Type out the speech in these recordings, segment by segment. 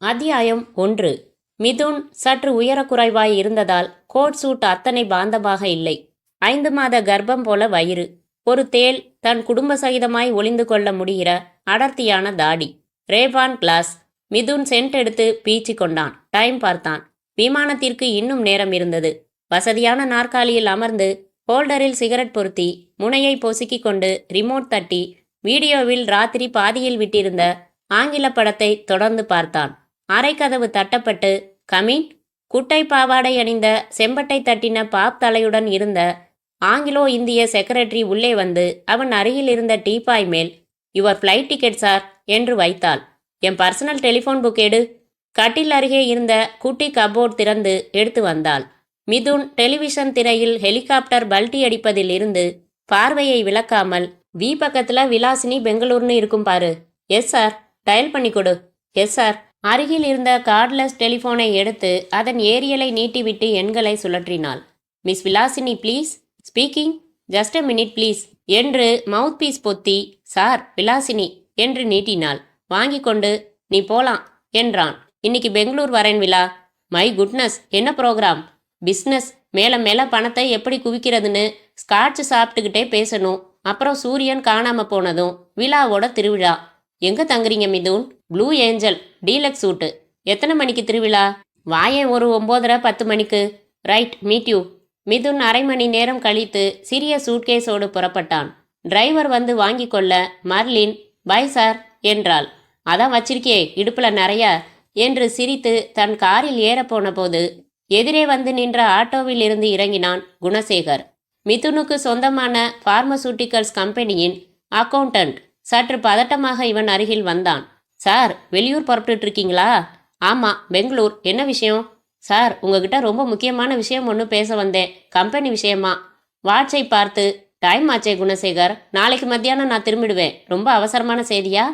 அத்தியாயம் 1. மிதுன் சற்று உயரக்குறைவாய் இருந்ததால் கோட் சூட் அத்தனை பாந்தமாக இல்லை. 5 மாத கர்ப்பம் போல வயிறு. ஒரு தேள் தன் குடும்ப சகிதமாய் ஒளிந்து கொள்ள முடிகிற அடர்த்தியான தாடி. Ray-Ban class. மிதுன் சென்ட் எடுத்து பீச்சி கொண்டான். டைம் பார்த்தான். விமானத்திற்கு இன்னும் நேரம் இருந்தது. வசதியான நாற்காலியில் அமர்ந்து ஹோல்டரில் சிகரெட் பொருத்தி முனையை பொசுக்கிக் கொண்டு ரிமோட் தட்டி வீடியோவில் ராத்திரி பாதியில் விட்டிருந்த ஆங்கில படத்தை தொடர்ந்து பார்த்தான். அரைக்கதவு தட்டப்பட்டு கமின். குட்டை பாவாடை அணிந்த செம்பட்டை தட்டின பாப் தலையுடன் இருந்த ஆங்கிலோ இந்திய செக்ரட்டரி உள்ளே வந்து அவன் அருகில் இருந்த டீப்பாய் மேல் யுவர் ஃப்ளைட் டிக்கெட் சார் என்று வைத்தாள். என் பர்சனல் டெலிஃபோன் புக் எடு. கட்டில் அருகே இருந்த குட்டி கபோர்ட் திறந்து எடுத்து வந்தாள். மிதுன் டெலிவிஷன் திரையில் ஹெலிகாப்டர் பல்டி அடிப்பதில் இருந்து பார்வையை விளக்காமல் வி பக்கத்துல விலாசினி பெங்களூர்னு இருக்கும் பாரு. Yes sir. டயல் பண்ணி கொடு. Yes sir. அருகில் இருந்த கார்ட்லெஸ் டெலிஃபோனை எடுத்து அதன் ஏரியலை நீட்டிவிட்டு எண்களை சுழற்றினாள். Miss Vilasini please. Speaking. Just a minute please என்று மவுத் பீஸ் பொத்தி சார் விலாசினி என்று நீட்டினாள். வாங்கி கொண்டு நீ போலாம் என்றான். இன்னைக்கு பெங்களூர் வரேன் விழா. மை குட்னஸ், என்ன ப்ரோக்ராம்? பிஸ்னஸ். மேல மேல பணத்தை எப்படி குவிக்கிறதுன்னு ஸ்காட்ச் சாப்பிட்டுக்கிட்டே பேசணும். அப்புறம் சூரியன் காணாம போனதும் விழாவோட திருவிழா. எங்க தங்குறீங்க மிதுன்? ப்ளூ ஏஞ்சல் டீலக்ஸ் சூட்டு. எத்தனை மணிக்கு திருவிழா? வாயேன் ஒரு 9:30-10 மணிக்கு. Right, meet you. மிதுன் அரை மணி நேரம் கழித்து சிறிய சூட்கேஸோடு புறப்பட்டான். டிரைவர் வந்து வாங்கி கொள்ள மர்லின் பை சார் என்றாள். அதான் வச்சிருக்கே இடுப்புல நிறைய என்று சிரித்து தன் காரில் ஏறப்போன போது எதிரே வந்து நின்ற ஆட்டோவில் இருந்து இறங்கினான் குணசேகர். மிதுனுக்கு சொந்தமான பார்மசூட்டிக்கல்ஸ் கம்பெனியின் அக்கவுண்டன்ட். சற்று பதட்டமாக இவன் அருகில் வந்தான். சார், வெளியூர் புறப்பட்டு இருக்கீங்களா? ஆமாம், பெங்களூர். என்ன விஷயம்? சார், உங்ககிட்ட ரொம்ப முக்கியமான விஷயம் ஒன்று பேச வந்தேன். கம்பெனி விஷயமா. வாட்சை பார்த்து டைம் ஆச்சே குணசேகர், நாளைக்கு மத்தியானம் நான் திரும்பிடுவேன். ரொம்ப அவசரமான செய்தியா?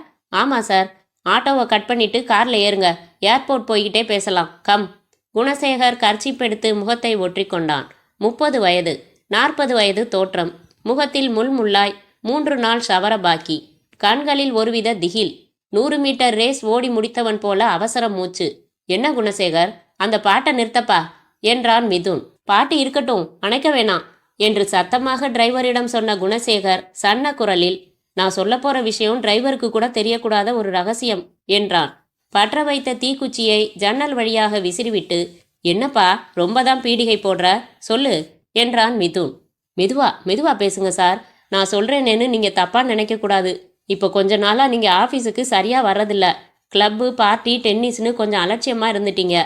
ஆமாம் சார். ஆட்டோவை கட் பண்ணிட்டு காரில் ஏறுங்க. ஏர்போர்ட் போய்கிட்டே பேசலாம். கம். குணசேகர் கர்ச்சீப் எடுத்து முகத்தை ஒற்றி கொண்டான். 30 வயது, 40 வயது தோற்றம். முகத்தில் முள்முள்ளாய் 3 நாள் சவர பாக்கி. கண்களில் ஒருவித திகில். 100 மீட்டர் ரேஸ் ஓடி முடித்தவன் போல அவசர மூச்சு. என்ன குணசேகர், அந்த பாட்டை நிறுத்தப்பா என்றான் மிதுன். பாட்டு இருக்கட்டும், அணைக்க வேணாம் என்று சத்தமாக டிரைவரிடம் சொன்ன குணசேகர் சன்ன குரலில் நான் சொல்ல போற விஷயம் டிரைவருக்கு கூட தெரியக்கூடாத ஒரு ரகசியம் என்றான். பற்ற வைத்த தீக்குச்சியை ஜன்னல் வழியாக விசிறிவிட்டு என்னப்பா ரொம்பதான் பீடிகை போடுற, சொல்லு என்றான் மிதுன். மெதுவா பேசுங்க சார். நான் சொல்றேனேன்னு நீங்க தப்பா நினைக்க கூடாது. இப்போ கொஞ்ச நாளா நீங்க ஆஃபீஸுக்கு சரியா வர்றதில்ல. கிளப்பு, பார்ட்டி, டென்னிஸ்னு கொஞ்சம் அலட்சியமா இருந்துட்டீங்க.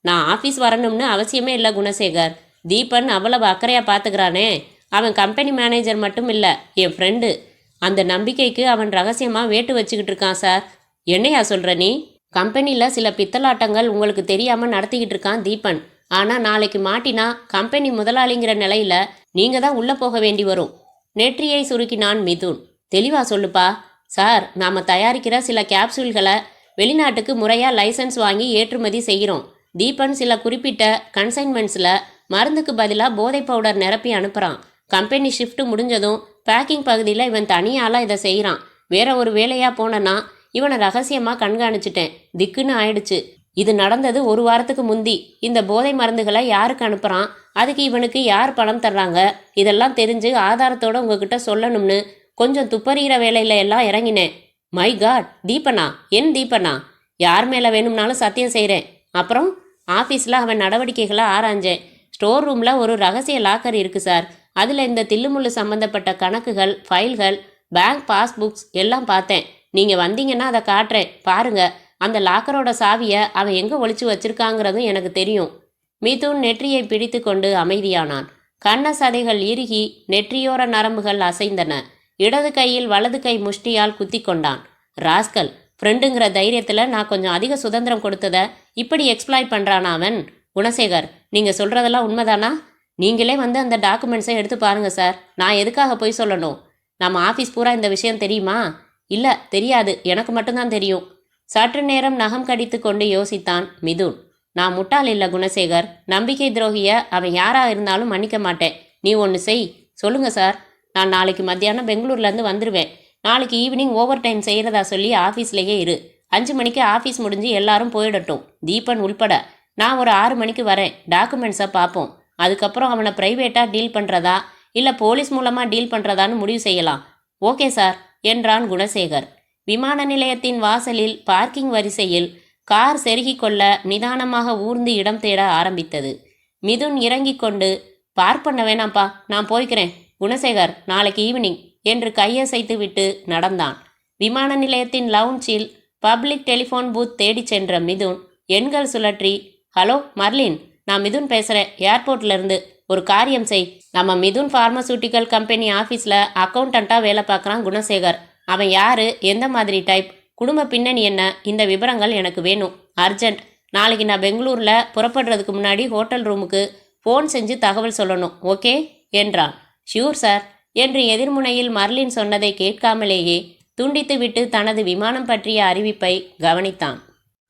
நான் ஆஃபீஸ் வரணும்னு அவசியமே இல்லை குணசேகர். தீபன் அவ்வளவு அக்கறையா பார்த்துக்கிறானே. அவன் கம்பெனி மேனேஜர் மட்டும் இல்லை, என் ஃப்ரெண்டு. அந்த நம்பிக்கைக்கு அவன் ரகசியமா வேட்டு வச்சுக்கிட்டு இருக்கான் சார். என்னையா சொல்ற நீ? கம்பெனியில் சில பித்தலாட்டங்கள் உங்களுக்கு தெரியாம நடத்திக்கிட்டு இருக்கான் தீபன். ஆனால் நாளைக்கு மாட்டினா கம்பெனி முதலாளிங்கிற நிலையில நீங்க தான் உள்ள போக வேண்டி வரும். நெற்றியை சுருக்கினான் மிதுன். தெளிவா சொல்லுப்பா. சார், நாம தயாரிக்கிற சில கேப்சூல்களை வெளிநாட்டுக்கு முறையா லைசன்ஸ் வாங்கி ஏற்றுமதி செய்கிறோம். தீபன் சில குறிப்பிட்ட கன்சைன்மெண்ட்ஸில் மருந்துக்கு பதிலாக போதை பவுடர் நிரப்பி அனுப்புகிறான். கம்பெனி ஷிஃப்ட் முடிஞ்சதும் பேக்கிங் பகுதியில் இவன் தனியாலாம் இதை செய்கிறான். வேற ஒரு வேலையாக போனனா இவனை ரகசியமாக கண்காணிச்சிட்டேன். திக்குன்னு ஆயிடுச்சு. இது நடந்தது 1 வாரத்துக்கு முந்தி. இந்த போதை மருந்துகளை யாருக்கு அனுப்புகிறான், அதுக்கு இவனுக்கு யார் பணம் தர்றாங்க, இதெல்லாம் தெரிஞ்சு ஆதாரத்தோடு உங்ககிட்ட சொல்லணும்னு கொஞ்சம் துப்பறிகிற வேலையில எல்லாம் இறங்கினேன். My God, Deepana? என் தீபனா? யார் மேலே வேணும்னாலும் சத்தியம் செய்கிறேன். அப்புறம் ஆஃபீஸில் அவன் நடவடிக்கைகளை ஆராய்ஞ்சேன். ஸ்டோர் ரூமில் ஒரு ரகசிய லாக்கர் இருக்குது சார். அதில் இந்த தில்லுமுள்ளு சம்மந்தப்பட்ட கணக்குகள், ஃபைல்கள், பேங்க் பாஸ்புக்ஸ் எல்லாம் பார்த்தேன். நீங்கள் வந்தீங்கன்னா அதை காட்டுறேன், பாருங்க. அந்த லாக்கரோட சாவியை அவன் எங்கே ஒளிச்சு வச்சிருக்காங்கிறதும் எனக்கு தெரியும். மிதுன் நெற்றியை பிடித்து கொண்டு அமைதியானான். கண்ண சதைகள் இறுகி நெற்றியோர நரம்புகள் அசைந்தன. இடது கையில் வலது கை முஷ்டியால் குத்தி கொண்டான். ராஸ்கல், ஃப்ரெண்டுங்கிற தைரியத்தில் நான் கொஞ்சம் அதிக சுதந்திரம் கொடுத்ததை இப்படி எக்ஸ்ப்ளாய்ட் பண்ணுறானா அவன்? குணசேகர், நீங்கள் சொல்கிறதெல்லாம் உண்மைதானா? நீங்களே வந்து அந்த டாக்குமெண்ட்ஸை எடுத்து பாருங்க சார். நான் எதுக்காக போய் சொல்லணும்? நம்ம ஆஃபீஸ் பூரா இந்த விஷயம் தெரியுமா? இல்லை, தெரியாது. எனக்கு மட்டும்தான் தெரியும். சற்று நேரம் நகம் கடித்து கொண்டு யோசித்தான் மிதுன். நான் முட்டாள் இல்லை குணசேகர். நம்பிக்கை துரோகிய அவன் யாராக இருந்தாலும் மன்னிக்க மாட்டேன். நீ ஒன்று செய். சொல்லுங்க சார். நான் நாளைக்கு மத்தியானம் பெங்களூர்லேருந்து வந்துடுவேன். நாளைக்கு ஈவினிங் ஓவர் டைம் செய்கிறதா சொல்லி ஆஃபீஸ்லேயே இரு. 5 மணிக்கு ஆஃபீஸ் முடிஞ்சு எல்லாரும் போயிடட்டும், தீபன் உள்பட. நான் ஒரு 6 மணிக்கு வரேன். டாக்குமெண்ட்ஸை பார்ப்போம். அதுக்கப்புறம் அவனை ப்ரைவேட்டாக டீல் பண்ணுறதா இல்லை போலீஸ் மூலமாக டீல் பண்ணுறதான்னு முடிவு செய்யலாம். ஓகே சார் என்றான் குணசேகர். விமான நிலையத்தின் வாசலில் பார்க்கிங் வரிசையில் கார் செருகிக் கொள்ள நிதானமாக ஊர்ந்து இடம் தேட ஆரம்பித்தது. மிதுன் இறங்கிக் கொண்டு, பார்க் பண்ண வேணாம்ப்பா, நான் போய்க்கிறேன் குணசேகர், நாளைக்கு ஈவினிங் என்று கையசைத்து விட்டு நடந்தான். விமான நிலையத்தின் லவுஞ்சில் பப்ளிக் டெலிஃபோன் பூத் தேடிச் சென்ற மிதுன் எண்கள் சுழற்றி, ஹலோ மர்லின், நான் மிதுன் பேசுகிறேன், ஏர்போர்ட்லேருந்து. ஒரு காரியம் செய். நம்ம மிதுன் ஃபார்மசூட்டிக்கல் கம்பெனி ஆஃபீஸில் அக்கௌண்டண்ட்டாக வேலை பார்க்குறான் குணசேகர். அவன் யார், எந்த மாதிரி டைப், குடும்ப பின்னணி என்ன, இந்த விவரங்கள் எனக்கு வேணும். அர்ஜென்ட். நாளைக்கு நான் பெங்களூரில் புறப்படுறதுக்கு முன்னாடி ஹோட்டல் ரூமுக்கு ஃபோன் செஞ்சு தகவல் சொல்லணும். ஓகே என்றான். ஷியூர் சார் என்று எதிர்முனையில் மர்லின் சொன்னதை கேட்காமலேயே துண்டித்துவிட்டு தனது விமானம் பற்றிய அறிவிப்பை கவனித்தான்.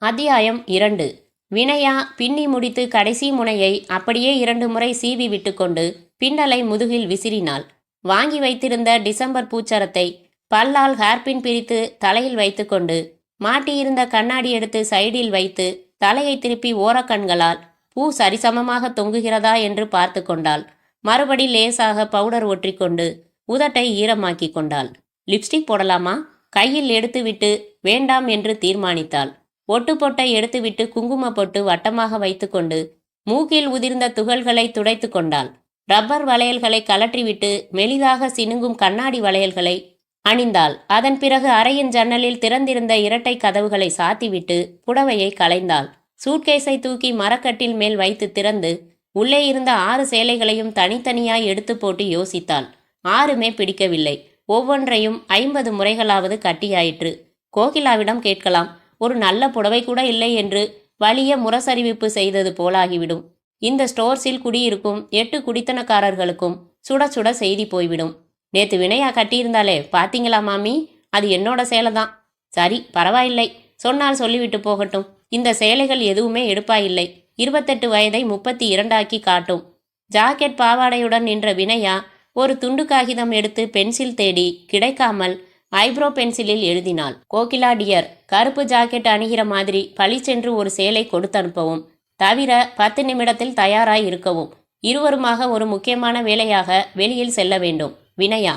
அத்தியாயம் 2. வினயா பின்னி முடித்து கடைசி முனையை அப்படியே 2 முறை சீவி விட்டுக்கொண்டு பின்னலை முதுகில் விசிறினாள். வாங்கி வைத்திருந்த டிசம்பர் பூச்சரத்தை பல்லால் ஹேர்பின் பிரித்து தலையில் வைத்துக்கொண்டு மாட்டியிருந்த கண்ணாடி எடுத்து சைடில் வைத்து தலையை திருப்பி ஓரக்கண்களால் பூ சரிசமமாக தொங்குகிறதா என்று பார்த்து கொண்டாள். மறுபடி லேசாக பவுடர் ஒற்றிக்கொண்டு உதட்டை ஈரமாக்கி கொண்டாள். லிப்ஸ்டிக் போடலாமா? கையில் எடுத்துவிட்டு வேண்டாம் என்று தீர்மானித்தாள். ஒட்டுப்பொட்டை எடுத்துவிட்டு குங்கும பொட்டு வட்டமாக வைத்துக்கொண்டு மூக்கில் உதிர்ந்த துகள்களை துடைத்து கொண்டாள். ரப்பர் வளையல்களை கலற்றிவிட்டு மெலிதாக சினுங்கும் கண்ணாடி வளையல்களை அணிந்தாள். அதன் பிறகு அறையின் ஜன்னலில் திறந்திருந்த இரட்டை கதவுகளை சாத்திவிட்டு புடவையை களைந்தாள். சூட்கேஸை தூக்கி மரக்கட்டில் மேல் வைத்து திறந்து உள்ளே இருந்த 6 சேலைகளையும் தனித்தனியாய் எடுத்து போட்டு யோசித்தாள். 6மே பிடிக்கவில்லை. ஒவ்வொன்றையும் 50 முறைகளாவது கட்டியாயிற்று. கோகிலாவிடம் கேட்கலாம். ஒரு நல்ல புடவை கூட இல்லை என்று வலிய முரசறிவிப்பு செய்தது போலாகிவிடும். இந்த ஸ்டோர்ஸில் குடியிருக்கும் 8 குடித்தனக்காரர்களுக்கும் சுட சுட செய்தி போய்விடும். நேத்து வினயா கட்டியிருந்தாலே பாத்தீங்களா மாமி, அது என்னோட சேலை தான். சரி, பரவாயில்லை, சொன்னால் சொல்லிவிட்டு போகட்டும். இந்த சேலைகள் எதுவுமே எடுப்பாயில்லை. 28 வயதை 32 காட்டும். ஜாக்கெட் பாவாடையுடன் நின்ற வினயா ஒரு துண்டு காகிதம் எடுத்து பென்சில் தேடி கிடைக்காமல் ஐப்ரோ பென்சிலில் எழுதினாள். கோகிலா டியர், கருப்பு ஜாக்கெட் அணிகிற மாதிரி பளிச்சென்று ஒரு சேலை கொடுத்து அனுப்பவும். தவிர 10 நிமிடத்தில் தயாராய் இருக்கவும். இருவருமாக ஒரு முக்கியமான வேலையாக வெளியில் செல்ல வேண்டும். வினயா.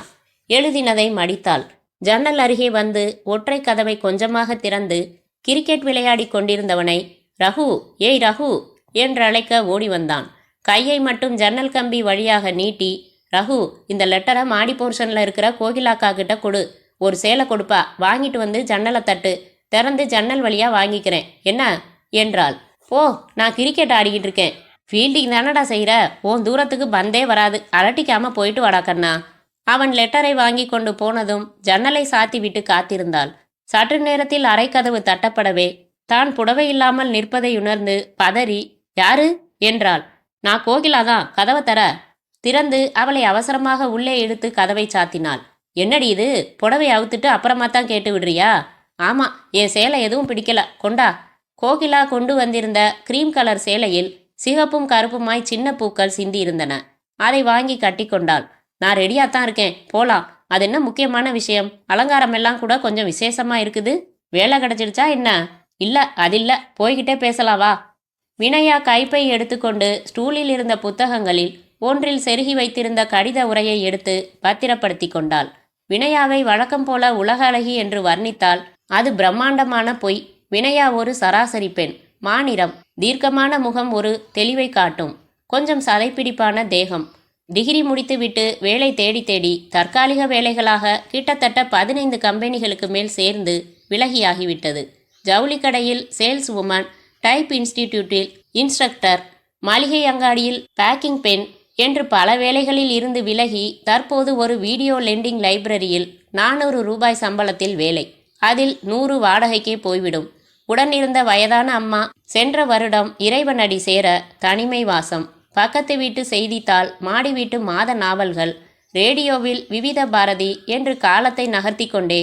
எழுதினதை மடித்தாள். ஜன்னல் அருகே வந்து ஒற்றை கதவை கொஞ்சமாக திறந்து கிரிக்கெட் விளையாடி கொண்டிருந்தவனை ரகு, ஏய் ரகு என்று அழைக்க ஓடி வந்தான். கையை மட்டும் ஜன்னல் கம்பி வழியாக நீட்டி, ரகு, இந்த லெட்டரை மாடி போர்ஷனில் இருக்கிற கோகிலாக்கா கிட்ட கொடு. ஒரு சேலை கொடுப்பா, வாங்கிட்டு வந்து ஜன்னலை தட்டு, திறந்து ஜன்னல் வழியாக வாங்கிக்கிறேன் என்ன என்றாள். ஓ, நான் கிரிக்கெட் ஆடிக்கிட்டு இருக்கேன். ஃபீல்டிங் தானடா செய்கிற, உன் தூரத்துக்கு பந்தே வராது, அலட்டிக்காம போயிட்டு வாடா கண்ணா. அவன் லெட்டரை வாங்கி கொண்டு போனதும் ஜன்னலை சாத்தி விட்டு காத்திருந்தாள். சற்று நேரத்தில் அரைக்கதவு தட்டப்படவே தான் புடவை இல்லாமல் நிற்பதை உணர்ந்து பதறி, யாரு என்றாள். நான் கோகிலாதான், கதவை தர. திறந்து அவளை அவசரமாக உள்ளே எடுத்து கதவை சாத்தினாள். என்னடி இது, புடவை அவுத்துட்டு அப்புறமா தான் கேட்டு விடுறியா? ஆமா, என் சேலை எதுவும் பிடிக்கல, கொண்டா. கோகிலா கொண்டு வந்திருந்த கிரீம் கலர் சேலையில் சிகப்பும் கருப்புமாய் சின்ன பூக்கள் சிந்தி இருந்தன. அதை வாங்கி கட்டி கொண்டாள். நான் ரெடியாத்தான் இருக்கேன், போலாம். அது என்ன முக்கியமான விஷயம்? அலங்காரம் எல்லாம் கூட கொஞ்சம் விசேஷமா இருக்குது. வேலை கிடைச்சிடுச்சா என்ன? இல்ல, அதில்ல, போய்கிட்டே பேசலாவா. வினயா கைப்பை எடுத்துக்கொண்டு ஸ்டூலில் இருந்த புத்தகங்களில் ஒன்றில் செருகி வைத்திருந்த கடித உரையை எடுத்து பத்திரப்படுத்தி கொண்டாள். வினயாவை வழக்கம் போல உலக அழகி என்று வர்ணித்தால் அது பிரம்மாண்டமான பொய். வினயா ஒரு சராசரி பெண். மாநிறம், தீர்க்கமான முகம் ஒரு தெளிவை காட்டும். கொஞ்சம் சதைப்பிடிப்பான தேகம். டிகிரி முடித்துவிட்டு வேலை தேடி தேடி தற்காலிக வேலைகளாக கிட்டத்தட்ட 15 கம்பெனிகளுக்கு மேல் சேர்ந்து விலகியாகிவிட்டது. ஜவுளி கடையில் சேல்ஸ் உமன், டைப் இன்ஸ்டிடியூட்டில் இன்ஸ்ட்ரக்டர், மளிகை அங்காடியில் பேக்கிங் பெண் என்று பல வேலைகளில் இருந்து விலகி தற்போது ஒரு வீடியோ லெண்டிங் லைப்ரரியில் 400 ரூபாய் சம்பளத்தில் வேலை. அதில் 100 வாடகைக்கே போய்விடும். உடனிருந்த வயதான அம்மா சென்ற வருடம் இறைவனடி சேர தனிமை வாசம். பக்கத்து வீட்டு செய்தித்தாள், மாடி வீட்டு மாத நாவல்கள், ரேடியோவில் விவித பாரதி என்று காலத்தை நகர்த்தி கொண்டே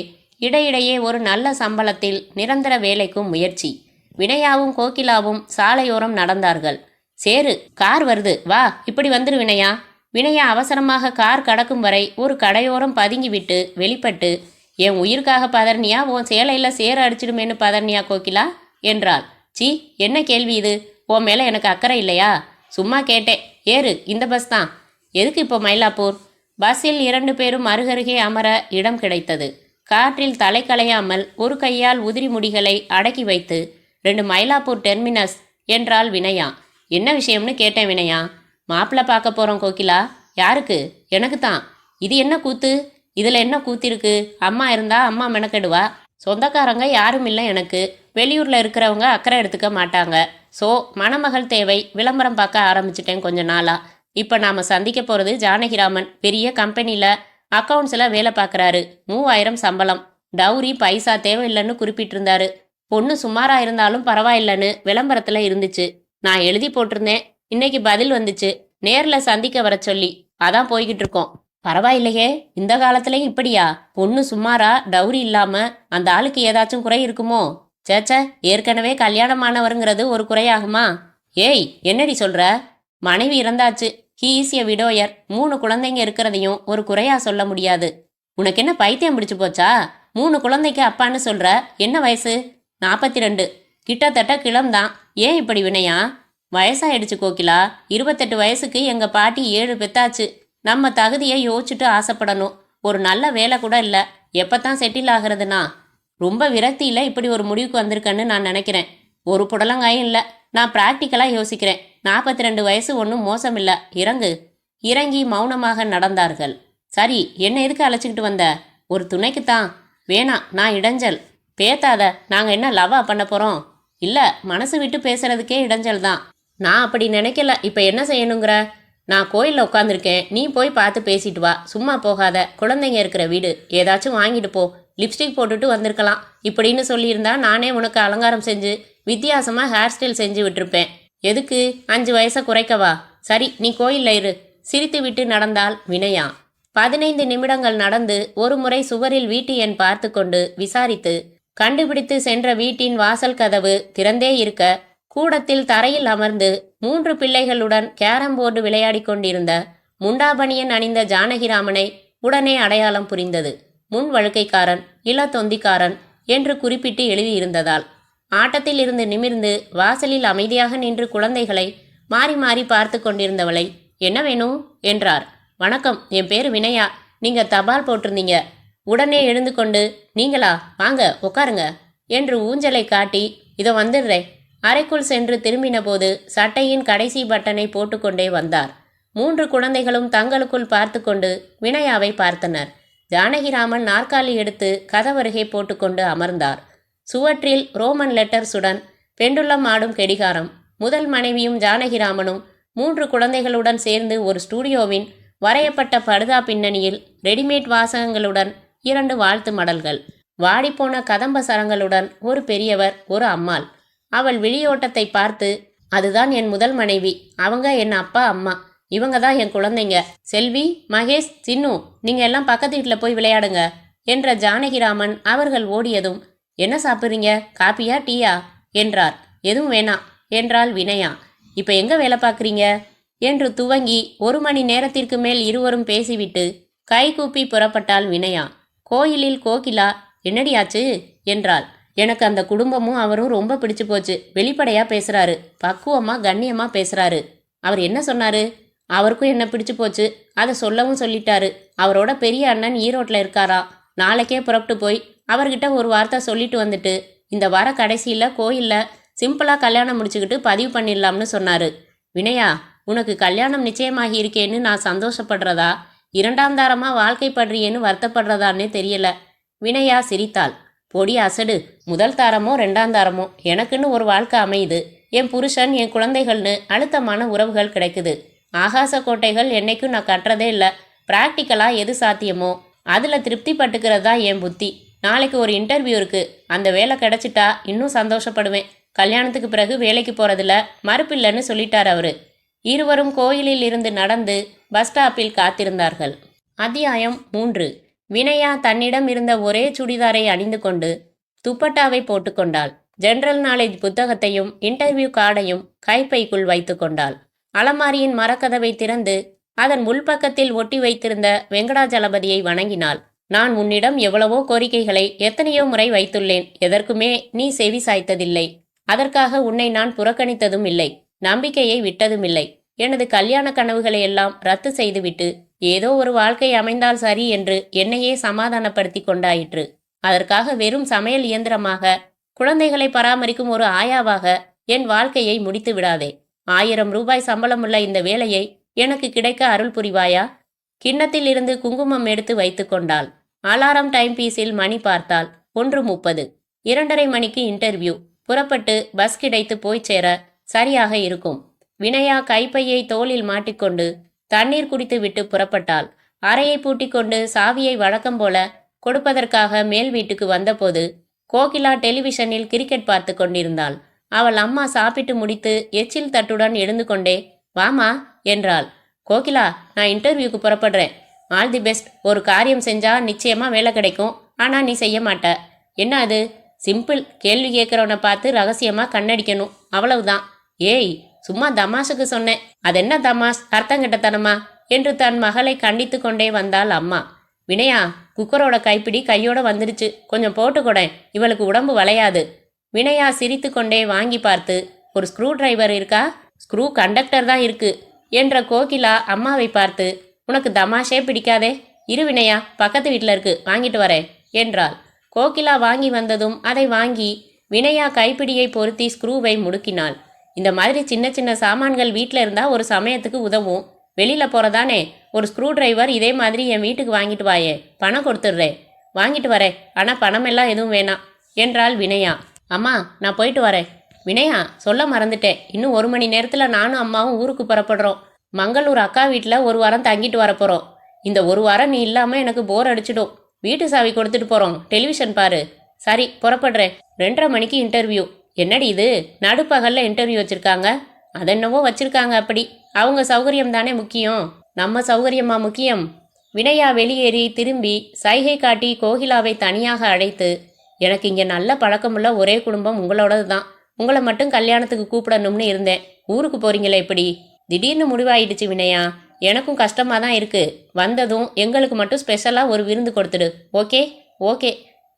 இடையிடையே ஒரு நல்ல சம்பளத்தில் நிரந்தர வேலைக்கும் முயற்சி. வினயாவும் கோகிலாவும் சாலையோரம் நடந்தார்கள். சேரு, கார் வருது, வா, இப்படி வந்துரு வினயா. வினயா அவசரமாக கார் கடக்கும் வரை ஒரு கடையோரம் பதுங்கிவிட்டு வெளிப்பட்டு என் உயிருக்காக பதறனியா, உன் சேலையில சேர அடிச்சிடுமேன்னு பதறனியா கோகிலா என்றாள். சீ, என்ன கேள்வி இது? உன் மேல எனக்கு அக்கறை இல்லையா? சும்மா கேட்டேன். ஏறு, இந்த பஸ் தான். எதுக்கு இப்போ மயிலாப்பூர்? பஸ்ஸில் 2 பேரும் அருகருகே அமர இடம் கிடைத்தது. காற்றில் தலை களையாமல் ஒரு கையால் உதிரி முடிகளை அடக்கி வைத்து 2 மயிலாப்பூர் டெர்மினஸ் என்றாள் வினயா. என்ன விஷயம்னு கேட்டேன் வினயா. மாப்பிள்ளை பார்க்க போகிறோம் கோகிலா. யாருக்கு? எனக்கு தான். இது என்ன கூத்து? இதில் என்ன கூத்திருக்கு? அம்மா இருந்தா அம்மா மெனக்கெடுவா. சொந்தக்காரங்க யாரும் இல்லை எனக்கு. வெளியூரில் இருக்கிறவங்க அக்கறை எடுத்துக்க மாட்டாங்க. ஸோ மணமகள் தேவை விளம்பரம் பார்க்க ஆரம்பிச்சிட்டேன் கொஞ்ச நாளாக. இப்போ நாம் சந்திக்க போகிறது ஜானகிராமன். பெரிய கம்பெனியில் அக்கவுண்ட்ஸில் வேலை பார்க்குறாரு. 3000 சம்பளம். டவுரி பைசா தேவையில்லைன்னு குறிப்பிட்டிருந்தாரு. பொண்ணு சுமாராக இருந்தாலும் பரவாயில்லைன்னு விளம்பரத்தில் இருந்துச்சு. நான் எழுதி போட்டிருந்தேன். இன்னைக்கு பதில் வந்துச்சு. நேரில் சந்திக்க வர சொல்லி. அதான் போய்கிட்டு இருக்கோம். பரவாயில்லையே, இந்த காலத்துலயும் இப்படியா? பொண்ணு சுமாரா, டவுரி இல்லாம அந்த ஆளுக்கு ஏதாச்சும் குறை இருக்குமோ? சேச்ச, ஏற்கனவே கல்யாணமானவருங்கிறது ஒரு குறையாகுமா? ஏய், என்னடி சொல்ற? மனைவி இறந்தாச்சு. He is a widower. 3 குழந்தைங்க இருக்கிறதையும் ஒரு குறையா சொல்ல முடியாது. உனக்கு என்ன பைத்தியம் பிடிச்சு போச்சா? 3 குழந்தைக்கு அப்பான்னு சொல்ற. என்ன வயசு? 42. கிட்டத்தட்ட கிளம்தான். ஏன் இப்படி வினையா? வயசாயிடுச்சு கோகிலா. 28 வயசுக்கு எங்க பாட்டி 7 பெத்தாச்சு. நம்ம தகுதியை யோசிச்சுட்டு ஆசைப்படணும். ஒரு நல்ல வேலை கூட இல்லை. எப்பத்தான் செட்டில் ஆகிறதுனா? ரொம்ப விரக்தியில் இப்படி ஒரு முடிவுக்கு வந்திருக்கேன்னு நான் நினைக்கிறேன். ஒரு புடலங்காயும் இல்லை. நான் ப்ராக்டிக்கலாக யோசிக்கிறேன். 42 வயசு ஒன்றும் மோசம் இல்லை. இறங்கு. இறங்கி மௌனமாக நடந்தார்கள். சரி, என்ன எதுக்கு அழைச்சிக்கிட்டு வந்த? ஒரு துணைக்குத்தான். வேணாம், நான் இடைஞ்சல். பேத்தாத. நாங்கள் என்ன லவ்வா பண்ண போகிறோம்? இல்லை, மனசு விட்டு பேசுறதுக்கே இடைஞ்சல் தான். நான் அப்படி நினைக்கல. இப்போ என்ன செய்யணுங்கிற? நான் கோயிலில் உட்காந்துருக்கேன். நீ போய் பார்த்து பேசிட்டு வா. சும்மா போகாத. குழந்தைங்க இருக்கிற வீடு. ஏதாச்சும் வாங்கிட்டு போ. லிப்ஸ்டிக் போட்டுட்டு வந்திருக்கலாம். இப்படின்னு சொல்லியிருந்தா நானே உனக்கு அலங்காரம் செஞ்சு வித்தியாசமாக ஹேர் ஸ்டைல் செஞ்சு விட்டுருப்பேன். எதுக்கு? 5 வயசை குறைக்கவா? சரி, நீ கோயிலில் இரு. சிரித்து விட்டு நடந்தாள் வினயா. 15 நிமிடங்கள் நடந்து ஒரு முறை சுவரில் வீட்டு எண் பார்த்து கொண்டு விசாரித்து கண்டுபிடித்து சென்ற வீட்டின் வாசல் கதவு திறந்தே இருக்க, கூடத்தில் தரையில் அமர்ந்து 3 பிள்ளைகளுடன் கேரம் போர்டு விளையாடி கொண்டிருந்த முண்டாபணியன் அணிந்த ஜானகிராமனை உடனே அடையாளம் புரிந்தது. முன் வழுக்கைக்காரன், இளத்தொந்திக்காரன் என்று குறிப்பிட்டு எழுதியிருந்ததால் ஆட்டத்தில் இருந்து நிமிர்ந்து வாசலில் அமைதியாக நின்று குழந்தைகளை மாறி மாறி பார்த்து கொண்டிருந்தவளை, என்ன வேணும் என்றார். வணக்கம், என் பேரு வினயா. நீங்க தபால் போட்டிருந்தீங்க. உடனே எழுந்து கொண்டு, நீங்களா? வாங்க உட்காருங்க என்று ஊஞ்சலை காட்டி, இதோ வந்துடுறேன். அறைக்குள் சென்று திரும்பின போது சட்டையின் கடைசி பட்டனை போட்டுக்கொண்டே வந்தார். 3 குழந்தைகளும் தங்களுக்குள் பார்த்து கொண்டு வினயாவை பார்த்தனர். ஜானகிராமன் நாற்காலி எடுத்து கதவருகே போட்டுக்கொண்டு அமர்ந்தார். சுவற்றில் ரோமன் லெட்டர்ஸுடன் பெண்டுலம் ஆடும் கெடிகாரம். முதல் மனைவியும் ஜானகிராமனும் 3 குழந்தைகளுடன் சேர்ந்து ஒரு ஸ்டூடியோவின் வரையப்பட்ட படுதா பின்னணியில் ரெடிமேட் வாசகங்களுடன் 2 வாழ்த்து மடல்கள். வாடிப்போன கதம்ப சரங்களுடன் ஒரு பெரியவர், ஒரு அம்மாள். அவள் விழியோட்டத்தை பார்த்து, அதுதான் என் முதல் மனைவி. அவங்க என் அப்பா அம்மா. இவங்க தான் என் குழந்தைங்க. செல்வி, மகேஷ், சின்னு, நீங்க எல்லாம் பக்கத்து வீட்டில் போய் விளையாடுங்க என்ற ஜானகிராமன் அவர்கள் ஓடியதும், என்ன சாப்பிட்றீங்க? காப்பியா டீயா என்றார். எதுவும் வேணாம் என்றாள் வினயா. இப்போ எங்க வேலை பார்க்குறீங்க என்று துவங்கி 1 மணி நேரத்திற்கு மேல் இருவரும் பேசிவிட்டு கைகூப்பி புறப்பட்டாள் வினயா. கோயிலில் கோகிலா, என்னடியாச்சு என்றாள். எனக்கு அந்த குடும்பமும் அவரும் ரொம்ப பிடிச்சு போச்சு. வெளிப்படையா பேசுறாரு. பக்குவமா கண்ணியமா பேசுறாரு. அவர் என்ன சொன்னாரு? அவருக்கும் என்ன பிடிச்சு போச்சு. அதை சொல்லவும் சொல்லிட்டாரு. அவரோட பெரிய அண்ணன் ஈரோட்டில் இருக்காரா. நாளைக்கே புறப்பட்டு போய் அவர்கிட்ட ஒரு வார்த்தை சொல்லிட்டு வந்துட்டு இந்த வார கடைசியில் கோயிலில் சிம்பிளாக கல்யாணம் முடிச்சுக்கிட்டு பதிவு பண்ணிடலாம்னு சொன்னாரு. வினயா, உனக்கு கல்யாணம் நிச்சயமாகி இருக்கேன்னு நான் சந்தோஷப்படுறதா, 2ஆம் தாரமாக வாழ்க்கைப்படுறியேன்னு வருத்தப்படுறதான்னே தெரியல. வினயா சிரித்தாள். பொடி அசடு. முதல் தாரமோ 2ஆம் தாரமோ எனக்குன்னு ஒரு வாழ்க்கை அமையுது. என் புருஷன், என் குழந்தைகள்னு அழுத்தமான உறவுகள் கிடைக்குது. ஆகாச கோட்டைகள் என்னைக்கும் நான் கட்டுறதே இல்லை. ப்ராக்டிக்கலாக எது சாத்தியமோ அதில் திருப்தி பட்டுக்கிறது தான் என் புத்தி. நாளைக்கு ஒரு இன்டர்வியூ இருக்கு. அந்த வேலை கிடைச்சிட்டா இன்னும் சந்தோஷப்படுவேன். கல்யாணத்துக்கு பிறகு வேலைக்கு போகிறதில்ல மறுப்பில்லைன்னு சொல்லிட்டார் அவரு. இருவரும் கோயிலில் இருந்து நடந்து பஸ் ஸ்டாப்பில் காத்திருந்தார்கள். அத்தியாயம் 3. வினயா தன்னிடம் இருந்த ஒரே சுடிதாரை அணிந்து கொண்டு துப்பட்டாவை போட்டுக்கொண்டாள். ஜெனரல் நாலேஜ் புத்தகத்தையும் இன்டர்வியூ கார்டையும் கைப்பைக்குள் வைத்து கொண்டாள். அலமாரியின் மரக்கதவை திறந்து அதன் உள்பக்கத்தில் ஒட்டி வைத்திருந்த வெங்கடாஜலபதியை வணங்கினாள். நான் உன்னிடம் எவ்வளவோ கோரிக்கைகளை எத்தனையோ முறை வைத்துள்ளேன். எதற்குமே நீ செவி சாய்த்ததில்லை. அதற்காக உன்னை நான் புறக்கணித்ததும் இல்லை. நம்பிக்கையை விட்டதும் இல்லை. எனது கல்யாண கனவுகளை எல்லாம் ரத்து செய்துவிட்டு ஏதோ ஒரு வாழ்க்கை அமைந்தால் சரி என்று என்னையே சமாதானப்படுத்தி கொண்டாயிற்று. அதற்காக வெறும் சமையல் இயந்திரமாக, குழந்தைகளை பராமரிக்கும் ஒரு ஆயாவாக என் வாழ்க்கையை முடித்து விடாதே. 1000 ரூபாய் சம்பளமுள்ள இந்த வேலையை எனக்கு கிடைக்க அருள் புரிவாயா? கிண்ணத்தில் இருந்து குங்குமம் எடுத்து வைத்து கொண்டாள். அலாரம் டைம் பீஸில் மணி பார்த்தாள். 1:30. 2:30 மணிக்கு இன்டர்வியூ. புறப்பட்டு பஸ் கிடைத்து போய் சேர சரியாக இருக்கும். வினயா கைப்பையை தோளில் மாட்டிக்கொண்டு தண்ணீர் குடித்து விட்டு புறப்பட்டாள். அறையை பூட்டிக்கொண்டு சாவியை வழக்கம் போல கொடுப்பதற்காக மேல் வீட்டுக்கு வந்தபோது கோகிலா டெலிவிஷனில் கிரிக்கெட் பார்த்து கொண்டிருந்தாள். அவள் அம்மா சாப்பிட்டு முடித்து எச்சில் தட்டுடன் எழுந்து கொண்டே வாமா என்றாள். கோகிலா, நான் இன்டர்வியூக்கு புறப்படுறேன். All the best. ஒரு காரியம் செஞ்சா நிச்சயமா வேலை கிடைக்கும். ஆனா நீ செய்ய மாட்ட. என்ன அது? சிம்பிள். கேள்வி கேட்கறவனை பார்த்து ரகசியமா கண்ணடிக்கணும், அவ்வளவுதான். ஏய், சும்மா தமாஷுக்கு சொன்னேன். அதென்ன தமாஷ், அர்த்தங்கட்டத்தனமா என்று தன் மகளை கண்டித்து கொண்டே வந்தாள் அம்மா. வினயா, குக்கரோட கைப்பிடி கையோட வந்துடுச்சு, கொஞ்சம் போட்டுக்கொடேன், இவளுக்கு உடம்பு வளையாது. வினயா சிரித்து கொண்டே வாங்கி பார்த்து, ஒரு ஸ்க்ரூ டிரைவர் இருக்கா? ஸ்க்ரூ கண்டக்டர் தான் இருக்கு என்ற கோகிலா அம்மாவை பார்த்து, உனக்கு தமாஷே பிடிக்காதே, இரு வினயா, பக்கத்து வீட்டில் இருக்கு, வாங்கிட்டு வரேன் என்றாள். கோகிலா வாங்கி வந்ததும் அதை வாங்கி வினயா கைப்பிடியை பொருத்தி ஸ்க்ரூவை முடுக்கினாள். இந்த மாதிரி சின்ன சின்ன சாமான்கள் வீட்டில் இருந்தால் ஒரு சமயத்துக்கு உதவும். வெளியில் போகிறதானே, ஒரு ஸ்க்ரூ டிரைவர் இதே மாதிரி என் வீட்டுக்கு வாங்கிட்டு வாயே, பணம் கொடுத்துட்றேன். வாங்கிட்டு வரேன், ஆனால் பணமெல்லாம் எதுவும் வேணாம் என்றாள் வினயா. அம்மா, நான் போயிட்டு வரேன். வினயா, சொல்ல மறந்துட்டேன், இன்னும் 1 மணி நேரத்தில் நானும் அம்மாவும் ஊருக்கு புறப்படுறோம். மங்களூர் அக்கா வீட்டில் 1 வாரம் தங்கிட்டு வரப்போகிறோம். இந்த 1 வாரம் நீ இல்லாமல் எனக்கு போர் அடிச்சிடும். வீட்டு சாவி கொடுத்துட்டு போகிறோம், டெலிவிஷன் பாரு. சரி, புறப்படுறேன். 2:30 மணிக்கு இன்டர்வியூ. என்னடி இது, நடுப்பகலில் இன்டர்வியூ வச்சுருக்காங்க? அதென்னவோ வச்சுருக்காங்க. அப்படி அவங்க சௌகரியம் தானே முக்கியம், நம்ம சௌகரியமா முக்கியம்? வினயா வெளியேறி திரும்பி சைகை காட்டி கோகிலாவை தனியாக அழைத்து, எனக்கு இங்கே நல்ல பழக்கமுள்ள ஒரே குடும்பம் உங்களோடது தான். உங்களை மட்டும் கல்யாணத்துக்கு கூப்பிடணும்னு இருந்தேன். ஊருக்கு போறீங்களே எப்படி? திடீர்னு முடிவாயிடுச்சு வினயா. எனக்கும் கஷ்டமாக தான் இருக்கு. வந்ததும் எங்களுக்கு மட்டும் ஸ்பெஷலாக ஒரு விருந்து கொடுத்துடு. Okay? Okay.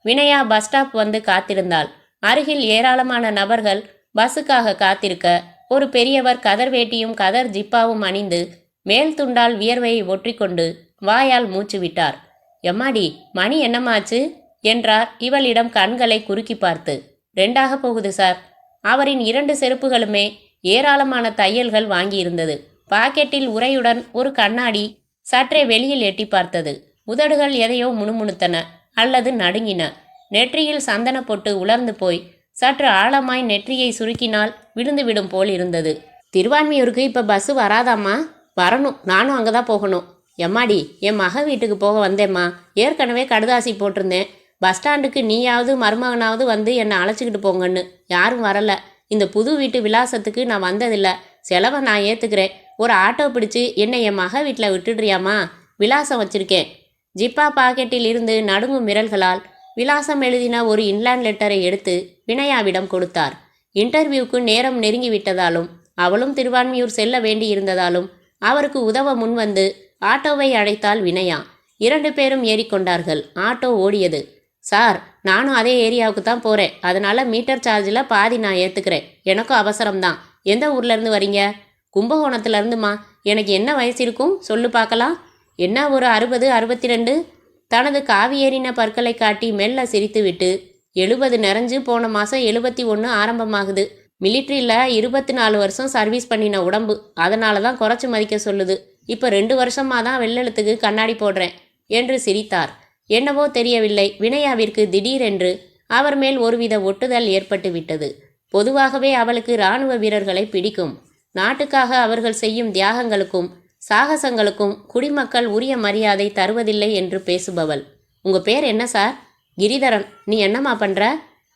Vinaya bus stop வந்து காத்திருந்தாள். அருகில் ஏராளமான நபர்கள் பஸ்ஸுக்காக காத்திருக்க, ஒரு பெரியவர் கதர் வேட்டியும் கதர் ஜிப்பாவும் அணிந்து மேல் துண்டால் வியர்வையை ஒற்றிக்கொண்டு வாயால் மூச்சு விட்டார். எம்மாடி, மணி என்னமாச்சு என்றார் இவளிடம் கண்களை குறுக்கி பார்த்து. 2ஆக போகுது சார். அவரின் 2 செருப்புகளுமே ஏராளமான தையல்கள் வாங்கியிருந்தது. பாக்கெட்டில் உரையுடன் ஒரு கண்ணாடி சற்றே வெளியில் எட்டி பார்த்தது. உதடுகள் எதையோ முணுமுணுத்தன அல்லது நடுங்கின. நெற்றியில் சந்தன பொட்டு உலர்ந்து போய் சற்று ஆழமாய் நெற்றியை சுருக்கினால் விழுந்துவிடும் போல் இருந்தது. திருவான்மியூருக்கு இப்போ பஸ்ஸு வராதாம்மா? வரணும், நானும் அங்கே தான் போகணும். எம்மாடி, என் மக வீட்டுக்கு போக வந்தேம்மா. ஏற்கனவே கடுதாசி போட்டிருந்தேன். பஸ் ஸ்டாண்டுக்கு நீயாவது மருமகனாவது வந்து என்னை அழைச்சிக்கிட்டு போங்கன்னு. யாரும் வரல. இந்த புது வீட்டு விலாசத்துக்கு நான் வந்ததில்லை. செலவை நான் ஏற்றுக்கிறேன். ஒரு ஆட்டோ பிடிச்சி என்னை என் மக வீட்டில் விட்டுடுறியாம்மா? விலாசம் வச்சிருக்கேன். ஜிப்பா பாக்கெட்டில் இருந்து நடுங்கும் விரல்களால் விலாசம் எழுதின ஒரு இன்லேண்ட் லெட்டரை எடுத்து வினயாவிடம் கொடுத்தார். இன்டர்வியூக்கு நேரம் நெருங்கிவிட்டதாலும் அவளும் திருவான்மியூர் செல்ல வேண்டியிருந்ததாலும் அவருக்கு உதவ முன்வந்து ஆட்டோவை அழைத்தாள் வினயா. 2 பேரும் ஏறிக்கொண்டார்கள். ஆட்டோ ஓடியது. சார், நானும் அதே ஏரியாவுக்கு தான் போகிறேன். அதனால மீட்டர் சார்ஜில் பாதி நான் ஏற்றுக்கிறேன். எனக்கும் அவசரம்தான். எந்த ஊர்லேருந்து வரீங்க? கும்பகோணத்துலேருந்துமா. எனக்கு என்ன வயசு இருக்கும் சொல்லு பார்க்கலாம். என்ன, ஒரு 60, 62? தனது காவியேறின பற்களை காட்டி மெல்ல சிரித்துவிட்டு, 70 நிறைஞ்சு போன மாதம் 71 ஆரம்பமாகுது. மிலிட்ரியில் 24 வருஷம் சர்வீஸ் பண்ணின உடம்பு, அதனால தான் குறைச்சி மதிக்க சொல்லுது. இப்போ 2 வருஷமாக தான் வெள்ளெழுத்துக்கு கண்ணாடி போடுறேன் என்று சிரித்தார். என்னவோ தெரியவில்லை, வினயாவிற்கு திடீரென்று அவர் மேல் ஒருவித ஒட்டுதல் ஏற்பட்டு விட்டது. பொதுவாகவே அவளுக்கு இராணுவ வீரர்களை பிடிக்கும். நாட்டுக்காக அவர்கள் செய்யும் தியாகங்களுக்கும் சாகசங்களுக்கும் குடிமக்கள் உரிய மரியாதை தருவதில்லை என்று பேசுபவள். உங்க பேர் என்ன சார்? கிரிதரன். நீ என்னம்மா பண்ற?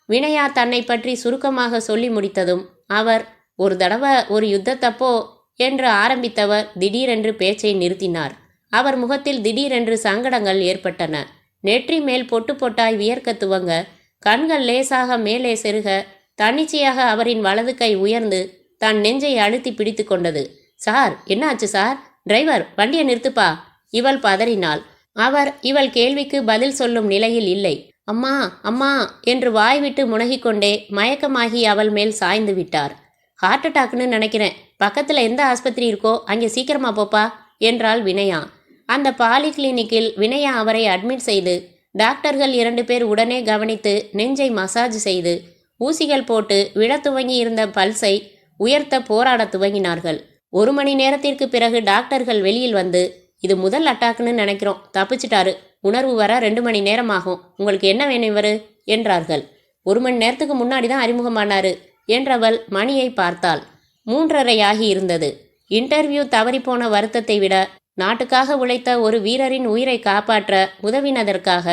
வினயா தன்னை பற்றி சுருக்கமாக சொல்லி முடித்ததும் அவர், ஒரு தடவை ஒரு யுத்தத்தப்போ என்று ஆரம்பித்தவர் திடீரென்று பேச்சை நிறுத்தினார். அவர் முகத்தில் திடீரென்று சங்கடங்கள் ஏற்பட்டன. நெற்றி மேல் பொட்டு பொட்டாய் வியர்க்க துவங்க, கண்கள் லேசாக மேலே செருக, தன்னிச்சையாக அவரின் வலது கை உயர்ந்து தன் நெஞ்சை அழுத்தி பிடித்து கொண்டது. சார், என்ன ஆச்சு சார்? டிரைவர், வண்டியை நிறுத்துப்பா. இவள் பதறினாள். அவர் இவள் கேள்விக்கு பதில் சொல்லும் நிலையில் இல்லை. அம்மா அம்மா என்று வாய்விட்டு முனகிக்கொண்டே மயக்கமாகி அவள் மேல் சாய்ந்து விட்டார். ஹார்ட் அட்டாக்னு நினைக்கிறேன், பக்கத்தில் எந்த ஆஸ்பத்திரி இருக்கோ அங்கே சீக்கிரமா போப்பா என்றாள் வினயா. அந்த பாலிகிளினிக்கில் வினயா அவரை அட்மிட் செய்து டாக்டர்கள் 2 பேர் உடனே கவனித்து நெஞ்சை மசாஜ் செய்து ஊசிகள் போட்டு விழத் துவங்கி இருந்த பல்ஸை உயர்த்த போராட துவங்கினார்கள். 1 மணி நேரத்திற்கு பிறகு டாக்டர்கள் வெளியில் வந்து, இது முதல் அட்டாக்னு நினைக்கிறோம், தப்பிச்சிட்டாரு, உணர்வு வர 2 மணி நேரம் ஆகும், உங்களுக்கு என்ன வேணும் இவரு என்றார்கள். 1 மணி நேரத்துக்கு முன்னாடி தான் அறிமுகமானாரு என்றவள் மணியை பார்த்தாள். 3:30 ஆகி இருந்தது. இன்டர்வியூ தவறிப்போன வருத்தத்தை விட நாட்டுக்காக உழைத்த ஒரு வீரரின் உயிரை காப்பாற்ற உதவினதற்காக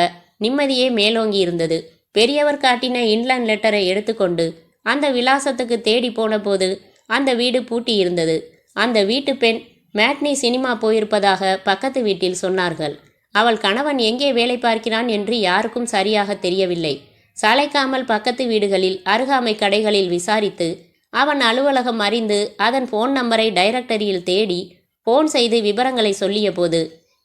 நிம்மதியே மேலோங்கி இருந்தது. பெரியவர் காட்டின இன்லாண்ட் லெட்டரை எடுத்துக்கொண்டு அந்த விலாசத்துக்கு தேடி போன போது அந்த வீடு பூட்டி இருந்தது. அந்த வீட்டு பெண் மேட்னி சினிமா போயிருப்பதாக பக்கத்து வீட்டில் சொன்னார்கள். அவள் கணவன் எங்கே வேலை பார்க்கிறான் என்று யாருக்கும் சரியாக தெரியவில்லை. சளைக்காமல் பக்கத்து வீடுகளில் அருகாமை கடைகளில் விசாரித்து அவன் அலுவலகம் அறிந்து அதன் ஃபோன் நம்பரை டைரக்டரியில் தேடி ஃபோன் செய்து விவரங்களை சொல்லிய போது,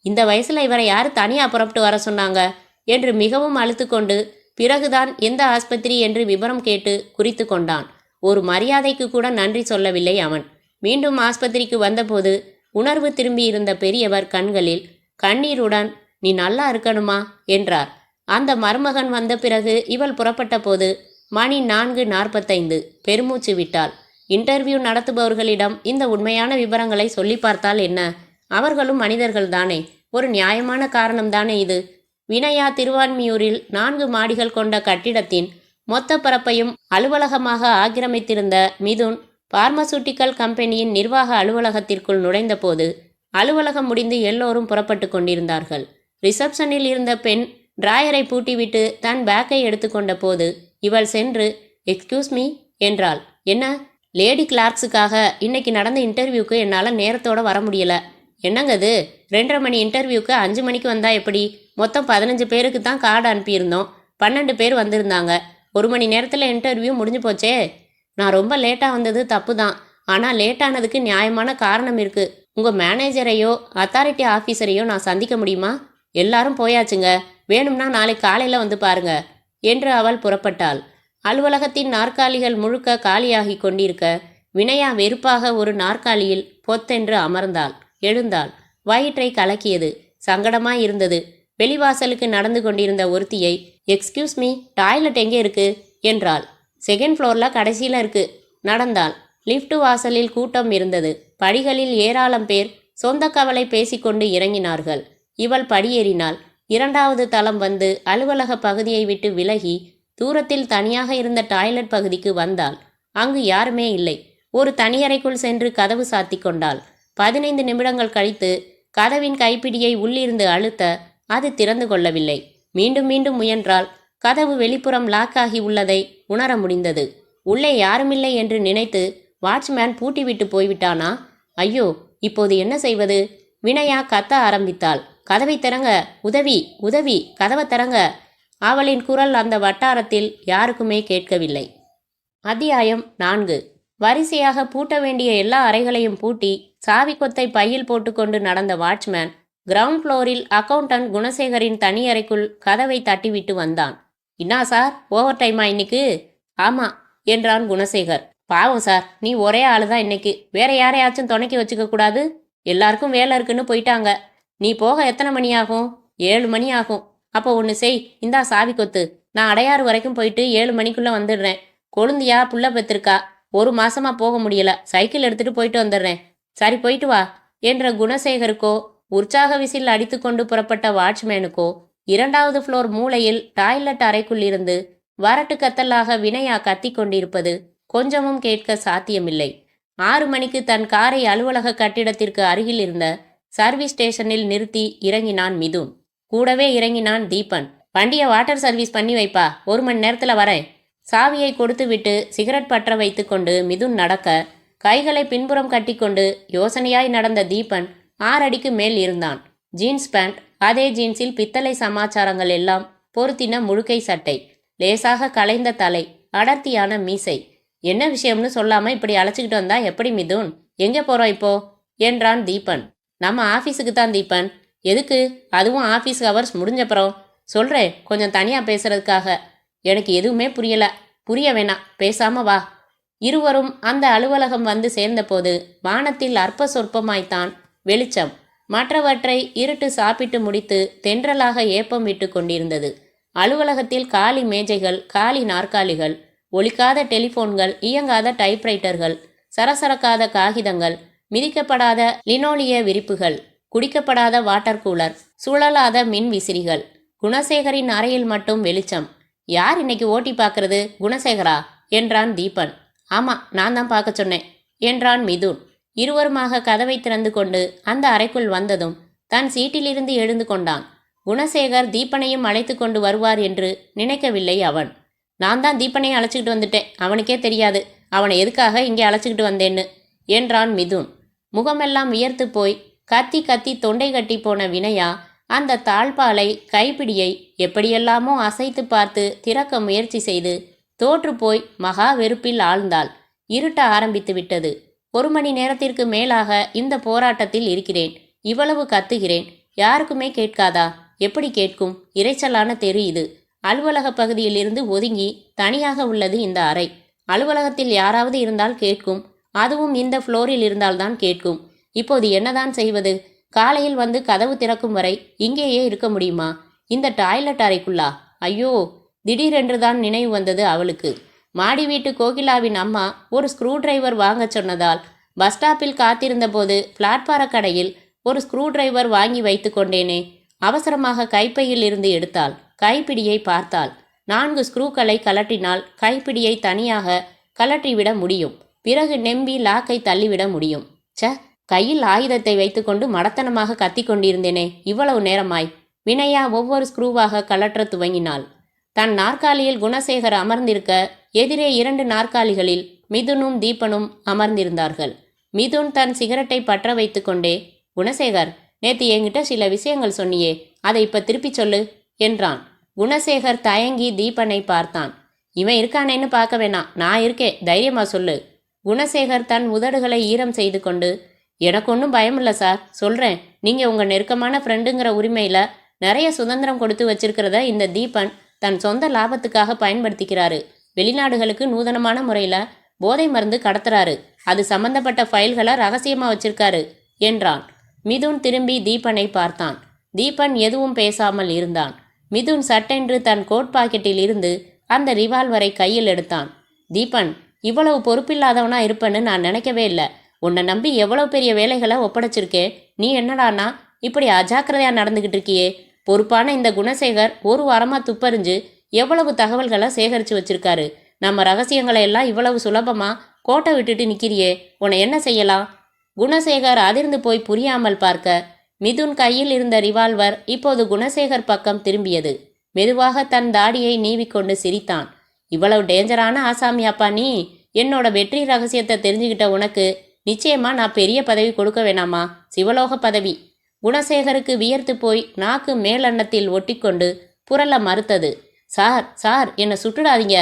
இந்த வயசுல இவரை யார் தனியாக புறப்பட்டு வர சொன்னாங்க என்று மிகவும் அழுத்துக்கொண்டு பிறகுதான் எந்த ஆஸ்பத்திரி என்று விவரம் கேட்டு குறித்து கொண்டான். ஒரு மரியாதைக்கு கூட நன்றி சொல்லவில்லை அவன். மீண்டும் ஆஸ்பத்திரிக்கு வந்தபோது உணர்வு திரும்பியிருந்த பெரியவர் கண்களில் கண்ணீருடன், நீ நல்லா இருக்கணுமா என்றார். அந்த மருமகன் வந்த பிறகு இவள் புறப்பட்ட போது மணி 4:45. பெருமூச்சு விட்டாள். இன்டர்வியூ நடத்துபவர்களிடம் இந்த உண்மையான விவரங்களை சொல்லி பார்த்தால் என்ன? அவர்களும் மனிதர்கள்தானே, ஒரு நியாயமான காரணம்தானே இது. வினயா திருவான்மியூரில் 4 மாடிகள் கொண்ட கட்டிடத்தின் மொத்த பரப்பையும் அலுவலகமாக ஆக்கிரமித்திருந்த மிதுன் பார்மசூட்டிக்கல் கம்பெனியின் நிர்வாக அலுவலகத்திற்குள் நுழைந்தபோது அலுவலகம் முடிந்து எல்லோரும் புறப்பட்டு கொண்டிருந்தார்கள். ரிசப்ஷனில் இருந்த பெண் டிராயரை பூட்டிவிட்டு தன் பேக்கை எடுத்துக்கொண்ட போது இவள் சென்று, எக்ஸ்கியூஸ் மீ என்றாள். என்ன? லேடி கிளார்க்ஸுக்காக இன்னைக்கு நடந்த இன்டர்வியூக்கு என்னால் நேரத்தோடு வர முடியலை. என்னங்கது, 2:30 மணி இன்டர்வியூக்கு 5 மணிக்கு வந்தா எப்படி? மொத்தம் 15 பேருக்கு தான் கார்டு அனுப்பியிருந்தோம். 12 பேர் வந்திருந்தாங்க. 1 மணி நேரத்தில் இன்டர்வியூ முடிஞ்சு போச்சே. நான் ரொம்ப லேட்டாக வந்தது தப்பு தான், ஆனால் லேட்டானதுக்கு நியாயமான காரணம் இருக்குது. உங்கள் மேனேஜரையோ அத்தாரிட்டி ஆஃபீஸரையோ நான் சந்திக்க முடியுமா? எல்லாரும் போயாச்சுங்க, வேணும்னா நாளை காலையில் வந்து பாருங்க என்று அவள் புறப்பட்டாள். அலுவலகத்தின் நாற்காலிகள் முழுக்க காலியாகி கொண்டிருக்க வினயா வெறுப்பாக ஒரு நாற்காலியில் பொத்தென்று அமர்ந்தாள். எழுந்தாள். வயிற்றை கலக்கியது. சங்கடமாய் இருந்தது. வெளிவாசலுக்கு நடந்து கொண்டிருந்த ஒருத்தியை, எக்ஸ்கியூஸ் மீ, டாய்லெட் எங்கே இருக்கு என்றாள். 2nd ஃப்ளோரில் கடைசியில் இருக்கு. நடந்தாள். லிஃப்ட் வாசலில் கூட்டம் இருந்தது. படிகளில் ஏராளம் பேர் சொந்த கவலை பேசிக்கொண்டு இறங்கினார்கள். இவள் படியேறினாள். 2வது தளம் வந்து அலுவலக பகுதியை விட்டு விலகி தூரத்தில் தனியாக இருந்த டாய்லெட் பகுதிக்கு வந்தாள். அங்கு யாருமே இல்லை. ஒரு தனியறைக்குள் சென்று கதவு சாத்தி கொண்டாள். 15 நிமிடங்கள் கழித்து கதவின் கைப்பிடியை உள்ளிருந்து அழுத்த அது திறந்து கொள்ளவில்லை. மீண்டும் மீண்டும் முயன்றால் கதவு வெளிப்புறம் லாக்காகி உள்ளதை உணர முடிந்தது. உள்ளே யாருமில்லை என்று நினைத்து வாட்ச்மேன் பூட்டிவிட்டு போய்விட்டானா? ஐயோ, இப்போது என்ன செய்வது? வினயா கத்த ஆரம்பித்தாள். கதவை திறங்க, உதவி உதவி, கதவை திறங்க. அவளின் குரல் அந்த வட்டாரத்தில் யாருக்குமே கேட்கவில்லை. அத்தியாயம் 4. வரிசையாக பூட்ட வேண்டிய எல்லா அறைகளையும் பூட்டி சாவி கொத்தை பையில் போட்டுக்கொண்டு நடந்த வாட்ச்மேன் கிரவுண்ட் ஃப்ளோரில் அக்கவுண்டன்ட் குணசேகரின் தனி அறைக்குள் கதவை தட்டிவிட்டு வந்தான். இன்னா சார், ஓவர் டைமா இன்னைக்கு? ஆமா என்றான் குணசேகர். பாவம் சார், நீ ஒரே ஆளு தான் இன்னைக்கு, வேற யாரையாச்சும் துணைக்கி வச்சுக்க கூடாது? எல்லாருக்கும் வேலை இருக்குன்னு போயிட்டாங்க. நீ போக எத்தனை மணி ஆகும்? 7 மணி ஆகும். அப்போ ஒன்று செய், இந்தா சாவி கொத்து. நான் அடையாறு வரைக்கும் போயிட்டு 7 மணிக்குள்ளே வந்துடுறேன். கொழுந்தியா புள்ள பெற்றிருக்கா, 1 மாசமா போக முடியல, சைக்கிள் எடுத்துட்டு போயிட்டு வந்துடுறேன். சரி, போயிட்டு வா என்ற குணசேகருக்கோ உற்சாக விசில் அடித்து கொண்டு புறப்பட்ட வாட்ச்மேனுக்கோ 2வது ஃப்ளோர் மூலையில் டாய்லெட் அறைக்குள் இருந்து வரட்டு கத்தலாக வினயா கத்தி கொண்டிருப்பது கொஞ்சமும் கேட்க சாத்தியமில்லை. 6 மணிக்கு தன் காரை அலுவலக கட்டிடத்திற்கு அருகில் இருந்த சர்வீஸ் ஸ்டேஷனில் நிறுத்தி இறங்கினான் மிதுன். கூடவே இறங்கினான் தீபன். வண்டியை வாட்டர் சர்வீஸ் பண்ணி வைப்பா, 1 மணி நேரத்தில் வரேன். சாவியை கொடுத்துவிட்டு சிகரெட் பற்ற வைத்து கொண்டு மிதுன் நடக்க கைகளை பின்புறம் கட்டிக்கொண்டு யோசனையாய் நடந்த தீபன் 6 அடிக்கு மேல் இருந்தான். ஜீன்ஸ் பேண்ட், அதே ஜீன்ஸில் பித்தளை சமாச்சாரங்கள் எல்லாம் பொருத்தின முழுக்கை சட்டை, லேசாக கலைந்த தலை, அடர்த்தியான மீசை. என்ன விஷயம்னு சொல்லாம இப்படி அழைச்சிக்கிட்டு வந்தா எப்படி மிதுன்? எங்கே போறோம் இப்போ என்றான் தீபன். நம்ம ஆஃபீஸுக்கு தான் தீபன். எதுக்கு? அதுவும் ஆஃபீஸ் ஹவர்ஸ் முடிஞ்சப்புறம். சொல்கிறேன், கொஞ்சம் தனியாக பேசுறதுக்காக. எனக்கு எதுவுமே புரியல. புரிய வேணாம், பேசாம வா. இருவரும் அந்த அலுவலகம் வந்து சேர்ந்தபோது வானத்தில் அற்ப சொற்பமாய்த்தான் வெளிச்சம். மற்றவற்றை இருட்டு சாப்பிட்டு முடித்து தென்றலாக ஏப்பம் விட்டு கொண்டிருந்தது. அலுவலகத்தில் காலி மேஜைகள், காலி நாற்காலிகள், ஒலிக்காத டெலிஃபோன்கள், இயங்காத டைப்ரைட்டர்கள், சரசரக்காத காகிதங்கள், மிதிக்கப்படாத லினோலிய விரிப்புகள், குடிக்கப்படாத வாட்டர் கூலர், சுழலாத மின் விசிறிகள். குணசேகரின் அறையில் மட்டும் வெளிச்சம். யார் இன்னைக்கு ஓட்டி பார்க்கறது? குணசேகரா என்றான் தீபன். ஆமா, நான் தான் பார்க்க சொன்னேன் என்றான் மிதுன். இருவருமாக கதவை திறந்து கொண்டு அந்த அறைக்குள் வந்ததும் தன் சீட்டிலிருந்து எழுந்து கொண்டான். குணசேகர் தீபனையும் அழைத்து கொண்டு வருவார் என்று நினைக்கவில்லை அவன். நான் தான் தீபனையும் அழைச்சிக்கிட்டு வந்துட்டேன், அவனுக்கே தெரியாது அவனை எதுக்காக இங்கே அழைச்சிக்கிட்டு வந்தேன்னு என்றான் மிதுன். முகமெல்லாம் வியர்த்து போய் கத்தி கத்தி தொண்டை கட்டி போன வினயா அந்த தாழ்பாலை, கைப்பிடியை எப்படியெல்லாமோ அசைத்து பார்த்து திறக்க முயற்சி செய்து தோற்று போய் மகா வெறுப்பில் ஆழ்ந்தாள். இருட்ட ஆரம்பித்து விட்டது. 1 மணி நேரத்திற்கு மேலாக இந்த போராட்டத்தில் இருக்கிறேன். இவ்வளவு கத்துகிறேன், யாருக்குமே கேட்காதா? எப்படி கேட்கும்? இரைச்சலான தெரு இது. அலுவலக பகுதியிலிருந்து ஒதுங்கி தனியாக உள்ளது இந்த அறை. அலுவலகத்தில் யாராவது இருந்தால் கேட்கும், அதுவும் இந்த ஃப்ளோரில் இருந்தால்தான் கேட்கும். இப்போது என்னதான் செய்வது? காலையில் வந்து கதவு திறக்கும் வரை இங்கேயே இருக்க முடியுமா? இந்த டாய்லெட் அறைக்குள்ளா? ஐயோ! திடீரென்றுதான் நினைவு வந்தது அவளுக்கு. மாடி வீட்டு கோகிலாவின் அம்மா ஒரு ஸ்க்ரூ டிரைவர் வாங்க சொன்னதால் பஸ் ஸ்டாப்பில் காத்திருந்த போது பிளாட்பார கடையில் ஒரு ஸ்க்ரூ டிரைவர் வாங்கி வைத்து கொண்டேனே. அவசரமாக கைப்பையில் இருந்து எடுத்தாள். கைப்பிடியை பார்த்தாள். 4 ஸ்க்ரூக்களை கலட்டினால் கைப்பிடியை தனியாக கலற்றிவிட முடியும். பிறகு நெம்பி லாக்கை தள்ளிவிட முடியும். கையில் ஆயுதத்தை வைத்துக்கொண்டு மடத்தனமாக கத்தி கொண்டிருந்தேனே இவ்வளவு நேரமாய். வினயா ஒவ்வொரு ஸ்க்ரூவாக கலற்ற துவங்கினாள். தன் நாற்காலியில் குணசேகர் அமர்ந்திருக்க எதிரே 2 நாற்காலிகளில் மிதுனும் தீபனும் அமர்ந்திருந்தார்கள். மிதுன் தன் சிகரெட்டை பற்ற வைத்து கொண்டே, குணசேகர், நேத்து என்கிட்ட சில விஷயங்கள் சொன்னியே, அதை இப்ப திருப்பி சொல்லு என்றான். குணசேகர் தயங்கி தீபனை பார்த்தான். இவன் இருக்கானேன்னு பார்க்க வேணாம், நான் இருக்கேன், தைரியமா சொல்லு. குணசேகர் தன் உதடுகளை ஈரம் செய்து கொண்டு, எனக்கு ஒன்றும் பயமில்ல சார், சொல்கிறேன். நீங்கள் உங்கள் நெருக்கமான ஃப்ரெண்டுங்கிற உரிமையில் நிறைய சுதந்திரம் கொடுத்து வச்சிருக்கிறத இந்த தீபன் தன் சொந்த லாபத்துக்காக பயன்படுத்திக்கிறாரு. வெளிநாடுகளுக்கு நூதனமான முறையில் போதை மருந்து கடத்துறாரு. அது சம்பந்தப்பட்ட ஃபைல்களை ரகசியமாக வச்சிருக்காரு என்றான். மிதுன் திரும்பி தீபனை பார்த்தான். தீபன் எதுவும் பேசாமல் இருந்தான். மிதுன் சட்டென்று தன் கோட் பாக்கெட்டில் இருந்து அந்த ரிவால்வரை கையில் எடுத்தான். தீபன், இவ்வளவு பொறுப்பில்லாதவனா இருப்பேன்னு நான் நினைக்கவே இல்லை. உன்னை நம்பி எவ்வளவு பெரிய வேலைகளை ஒப்படைச்சிருக்கேன். நீ என்னடானா இப்படி அஜாக்கிரதையா நடந்துகிட்டு இருக்கியே. பொறுப்பான இந்த குணசேகர் 1 வாரமா துப்பறிஞ்சு எவ்வளவு தகவல்களை சேகரித்து வச்சிருக்காரு. நம்ம ரகசியங்களை எல்லாம் இவ்வளவு சுலபமா கோட்டை விட்டுட்டு நிற்கிறியே, உன்னை என்ன செய்யலாம்? குணசேகர் அதிர்ந்து போய் புரியாமல் பார்க்க மிதுன் கையில் இருந்த ரிவால்வர் இப்போது குணசேகர் பக்கம் திரும்பியது. மெதுவாக தன் தாடியை நீவிக்கொண்டு சிரித்தான். இவ்வளவு டேஞ்சரான ஆசாமியாப்பா நீ? என்னோட வெற்றி ரகசியத்தை தெரிஞ்சுக்கிட்ட உனக்கு நிச்சயமா நான் பெரிய பதவி கொடுக்க வேணாமா? சிவலோக பதவி. குணசேகருக்கு வியர்த்து போய் நாக்கு மேலெண்ணத்தில் ஒட்டிக்கொண்டு புரள மறுத்தது. சார், சார், என்னை சுட்டுடாதீங்க.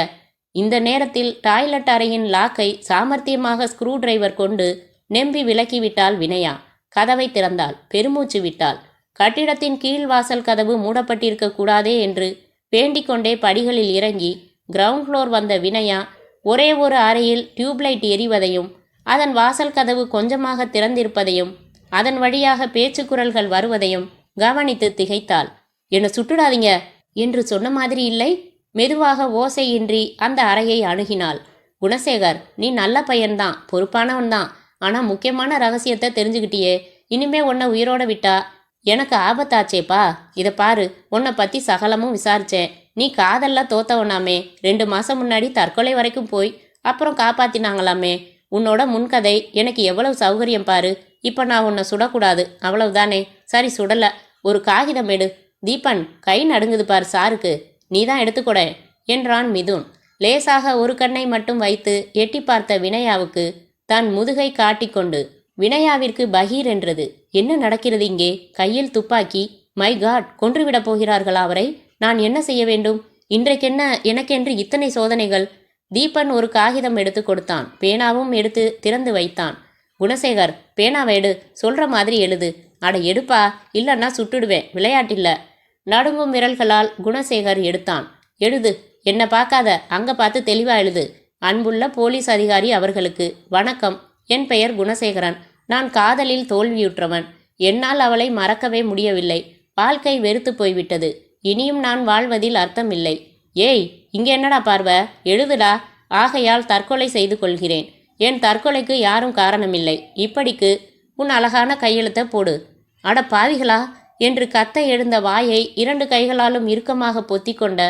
இந்த நேரத்தில் டாய்லெட் அறையின் லாக்கை சாமர்த்தியமாக ஸ்க்ரூ டிரைவர் கொண்டு நெம்பி விலக்கிவிட்டாள் வினயா. கதவை திறந்தாள். பெருமூச்சு விட்டாள். கட்டிடத்தின் கீழ் வாசல் கதவு மூடப்பட்டிருக்க கூடாதே என்று வேண்டிக் கொண்டே படிகளில் இறங்கி கிரவுண்ட் ஃப்ளோர் வந்த வினயா ஒரே ஒரு அறையில் டியூப்லைட் எரிவதையும் அதன் வாசல் கதவு கொஞ்சமாக திறந்திருப்பதையும் அதன் வழியாக பேச்சுக்குரல்கள் வருவதையும் கவனித்து திகைத்தாள். என்னை சுட்டுடாதீங்க என்று சொன்ன மாதிரி இல்லை. மெதுவாக ஓசையின்றி அந்த அறையை அணுகினாள். குணசேகர், நீ நல்ல பையன்தான், பொறுப்பானவன்தான். ஆனால் முக்கியமான ரகசியத்தை தெரிஞ்சுக்கிட்டியே. இனிமே உன்னை உயிரோட விட்டா எனக்கு ஆபத்தாச்சேப்பா. இதை பாரு, உன்னை பற்றி சகலமும் விசாரித்தேன். நீ காதல்ல தோத்தவனாமே. 2 மாதம் முன்னாடி தற்கொலை வரைக்கும் போய் அப்புறம் காப்பாத்தினாங்களாமே. உன்னோட முன்கதை எனக்கு எவ்வளவு சௌகரியம் பாரு. இப்போ நான் உன்னை சுடக்கூடாது, அவ்வளவுதானே? சரி, சுடலை. ஒரு காகிதம் எடு. தீபன், கை நடுங்குது பார் சாருக்கு, நீ தான் எடுத்துக்கூட என்றான் மிதுன். லேசாக ஒரு கண்ணை மட்டும் வைத்து எட்டி பார்த்த வினயாவுக்கு தன் முதுகை காட்டிக்கொண்டு. வினயாவிற்கு பகீர் என்றது. என்ன நடக்கிறது இங்கே? கையில் துப்பாக்கி. மை காட், கொன்றுவிடப் போகிறார்களா அவரை? நான் என்ன செய்ய வேண்டும்? இன்றைக்கென்ன எனக்கென்று இத்தனை சோதனைகள்? தீபன் ஒரு காகிதம் எடுத்து கொடுத்தான். பேனாவும் எடுத்து திறந்து வைத்தான். குணசேகர், பேனாவை எடு, சொல்ற மாதிரி எழுது. அட எடுப்பா, இல்லைன்னா சுட்டுடுவேன், விளையாட்டில்ல. நடுங்கும் விரல்களால் குணசேகர் எடுத்தான். எழுது, என்னை பார்க்காத, அங்கே பார்த்து தெளிவா எழுது. அன்புள்ள போலீஸ் அதிகாரி அவர்களுக்கு வணக்கம். என் பெயர் குணசேகரன். நான் காதலில் தோல்வியுற்றவன். என்னால் அவளை மறக்கவே முடியவில்லை. வாழ்க்கை வெறுத்து போய்விட்டது. இனியும் நான் வாழ்வதில் அர்த்தமில்லை. ஏய், இங்கே என்னடா பார்வை? எழுதுடா. ஆகையால் தற்கொலை செய்து கொள்கிறேன். என் தற்கொலைக்கு யாரும் காரணமில்லை. இப்படிக்கு உன் அழகான கையெழுத்தை போடு. அட பாவிகளா என்று கத்த எழுந்த வாயை 2 கைகளாலும் இறுக்கமாக பொத்திக்கொண்ட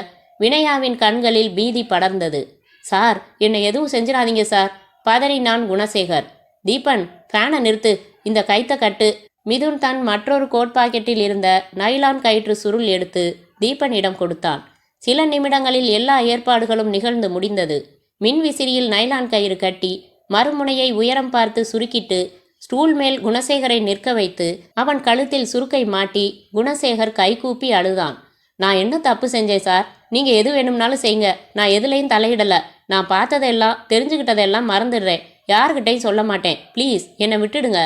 வினயாவின் கண்களில் பீதி படர்ந்தது. சார், என்னை எதுவும் செஞ்சிடாதீங்க சார், பதறினான் குணசேகர். தீபன், ஃபேனை நிறுத்து, இந்த கைத்த கட்டு. மிதுன் தன் மற்றொரு கோட் பாக்கெட்டில் இருந்த நைலான் கயிற்று சுருள் எடுத்து தீபனிடம் கொடுத்தான். சில நிமிடங்களில் எல்லா ஏற்பாடுகளும் நிகழ்ந்து முடிந்தது. மின்விசிறியில் நைலான் கயிறு கட்டி மறுமுனையை உயரம் பார்த்து சுருக்கிட்டு ஸ்டூல் மேல் குணசேகரை நிற்க வைத்து அவன் கழுத்தில் சுருக்கை மாட்டி குணசேகர் கைகூப்பி அழுதான். நான் என்ன தப்பு செஞ்சேன் சார்? நீங்க எது வேணும்னாலும் செய்யுங்க. நான் எதுலையும் தலையிடல. நான் பார்த்ததெல்லாம் தெரிஞ்சுக்கிட்டதெல்லாம் மறந்துடுறேன். யார்கிட்டையும் சொல்ல மாட்டேன். ப்ளீஸ் என்னை விட்டுடுங்க.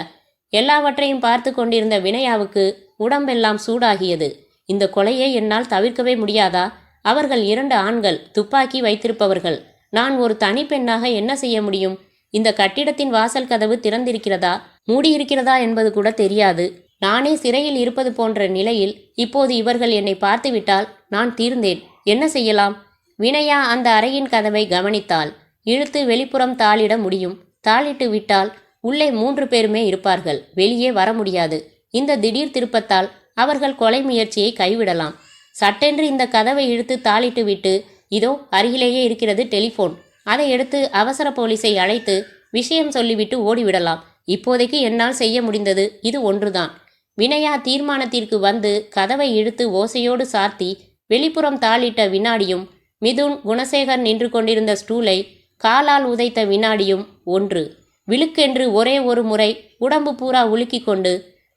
எல்லாவற்றையும் பார்த்து கொண்டிருந்த வினயாவுக்கு உடம்பெல்லாம் சூடாகியது. இந்த கொலையை என்னால் தவிர்க்கவே முடியாதா? அவர்கள் 2 ஆண்கள், துப்பாக்கி வைத்திருப்பவர்கள். நான் ஒரு தனி பெண்ணாக என்ன செய்ய முடியும்? இந்த கட்டிடத்தின் வாசல் கதவு திறந்திருக்கிறதா மூடியிருக்கிறதா என்பது கூட தெரியாது. நானே சிறையில் இருப்பது போன்ற நிலையில் இப்போது இவர்கள் என்னை பார்த்துவிட்டால் நான் தீர்ந்தேன். என்ன செய்யலாம்? வினயா அந்த அறையின் கதவை கவனித்தாள். இழுத்து வெளிப்புறம் தாளிட முடியும். தாளிட்டு விட்டால் உள்ளே 3 பேருமே இருப்பார்கள். வெளியே வர முடியாது. இந்த திடீர் திருப்பத்தால் அவர்கள் கொலை முயற்சியை கைவிடலாம். சட்டென்று இந்த கதவை இழுத்து தாளிட்டு விட்டு, இதோ அருகிலேயே இருக்கிறது டெலிஃபோன், அதை எடுத்து அவசர போலீஸை அழைத்து விஷயம் சொல்லிவிட்டு ஓடிவிடலாம். இப்போதைக்கு என்னால் செய்ய முடிந்தது இது ஒன்றுதான். வினயா தீர்மானத்திற்கு வந்து கதவை இழுத்து ஓசையோடு சார்த்தி வெளிப்புறம் தாளிட்ட வினாடியும் மிதுன் குணசேகர் நின்று கொண்டிருந்த ஸ்டூலை காலால் உதைத்த வினாடியும் ஒன்று. விழுக்கென்று ஒரே ஒரு முறை உடம்பு பூரா உலுக்கி கொண்டு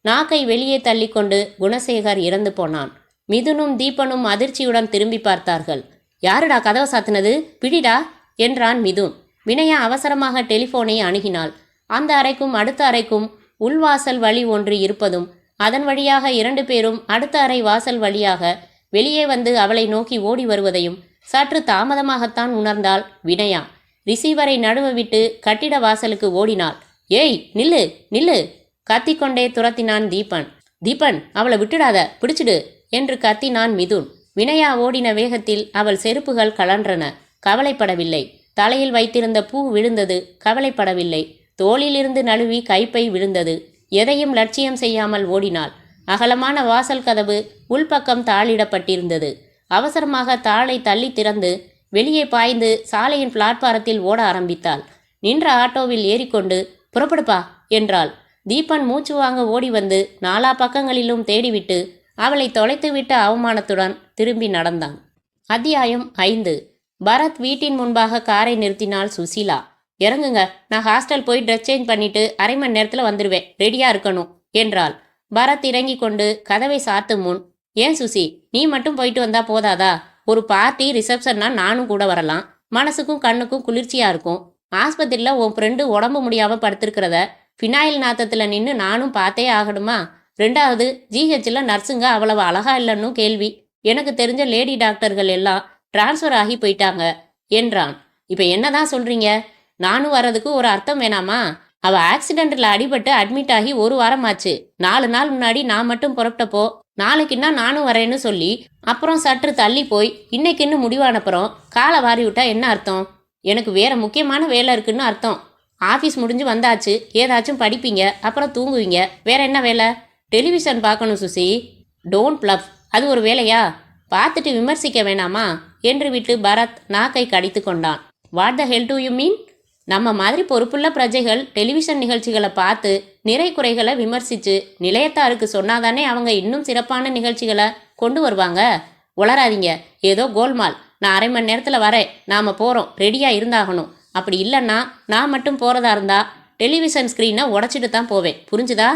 நாக்கை வெளியே தள்ளிக்கொண்டு குணசேகர் இறந்து போனான். மிதுனும் தீபனும் அதிர்ச்சியுடன் திரும்பி பார்த்தார்கள். யாருடா கதவை சாத்தினது? பிடிடா என்றான் மிதுன். வினயா அவசரமாக டெலிஃபோனை அணுகினாள். அந்த அறைக்கும் அடுத்த அறைக்கும் உள்வாசல் வழி ஒன்று இருப்பதும் அதன் வழியாக 2 பேரும் அடுத்த அறை வாசல் வழியாக வெளியே வந்து அவளை நோக்கி ஓடி வருவதையும் சற்று தாமதமாகத்தான் உணர்ந்தாள் வினயா. ரிசீவரை நடுவ விட்டு கட்டிட வாசலுக்கு ஓடினாள். ஏய், நில்லு நில்லு! கத்திக்கொண்டே துரத்தினான் தீபன். தீபன், அவளை விட்டுடாத, பிடிச்சிடு என்று கத்தினான் மிதுன். வினயா ஓடின வேகத்தில் அவள் செருப்புகள் கலன்றன. கவலைப்படவில்லை. தலையில் வைத்திருந்த பூ விழுந்தது. கவலைப்படவில்லை. தோளிலிருந்து நழுவி கைப்பை விழுந்தது. எதையும் லட்சியம் செய்யாமல் ஓடினாள். அகலமான வாசல் கதவு உள்பக்கம் தாளிடப்பட்டிருந்தது. அவசரமாக தாளை தள்ளி திறந்து வெளியே பாய்ந்து சாலையின் பிளாட்பாரத்தில் ஓட ஆரம்பித்தாள். நின்ற ஆட்டோவில் ஏறிக்கொண்டு புறப்படுப்பா என்றாள். தீபன் மூச்சு வாங்க ஓடி வந்து 4 பக்கங்களிலும் தேடிவிட்டு அவளை தொலைத்துவிட்ட அவமானத்துடன் திரும்பி நடந்தான். அத்தியாயம் 5. பரத் வீட்டின் முன்பாக காரை நிறுத்தினாள் சுசீலா. இறங்குங்க, நான் ஹாஸ்டல் போய் ட்ரெஸ் சேஞ்ச் பண்ணிட்டு 1/2 மணி நேரத்தில் வந்துடுவேன், ரெடியா இருக்கணும் என்றாள். பரத் இறங்கி கொண்டு கதவை சாத்தும் முன், ஏன் சுசி, நீ மட்டும் போயிட்டு வந்தா போதாதா? ஒரு பார்ட்டி ரிசப்ஷன்னா நானும் கூட வரலாம். மனசுக்கும் கண்ணுக்கும் குளிர்ச்சியா இருக்கும். ஆஸ்பத்திரியில் உன் ஃப்ரெண்டு உடம்பு முடியாம படுத்திருக்கிறத ஃபினாயில் நாத்தத்தில் நின்று நானும் பார்த்தே ஆகணுமா? 2வது, ஜிஹெச்சில் நர்ஸுங்க அவ்வளவு அழகா இல்லைன்னு கேள்வி. எனக்கு தெரிஞ்ச லேடி டாக்டர்கள் எல்லாம் டிரான்ஸ்ஃபர் ஆகி போயிட்டாங்க என்றான். இப்போ என்னதான் சொல்றீங்க? நானும் வர்றதுக்கு ஒரு அர்த்தம் வேணாமா? அவ ஆக்சிடென்ட்ல அடிபட்டு அட்மிட் ஆகி 1 வாரம் ஆச்சு. 4 நாள் முன்னாடி நான் மட்டும் புறப்பட்டப்போ நாளைக்குன்னா நானும் வரேன்னு சொல்லி அப்புறம் சற்று தள்ளி போய் இன்னைக்குன்னு முடிவானப்புறம் காலை வாரி விட்டா என்ன அர்த்தம்? எனக்கு வேற முக்கியமான வேலை இருக்குன்னு அர்த்தம். ஆஃபீஸ் முடிஞ்சு வந்தாச்சு, ஏதாச்சும் படிப்பீங்க, அப்புறம் தூங்குவீங்க. வேற என்ன வேலை? டெலிவிஷன் பார்க்கணும் சுசி. டோன்ட் பிளஃப், அது ஒரு வேலையா? பார்த்துட்டு விமர்சிக்க வேணாமா என்று விட்டு பரத் நாக்கை கடித்து கொண்டான். What the hell do you mean? நம்ம மாதிரி பொறுப்புள்ள பிரஜைகள் டெலிவிஷன் நிகழ்ச்சிகளை பார்த்து நிறை குறைகளை விமர்சித்து நிலையத்தாருக்கு சொன்னாதானே அவங்க இன்னும் சிறப்பான நிகழ்ச்சிகளை கொண்டு வருவாங்க. உளராதீங்க, ஏதோ கோல்மால். நான் 1/2 மணி நேரத்தில் வரேன், நாம் போகிறோம், ரெடியாக இருந்தாகணும். அப்படி இல்லைன்னா நான் மட்டும் போகிறதா இருந்தா டெலிவிஷன் ஸ்க்ரீனை உடச்சிட்டு தான் போவேன், புரிஞ்சுதா?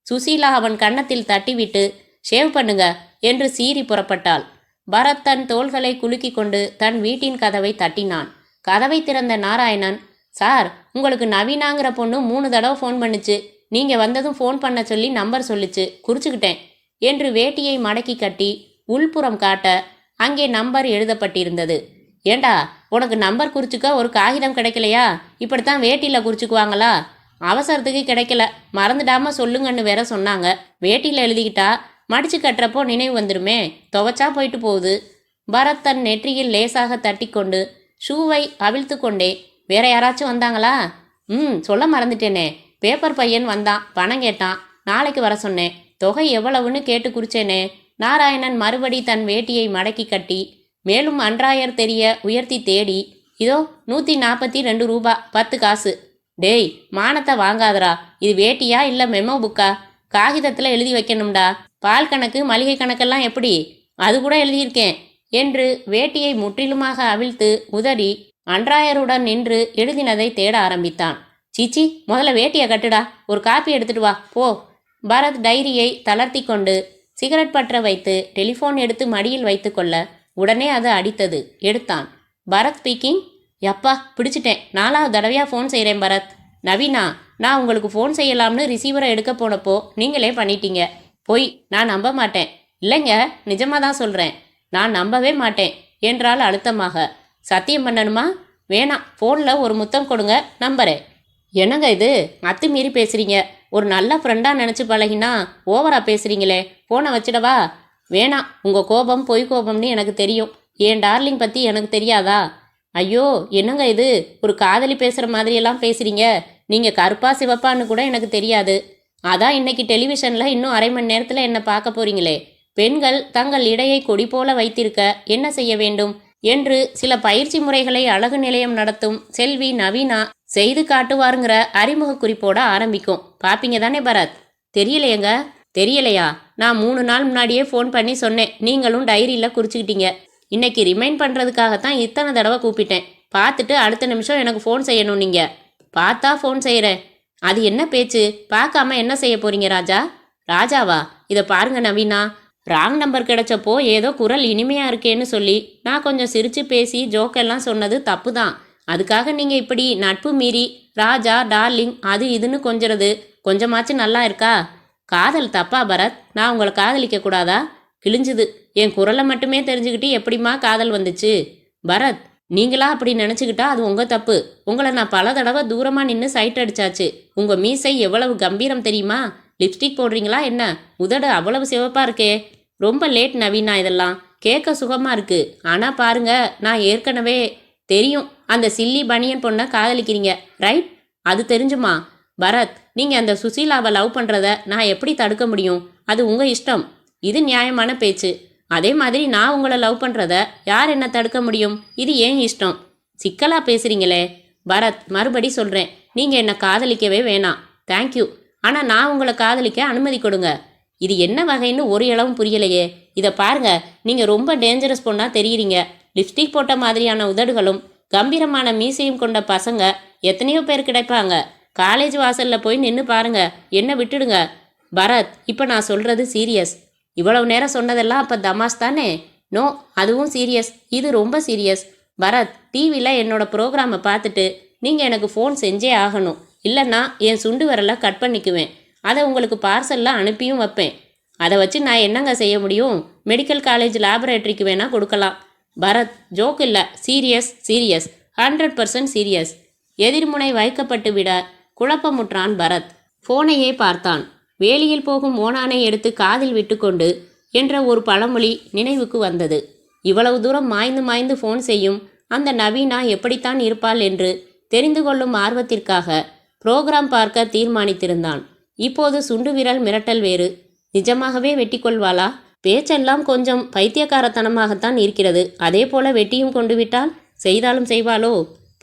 சுசீலா அவன் கன்னத்தில் தட்டிவிட்டு ஷேவ் பண்ணுங்க என்று சீறி புறப்பட்டாள். பரத் தன் தோள்களை குலுக்கி கொண்டு தன் வீட்டின் கதவை தட்டினான். கதவை திறந்த நாராயணன், சார், உங்களுக்கு நவீனாங்கிற பொண்ணு 3 தடவை ஃபோன் பண்ணுச்சு. நீங்க வந்ததும் ஃபோன் பண்ண சொல்லி நம்பர் சொல்லிச்சு, குறிச்சுக்கிட்டேன் என்று வேட்டியை மடக்கி கட்டி உள்புறம் காட்ட அங்கே நம்பர் எழுதப்பட்டிருந்தது. ஏண்டா, உனக்கு நம்பர் குறிச்சுக்க ஒரு காகிதம் கிடைக்கலையா? இப்படித்தான் வேட்டியில் குறிச்சுக்குவாங்களா? அவசரத்துக்கு கிடைக்கல, மறந்துடாம சொல்லுங்கன்னு வேற சொன்னாங்க. வேட்டியில் எழுதிக்கிட்டா மடிச்சு கட்டுறப்போ நினைவு வந்துருமே, துவைச்சா போயிட்டு போகுது. பரத் தன் நெற்றியில் லேசாக தட்டி கொண்டு ஷூவை அவிழ்த்து கொண்டே, வேற யாராச்சும் வந்தாங்களா? சொல்ல மறந்துட்டேனே, பேப்பர் பையன் வந்தான், பணம் கேட்டான், நாளைக்கு வர சொன்னேன். தொகை எவ்வளவுன்னு கேட்டு குறிச்சேனே. நாராயணன் மறுபடி தன் வேட்டியை மடக்கி கட்டி மேலும் அன்றாயர் தெரிய உயர்த்தி தேடி, இதோ 142 ரூபா 10 காசு. டேய், மானத்தை வாங்காதரா, இது வேட்டியா இல்லை மெமோ புக்கா? காகிதத்தில் எழுதி வைக்கணும்டா. பால் கணக்கு மளிகை கணக்கெல்லாம் எப்படி? அது கூட எழுதியிருக்கேன் என்று வேட்டியை முற்றிலுமாக அவிழ்த்து உதறி அன்றாயருடன் நின்று எழுதினதை தேட ஆரம்பித்தான். சீச்சி, முதல்ல வேட்டியை கட்டுடா, ஒரு காப்பி எடுத்துட்டு வா போ. பரத் டைரியை தளர்த்தி கொண்டு சிகரெட் பற்ற வைத்து டெலிஃபோன் எடுத்து மடியில் வைத்து கொள்ள உடனே அது அடித்தது. எடுத்தான். பரத் ஸ்பீக்கிங். யப்பா, பிடிச்சிட்டேன். 4வது தடவையாக ஃபோன் செய்கிறேன் பரத். நவீனா, நான் உங்களுக்கு ஃபோன் செய்யலாம்னு ரிசீவரை எடுக்க போனப்போ நீங்களே பண்ணிட்டீங்க. பொய், நான் நம்ப மாட்டேன். இல்லைங்க, நிஜமாக தான் சொல்கிறேன். நான் நம்பவே மாட்டேன் என்றால் அழுத்தமாக. சத்தியம் பண்ணணுமா? வேணாம், ஃபோனில் ஒரு முத்தம் கொடுங்க, நம்புறேன். என்னங்க இது, அத்துமீறி பேசுகிறீங்க. ஒரு நல்ல ஃப்ரெண்டாக நினச்சி பழகினா ஓவராக பேசுகிறீங்களே. ஃபோனை வச்சிடவா? வேணாம், உங்கள் கோபம் பொய் கோபம்னு எனக்கு தெரியும். என் டார்லிங் பற்றி எனக்கு தெரியாதா? ஐயோ, என்னங்க இது, ஒரு காதலி பேசுகிற மாதிரியெல்லாம் பேசுகிறீங்க. நீங்கள் கருப்பா சிவப்பான்னு கூட எனக்கு தெரியாது. அதான் இன்னைக்கு டெலிவிஷனில் இன்னும் அரை மணி நேரத்தில் என்னை பார்க்க போறீங்களே. பெண்கள் தங்கள் இடையை கொடி போல வைத்திருக்க என்ன செய்ய வேண்டும் என்று சில பயிற்சி முறைகளை அழகு நிலையம் நடத்தும் செல்வி நவீனா செய்து காட்டுவாருங்கிற அறிமுக குறிப்போட ஆரம்பிக்கும். பாப்பீங்க தானே பரத்? தெரியலையேங்க. தெரியலையா? நான் 3 நாள் முன்னாடியே ஃபோன் பண்ணி சொன்னேன், நீங்களும் டைரியில் குறிச்சிக்கிட்டீங்க. இன்னைக்கு ரிமைண்ட் பண்ணுறதுக்காகத்தான் இத்தனை தடவை கூப்பிட்டேன். பார்த்துட்டு அடுத்த நிமிஷம் எனக்கு ஃபோன் செய்யணும். நீங்கள் பார்த்தா ஃபோன் செய்கிறேன். அது என்ன பேச்சு? பார்க்காம என்ன செய்ய போறீங்க ராஜா? ராஜாவா? இதை பாருங்க நவீனா, ராங் நம்பர் கிடைச்சப்போ ஏதோ குரல் இனிமையாக இருக்கேன்னு சொல்லி நான் கொஞ்சம் சிரித்து பேசி ஜோக்கெல்லாம் சொன்னது தப்பு தான். அதுக்காக நீங்கள் இப்படி நட்பு மீறி ராஜா டார்லிங் அது இதுன்னு கொஞ்சறது கொஞ்சமாச்சும் நல்லா இருக்கா? காதல் தப்பா பரத்? நான் உங்களை காதலிக்க கூடாதா? கிழிஞ்சுது. என் குரலை மட்டுமே தெரிஞ்சுக்கிட்டு எப்படிமா காதல் வந்துச்சு? பரத், நீங்களா அப்படி நினச்சிக்கிட்டா அது உங்கள் தப்பு. உங்களை நான் பல தடவை தூரமாக நின்று சைட் அடிச்சாச்சு. உங்கள் மீசை எவ்வளவு கம்பீரம் தெரியுமா? லிப்ஸ்டிக் போடுறீங்களா என்ன? உதடு அவ்வளவு சிவப்பாக இருக்கே. ரொம்ப லேட் நவீனா, இதெல்லாம் கேட்க சுகமாக இருக்கு. ஆனால் பாருங்க, நான் ஏற்கனவே தெரியும் அந்த சில்லி பனியன் பொண்ணை காதலிக்கிறீங்க, ரைட்? அது தெரிஞ்சுமா? பரத், நீங்கள் அந்த சுசீலாவை லவ் பண்ணுறத நான் எப்படி தடுக்க முடியும்? அது உங்கள் இஷ்டம். இது நியாயமான பேச்சு. அதே மாதிரி நான் உங்களை லவ் பண்ணுறத யார் என்ன தடுக்க முடியும்? இது ஏன் இஷ்டம். சிக்கலாக பேசுகிறீங்களே. பரத், மறுபடி சொல்கிறேன், நீங்கள் என்னை காதலிக்கவே வேணாம். தேங்க்யூ. ஆனால் நான் உங்களை காதலிக்க அனுமதி கொடுங்க. இது என்ன வகைன்னு ஒரு இளவும் புரியலையே. இதை பாருங்க, நீங்கள் ரொம்ப டேஞ்சரஸ் பொண்ணாக தெரியுறீங்க. லிப்ஸ்டிக் போட்ட மாதிரியான உதடுகளும் கம்பீரமான மீசையும் கொண்ட பசங்க எத்தனையோ பேர் கிடைப்பாங்க. காலேஜ் வாசலில் போய் நின்று பாருங்க. என்ன விட்டுடுங்க. பரத், இப்போ நான் சொல்கிறது சீரியஸ். இவ்வளவு நேரம் சொன்னதெல்லாம் அப்போ தமாஸ் தானே? நோ, அதுவும் சீரியஸ். இது ரொம்ப சீரியஸ். பரத், டிவியில் என்னோட ப்ரோக்ராமை பார்த்துட்டு நீங்கள் எனக்கு ஃபோன் செஞ்சே ஆகணும். இல்லைன்னா என் சுண்டு விரலை கட் பண்ணிக்குவேன். அதை உங்களுக்கு பார்சலில் அனுப்பியும் வைப்பேன். அதை வச்சு நான் என்னங்க செய்ய முடியும்? மெடிக்கல் காலேஜ் லேபரேட்டரிக்கு வேணால் கொடுக்கலாம். பரத், ஜோக் இல்லை, சீரியஸ் சீரியஸ், 100% சீரியஸ். எதிர்முனை வைக்கப்பட்டு விட குழப்பமுற்றான் பரத். ஃபோனையே பார்த்தான். வேலியில் போகும் ஓனானை எடுத்து காதில் விட்டுக்கொண்டு என்ற ஒரு பழமொழி நினைவுக்கு வந்தது. இவ்வளவு தூரம் மாய்ந்து மாய்ந்து ஃபோன் செய்யும் அந்த நவீனா எப்படித்தான் இருப்பாள் என்று தெரிந்து கொள்ளும் ஆர்வத்திற்காக புரோகிராம் பார்க்க தீர்மானித்திருந்தான். இப்போது சுண்டு விரல் மிரட்டல் வேறு. நிஜமாகவே வெட்டி கொள்வாளா? பேச்செல்லாம் கொஞ்சம் பைத்தியக்காரத்தனமாகத்தான் இருக்கிறது. அதே போல வெட்டியும் கொண்டு விட்டால் செய்தாலும் செய்வாளோ?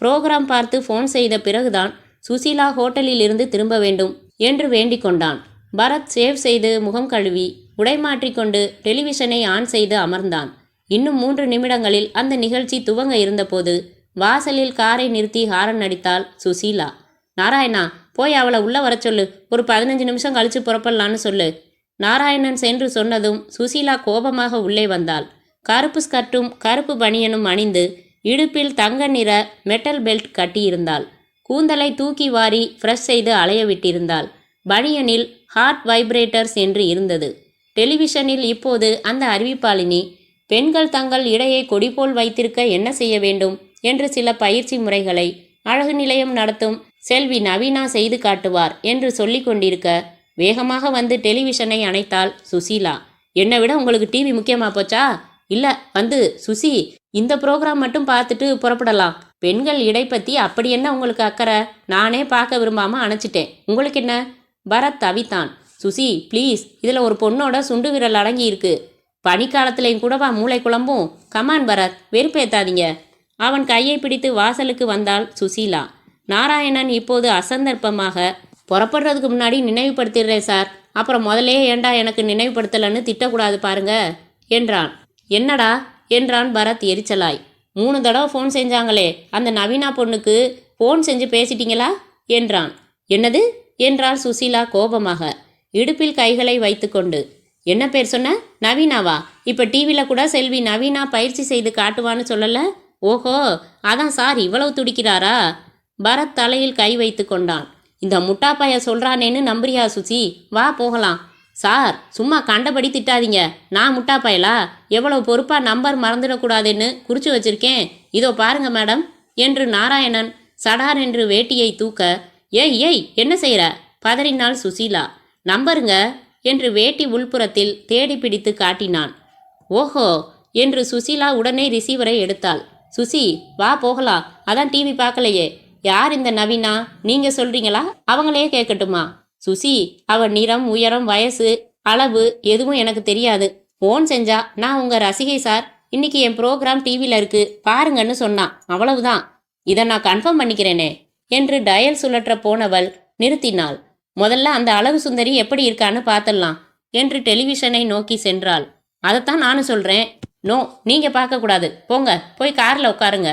புரோகிராம் பார்த்து ஃபோன் செய்த பிறகுதான் சுசீலா ஹோட்டலில் இருந்து திரும்ப வேண்டும் என்று வேண்டிக் கொண்டான். பரத் சேவ் செய்து முகம் கழுவி உடை மாற்றிக்கொண்டு டெலிவிஷனை ஆன் செய்து அமர்ந்தான். இன்னும் 3 நிமிடங்களில் அந்த நிகழ்ச்சி துவங்க இருந்தபோது வாசலில் காரை நிறுத்தி ஹாரன் அடித்தாள் சுசீலா. நாராயணா, போய் அவளை உள்ள வர சொல்லு. ஒரு 15 நிமிஷம் கழிச்சு புறப்படலான்னு சொல்லு. நாராயணன் சென்று சொன்னதும் சுசீலா கோபமாக உள்ளே வந்தாள். கருப்பு ஸ்கர்ட்டும் கருப்பு பனியனும் அணிந்து இடுப்பில் தங்க நிற மெட்டல் பெல்ட் கட்டியிருந்தாள். கூந்தலை தூக்கி வாரி ஃப்ரெஷ் செய்து அலைய விட்டிருந்தாள். பனியனில் ஹார்ட் வைப்ரேட்டர்ஸ் என்று இருந்தது. டெலிவிஷனில் இப்போது அந்த அறிவிப்பாளினி, பெண்கள் தங்கள் இடையை கொடிபோல் வைத்திருக்க என்ன செய்ய வேண்டும் என்று சில பயிற்சி முறைகளை அழகு நிலையம் நடத்தும் செல்வி நவீனா செய்து காட்டுவார் என்று சொல்லி கொண்டிருக்க, வேகமாக வந்து டெலிவிஷனை அணைத்தாள் சுசீலா. என்னை விட உங்களுக்கு டிவி முக்கியமா போச்சா? இல்லை வந்து சுசி, இந்த ப்ரோக்ராம் மட்டும் பார்த்துட்டு புறப்படலாம். பெண்கள் இடை பற்றி அப்படி என்ன உங்களுக்கு அக்கறை? நானே பார்க்க விரும்பாமல் அணைச்சிட்டேன். உங்களுக்கு என்ன? பரத் தவித்தான். சுசி ப்ளீஸ், இதில் ஒரு பொண்ணோட சுண்டு விரல் அடங்கி இருக்கு. பனிக்காலத்துலேயும் கூடவா மூளை குழம்பும்? கமான் பரத், வெறுப்பேத்தாதீங்க. அவன் கையை பிடித்து வாசலுக்கு வந்தாள் சுசீலா. நாராயணன் இப்போது அசந்தர்ப்பமாக, புறப்படுறதுக்கு முன்னாடி நினைவுபடுத்திடுறேன் சார், அப்புறம் முதலே ஏண்டா எனக்கு நினைவுபடுத்தலைன்னு திட்டக்கூடாது பாருங்க என்றான். என்னடா என்றான் பரத் எரிச்சலாய். 3 தடவை ஃபோன் செஞ்சாங்களே, அந்த நவீனா பொண்ணுக்கு ஃபோன் செஞ்சு பேசிட்டீங்களா என்றான். என்னது என்றாள் சுசீலா கோபமாக, இடுப்பில் கைகளை வைத்துக்கொண்டு. என்ன பேர் சொன்ன? நவீனாவா? இப்போ டிவியில் கூட செல்வி நவீனா பயிற்சி செய்து காட்டுவான்னு சொல்லலை? ஓஹோ, அதான் சார் இவ்வளவு துடிக்கிறாரா? பரத் தலையில் கை வைத்து கொண்டான். இந்த முட்டாப்பாய சொல்கிறானேன்னு நம்புறியா சுசி? வா போகலாம். சார் சும்மா கண்டபடி திட்டாதீங்க. நான் முட்டாப்பாயலா? எவ்வளவு பொறுப்பாக நம்பர் மறந்துடக்கூடாதுன்னு குறித்து வச்சிருக்கேன். இதோ பாருங்க மேடம் என்று நாராயணன் சடார் என்று வேட்டியை தூக்க, ஏய் ஏய் என்ன செய்கிற பதறினாள் சுசீலா. நம்பருங்க என்று வேட்டி உள்புறத்தில் தேடி பிடித்து காட்டினான். ஓஹோ என்று சுசீலா உடனே ரிசீவரை எடுத்தாள். சுசி வா போகலாம். அதான் டிவி பார்க்கலையே. யார் இந்த நவீனா? நீங்கள் சொல்கிறீங்களா? அவங்களே கேட்கட்டுமா? சுசி, அவன் நிறம், உயரம், வயசு, அளவு எதுவும் எனக்கு தெரியாது. ஃபோன் செஞ்சா நான் உங்கள் ரசிகை சார், இன்னைக்கு என் ப்ரோக்ராம் டிவியில் இருக்கு பாருங்கன்னு சொன்னான், அவ்வளவுதான். இதை நான் கன்ஃபார்ம் பண்ணிக்கிறேனே என்று டயல் சுழற்ற போனவள் நிறுத்தினாள். முதல்ல அந்த அழகு சுந்தரி எப்படி இருக்கான்னு பார்த்துடலாம் என்று டெலிவிஷனை நோக்கி சென்றாள். அதைத்தான் நானும் சொல்கிறேன். நோ, நீங்கள் பார்க்கக்கூடாது. போங்க, போய் காரில் உட்காருங்க.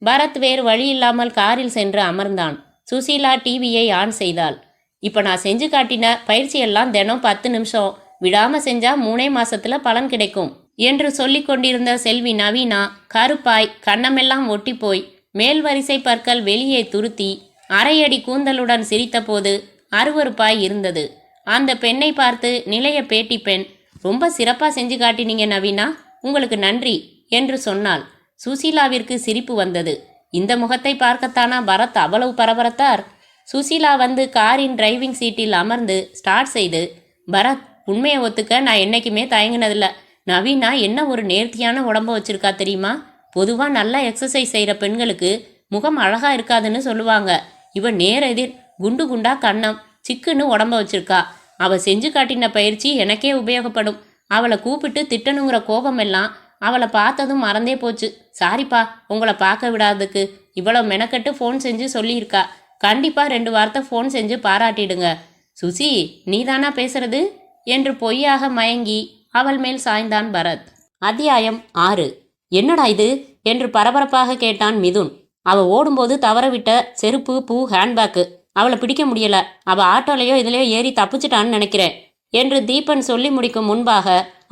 பரத் வேறு வழி இல்லாமல் காரில் சென்று அமர்ந்தான். சுசீலா டிவியை ஆன் செய்தாள். இப்போ நான் செஞ்சு காட்டின பயிற்சியெல்லாம் தினம் 10 நிமிஷம் விடாமல் செஞ்சால் 3 மாசத்துல பலன் கிடைக்கும் என்று சொல்லி கொண்டிருந்த செல்வி நவீனா கருப்பாய் கண்ணமெல்லாம் ஒட்டி போய் மேல் வரிசை பற்கள் வெளியே துருத்தி அரையடி கூந்தலுடன் சிரித்தபோது அருவருப்பாய் இருந்தது. அந்த பெண்ணை பார்த்து நிலைய பேட்டி பெண், ரொம்ப சிறப்பாக செஞ்சு காட்டினீங்க நவீனா, உங்களுக்கு நன்றி என்று சொன்னாள். சுசீலாவிற்கு சிரிப்பு வந்தது. இந்த முகத்தை பார்க்கத்தானா பரத் அவ்வளவு பரபரத்தார்? சுசீலா வந்து காரின் டிரைவிங் சீட்டில் அமர்ந்து ஸ்டார்ட் செய்து, பரத் உண்மையை ஒத்துக்க நான் என்னைக்குமே தயங்கினதில்ல. நவீனா என்ன ஒரு நேர்த்தியான உடம்ப வச்சிருக்கா தெரியுமா? பொதுவாக நல்லா எக்ஸசைஸ் செய்கிற பெண்களுக்கு முகம் அழகா இருக்காதுன்னு சொல்லுவாங்க. இவன் நேரெதிர், குண்டு குண்டா கன்னம், சிக்குன்னு உடம்ப வச்சிருக்கா. அவள் செஞ்சு காட்டின பயிற்சி எனக்கே உபயோகப்படும். அவளை கூப்பிட்டு திட்டணுங்கிற கோபமெல்லாம் அவளை பார்த்ததும் மறந்தே போச்சு. சாரிப்பா உங்களை பார்க்க விடாததுக்கு. இவ்வளோ மெனக்கட்டு ஃபோன் செஞ்சு சொல்லியிருக்கா. கண்டிப்பாக 2 வார்த்தை ஃபோன் செஞ்சு பாராட்டிடுங்க. சுசி, நீதானா பேசுறது என்று பொய்யாக மயங்கி அவள் மேல் சாய்ந்தான் பரத். அத்தியாயம் 6. என்னடா இது என்று பரபரப்பாக கேட்டான் மிதுன். அவள் ஓடும்போது தவறவிட்ட செருப்பு, பூ, ஹேண்ட்பேக்கு. அவளை பிடிக்க முடியல. அவள் ஆட்டோலையோ இதிலையோ ஏறி தப்பிச்சிட்டான்னு நினைக்கிறேன் என்று தீபன் சொல்லி முடிக்கும் முன்பாக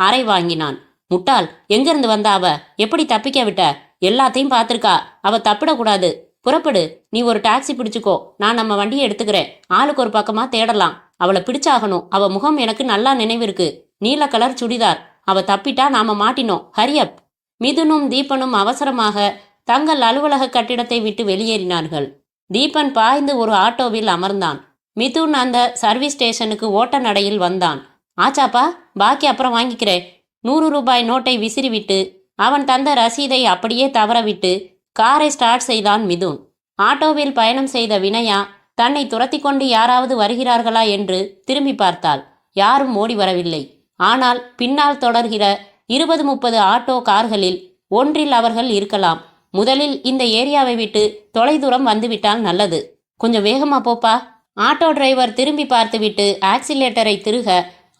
அறை வாங்கினான். முட்டாள், எங்கிருந்து வந்தா அவ? எப்படி தப்பிக்க விட்ட? எல்லாத்தையும் பார்த்துருக்கா. அவ தப்பிடக்கூடாது. புறப்படு, நீ ஒரு டாக்ஸி பிடிச்சுக்கோ. நான் நம்ம வண்டியை எடுத்துக்கிறேன். ஆளுக்கு ஒரு பக்கமா தேடலாம். அவளை பிடிச்சாகணும். அவ முகம் எனக்கு நல்லா நினைவிருக்கு. நீல கலர் சுடிதார். அவ தப்பிட்டா நாம மாட்டினோம். ஹரியப். மிதுனும் தீபனும் அவசரமாக தங்கள் அலுவலக கட்டிடத்தை விட்டு வெளியேறினார்கள். தீபன் பாய்ந்து ஒரு ஆட்டோவில் அமர்ந்தான். மிதுன் அந்த சர்வீஸ் ஸ்டேஷனுக்கு ஓட்ட நடையில் வந்தான். ஆச்சாப்பா, பாக்கி அப்புறம் வாங்கிக்கிறேன். 100 ரூபாய் நோட்டை விசிறிவிட்டு அவன் தந்த ரசீதை அப்படியே தவறவிட்டு காரை ஸ்டார்ட் செய்தான் மிதுன். ஆட்டோவில் பயணம் செய்த வினயா தன்னை துரத்தி கொண்டு யாராவது வருகிறார்களா என்று திரும்பி பார்த்தாள். யாரும் ஓடி வரவில்லை. ஆனால் பின்னால் தொடர்கிற 20-30 ஆட்டோ கார்களில் ஒன்றில் அவர்கள் இருக்கலாம். முதலில் இந்த ஏரியாவை விட்டு தொலைதூரம் வந்துவிட்டால் நல்லது. கொஞ்சம் வேகமா போப்பா. ஆட்டோ டிரைவர் திரும்பி பார்த்துவிட்டு ஆக்சிலேட்டரை திருக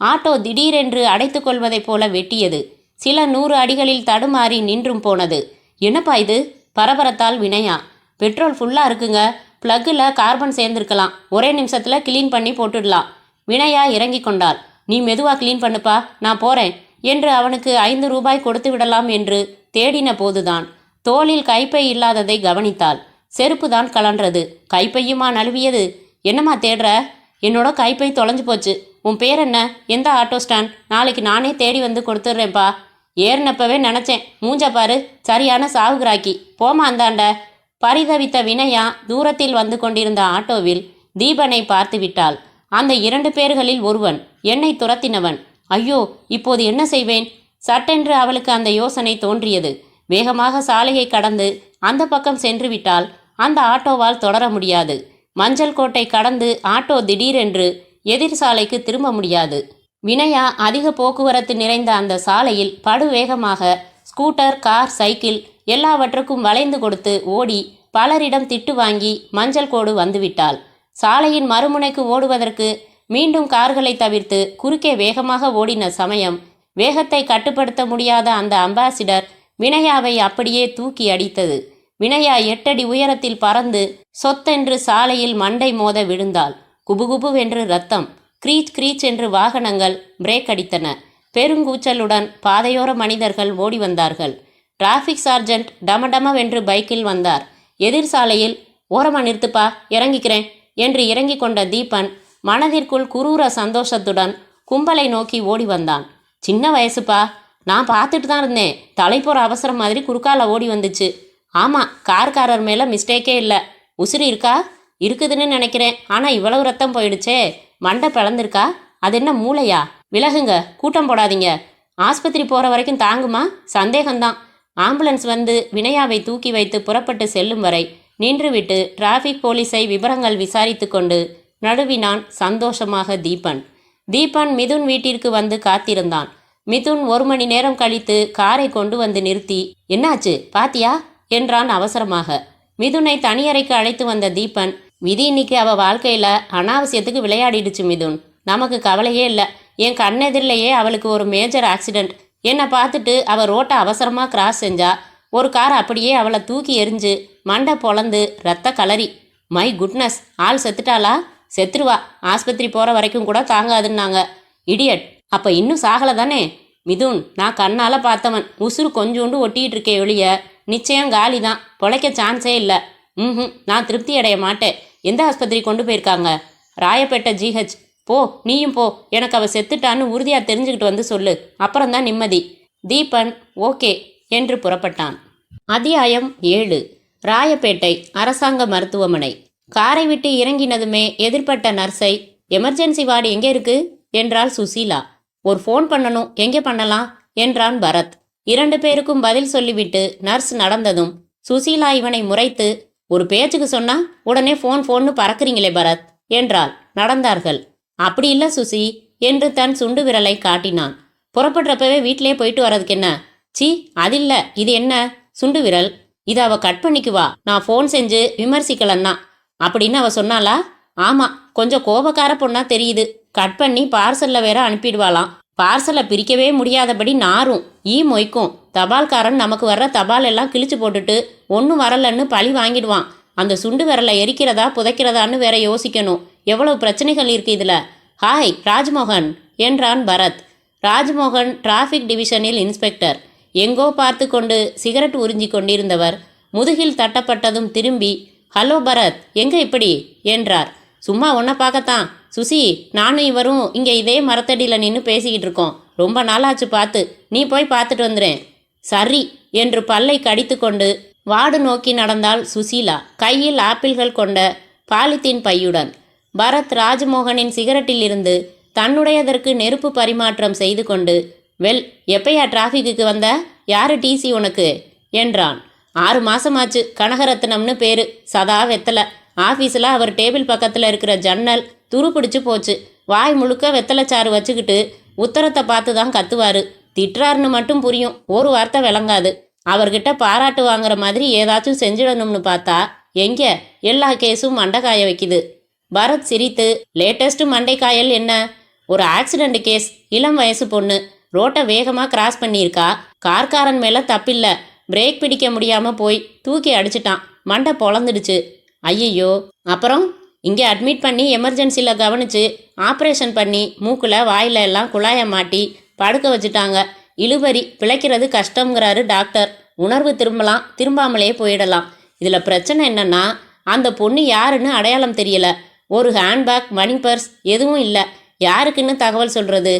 ஆட்டோ திடீரென்று அடைத்து கொள்வதைப் போல வெட்டியது. சில 100 அடிகளில் தடுமாறி நின்றும் போனது. என்னப்பா இது? பரபரத்தால் வினயா. பெட்ரோல் ஃபுல்லாக இருக்குங்க. ப்ளக்கில் கார்பன் சேர்ந்துருக்கலாம். ஒரே நிமிஷத்தில் கிளீன் பண்ணி போட்டுடலாம். வினயா இறங்கி கொண்டாள். நீ மெதுவாக கிளீன் பண்ணுப்பா, நான் போகிறேன் என்று அவனுக்கு 5 ரூபாய் கொடுத்து விடலாம் என்று தேடின போதுதான் தோளில் கைப்பை இல்லாததை கவனித்தாள். செருப்பு தான் கலன்றது. கைப்பையுமா நழுவியது? என்னம்மா தேடுற என்னோட கைப்பை தொலைஞ்சு போச்சு. உன் பேர் என்ன? எந்த ஆட்டோ ஸ்டாண்ட்? நாளைக்கு நானே தேடி வந்து கொடுத்துட்றேன்ப்பா. ஏறினப்பவே நினச்சேன், மூஞ்ச பாரு, சரியான சாவுகிராக்கி. போமா அந்தாண்ட. பரிதவித்த வினயா தூரத்தில் வந்து கொண்டிருந்த ஆட்டோவில் தீபனை பார்த்து விட்டாள். அந்த 2 பேர்களில் ஒருவன் என்னை துரத்தினவன். ஐயோ, இப்போது என்ன செய்வேன்? சட்டென்று அவளுக்கு அந்த யோசனை தோன்றியது. வேகமாக சாலையை கடந்து அந்த பக்கம் சென்று விட்டால் அந்த ஆட்டோவால் தொடர முடியாது. மஞ்சள் கோட்டை கடந்து ஆட்டோ திடீரென்று எதிர் சாலைக்கு திரும்ப முடியாது. வினயா அதிக போக்குவரத்து நிறைந்த அந்த சாலையில் படுவேகமாக ஸ்கூட்டர், கார், சைக்கிள் எல்லாவற்றுக்கும் வளைந்து கொடுத்து ஓடி பலரிடம் திட்டு வாங்கி மஞ்சள் கோடு வந்துவிட்டாள். சாலையின் மறுமுனைக்கு ஓடுவதற்கு மீண்டும் கார்களை தவிர்த்து குறுக்கே வேகமாக ஓடின சமயம் வேகத்தை கட்டுப்படுத்த முடியாத அந்த அம்பாசிடர் வினயாவை அப்படியே தூக்கி அடித்தது. வினயா 8 அடி உயரத்தில் பறந்து சொத்தென்று சாலையில் மண்டை மோத விழுந்தாள். குபுகுபுவென்று ரத்தம், கிரீச் கிரீச் என்று வாகனங்கள் பிரேக் அடித்தன. பெருங்கூச்சலுடன் பாதையோர மனிதர்கள் ஓடி வந்தார்கள். டிராஃபிக் சார்ஜென்ட் டமடமவென்று பைக்கில் வந்தார். எதிர் சாலையில் ஓரமா நிறுத்துப்பா, இறங்கிக்கிறேன் என்று இறங்கி கொண்ட தீபன் மனதிற்குள் குரூர சந்தோஷத்துடன் கும்பலை நோக்கி ஓடி வந்தான். சின்ன வயசுப்பா, நான் பார்த்துட்டு தான் இருந்தேன். தலைப்போற அவசரம் மாதிரி குறுக்கால ஓடி வந்துச்சு. ஆமாம், கார்காரர் மேலே மிஸ்டேக்கே இல்லை. உசுறு இருக்கா? இருக்குதுன்னு நினைக்கிறேன். ஆனால் இவ்வளவு ரத்தம் போயிடுச்சே. மண்டை பிளந்திருக்கா? அது என்ன மூளையா? விலகுங்க, கூட்டம் போடாதீங்க. ஆஸ்பத்திரி போகிற வரைக்கும் தாங்குமா? சந்தேகம்தான். ஆம்புலன்ஸ் வந்து வினயாவை தூக்கி வைத்து புறப்பட்டு செல்லும் வரை நின்றுவிட்டு டிராஃபிக் போலீஸை விவரங்கள் விசாரித்து கொண்டு நடுவினான் சந்தோஷமாக தீபன். தீபன் மிதுன் வீட்டிற்கு வந்து காத்திருந்தான். மிதுன் 1 மணி நேரம் கழித்து காரை கொண்டு வந்து நிறுத்தி, என்னாச்சு பாத்தியா என்றான் அவசரமாக. மிதுனை தனியறைக்கு அழைத்து வந்த தீபன், விதி இன்னைக்கு அவ வாழ்க்கையில அனாவசியத்துக்கு விளையாடிடுச்சு மிதுன். நமக்கு கவலையே இல்லை. என் கண்ணெதிரிலேயே அவளுக்கு ஒரு மேஜர் ஆக்சிடென்ட். என்னை பார்த்துட்டு அவள் ரோட்டை அவசரமாக கிராஸ் செஞ்சா. ஒரு கார் அப்படியே அவளை தூக்கி எறிஞ்சு மண்டை பொளந்து ரத்த கலரி. மை குட்னஸ், ஆள் செத்துட்டாளா? செத்துருவா. ஆஸ்பத்திரி போகிற வரைக்கும் கூட தாங்காதுன்னாங்க. இடியட், அப்போ இன்னும் சாகலை தானே? மிதுன், நான் கண்ணால் பார்த்தவன். உசுறு கொஞ்சோண்டு ஒட்டிகிட்டு இருக்கே ஒழிய நிச்சயம் காலி தான். பொழைக்க சான்ஸே இல்லை. நான் திருப்தி அடைய மாட்டேன். எந்த ஆஸ்பத்திரி கொண்டு போயிருக்காங்க? ராயப்பேட்டை GH. போ, நீயும் போ. எனக்கு அவள் செத்துட்டான்னு உறுதியாக தெரிஞ்சுக்கிட்டு வந்து சொல்லு. அப்புறம்தான் நிம்மதி. தீபன் ஓகே என்று புறப்பட்டான். அத்தியாயம் 7. ராயப்பேட்டை அரசாங்க மருத்துவமனை. காரை விட்டு இறங்கினதுமே எதிர்பட்ட நர்ஸை, எமர்ஜென்சி வார்டு எங்கே இருக்கு என்றாள் சுசீலா. ஒரு ஃபோன் பண்ணணும், எங்கே பண்ணலாம் என்றான் பரத். 2 பேருக்கும் பதில் சொல்லிவிட்டு நர்ஸ் நடந்ததும் சுசீலா இவனை முறைத்து, ஒரு பேச்சுக்கு சொன்னா உடனே ஃபோன்னு பறக்குறீங்களே பரத் என்றாள். நடந்தார்கள். அப்படி இல்லை சுசி என்று தன் சுண்டு விரலை காட்டினான். புறப்படுறப்பவே வீட்டிலே போயிட்டு வர்றதுக்கு என்ன? சி, அதில்ல, இது என்ன சுண்டு விரல்? இதை அவ கட் பண்ணிக்குவா. நான் ஃபோன் செஞ்சு விமர்சிக்கலன்னா அப்படின்னு அவ சொன்னாளா? ஆமா, கொஞ்சம் கோபக்கார பொண்ணா தெரியுது. கட் பண்ணி பார்சல்ல வேற அனுப்பிடுவாளாம். பார்சலை பிரிக்கவே முடியாதபடி நாரும் மொய்க்கும். தபால்காரன் நமக்கு வர்ற தபால் எல்லாம் கிழிச்சு போட்டுட்டு ஒன்றும் வரலன்னு பழி வாங்கிடுவான். அந்த சுண்டு விரலை எரிக்கிறதா புதைக்கிறதான்னு வேற யோசிக்கணும். எவ்வளவு பிரச்சனைகள் இருக்கு இதுல. ஹாய் ராஜ்மோகன் என்றான் பரத். ராஜ்மோகன் டிராஃபிக் டிவிஷனில் இன்ஸ்பெக்டர். எங்கோ பார்த்து கொண்டு சிகரெட் உறிஞ்சி கொண்டிருந்தவர் முதுகில் தட்டப்பட்டதும் திரும்பி, ஹலோ பரத், எங்க இப்படி என்றார். சும்மா உன்னை பார்க்கத்தான். சுசி, நானும் இவரும் இங்கே இதே மரத்தடியில் நின்று பேசிக்கிட்டு இருக்கோம். ரொம்ப நாளாச்சு பார்த்து. நீ போய் பார்த்துட்டு வந்துடுறேன். சரி என்று பல்லை கடித்து கொண்டு வார்டு நோக்கி நடந்தாள் சுசீலா, கையில் ஆப்பிள்கள் கொண்ட பாலித்தீன் பையுடன். பரத் ராஜ்மோகனின் சிகரெட்டில் இருந்து தன்னுடையதற்கு நெருப்பு பரிமாற்றம் செய்து கொண்டு, வெல், எப்பயா டிராஃபிக்கு வந்த? யாரு டிசி உனக்கு என்றான். 6 மாசமாச்சு. கனகரத்னம்னு பேரு. சதா வெத்தலை. ஆஃபீஸில் அவர் டேபிள் பக்கத்தில் இருக்கிற ஜன்னல் துரு பிடிச்சி போச்சு. வாய் முழுக்க வெத்தலைச்சாறு வச்சுக்கிட்டு உத்தரத்தை பார்த்து தான் கத்துவார். திட்டுறாருன்னு மட்டும் புரியும், ஒரு வார்த்தை விளங்காது. அவர்கிட்ட பாராட்டு வாங்குற மாதிரி ஏதாச்சும் செஞ்சிடணும்னு பார்த்தா எங்கே எல்லா கேஸும் மண்டைக்காய வைக்குது. பரத் சிரித்து, லேட்டஸ்ட் மண்டைக்காயல் என்ன? ஒரு ஆக்சிடெண்ட் கேஸ். இளம் வயசு பொண்ணு ரோட்டை வேகமாக கிராஸ் பண்ணியிருக்கா. கார்காரன் மேலே தப்பில்லை. பிரேக் பிடிக்க முடியாமல் போய் தூக்கி அடிச்சிட்டான். மண்டை பொளந்துடுச்சு. ஐயையோ. அப்புறம் இங்கே அட்மிட் பண்ணி எமர்ஜென்சியில் கவனித்து ஆப்ரேஷன் பண்ணி மூக்கில் வாயில் எல்லாம் குழாயை மாட்டி படுக்க வச்சுட்டாங்க. இழுபறி, பிழைக்கிறது கஷ்டங்கிறாரு டாக்டர். உணர்வு திரும்பலாம், திரும்பாமலே போயிடலாம். இதில் பிரச்சனை என்னன்னா, அந்த பொண்ணு யாருன்னு அடையாளம் தெரியல. ஒரு ஹேண்ட்பேக், மணி பர்ஸ் எதுவும் இல்லை. யாருக்குன்னு தகவல் சொல்கிறது?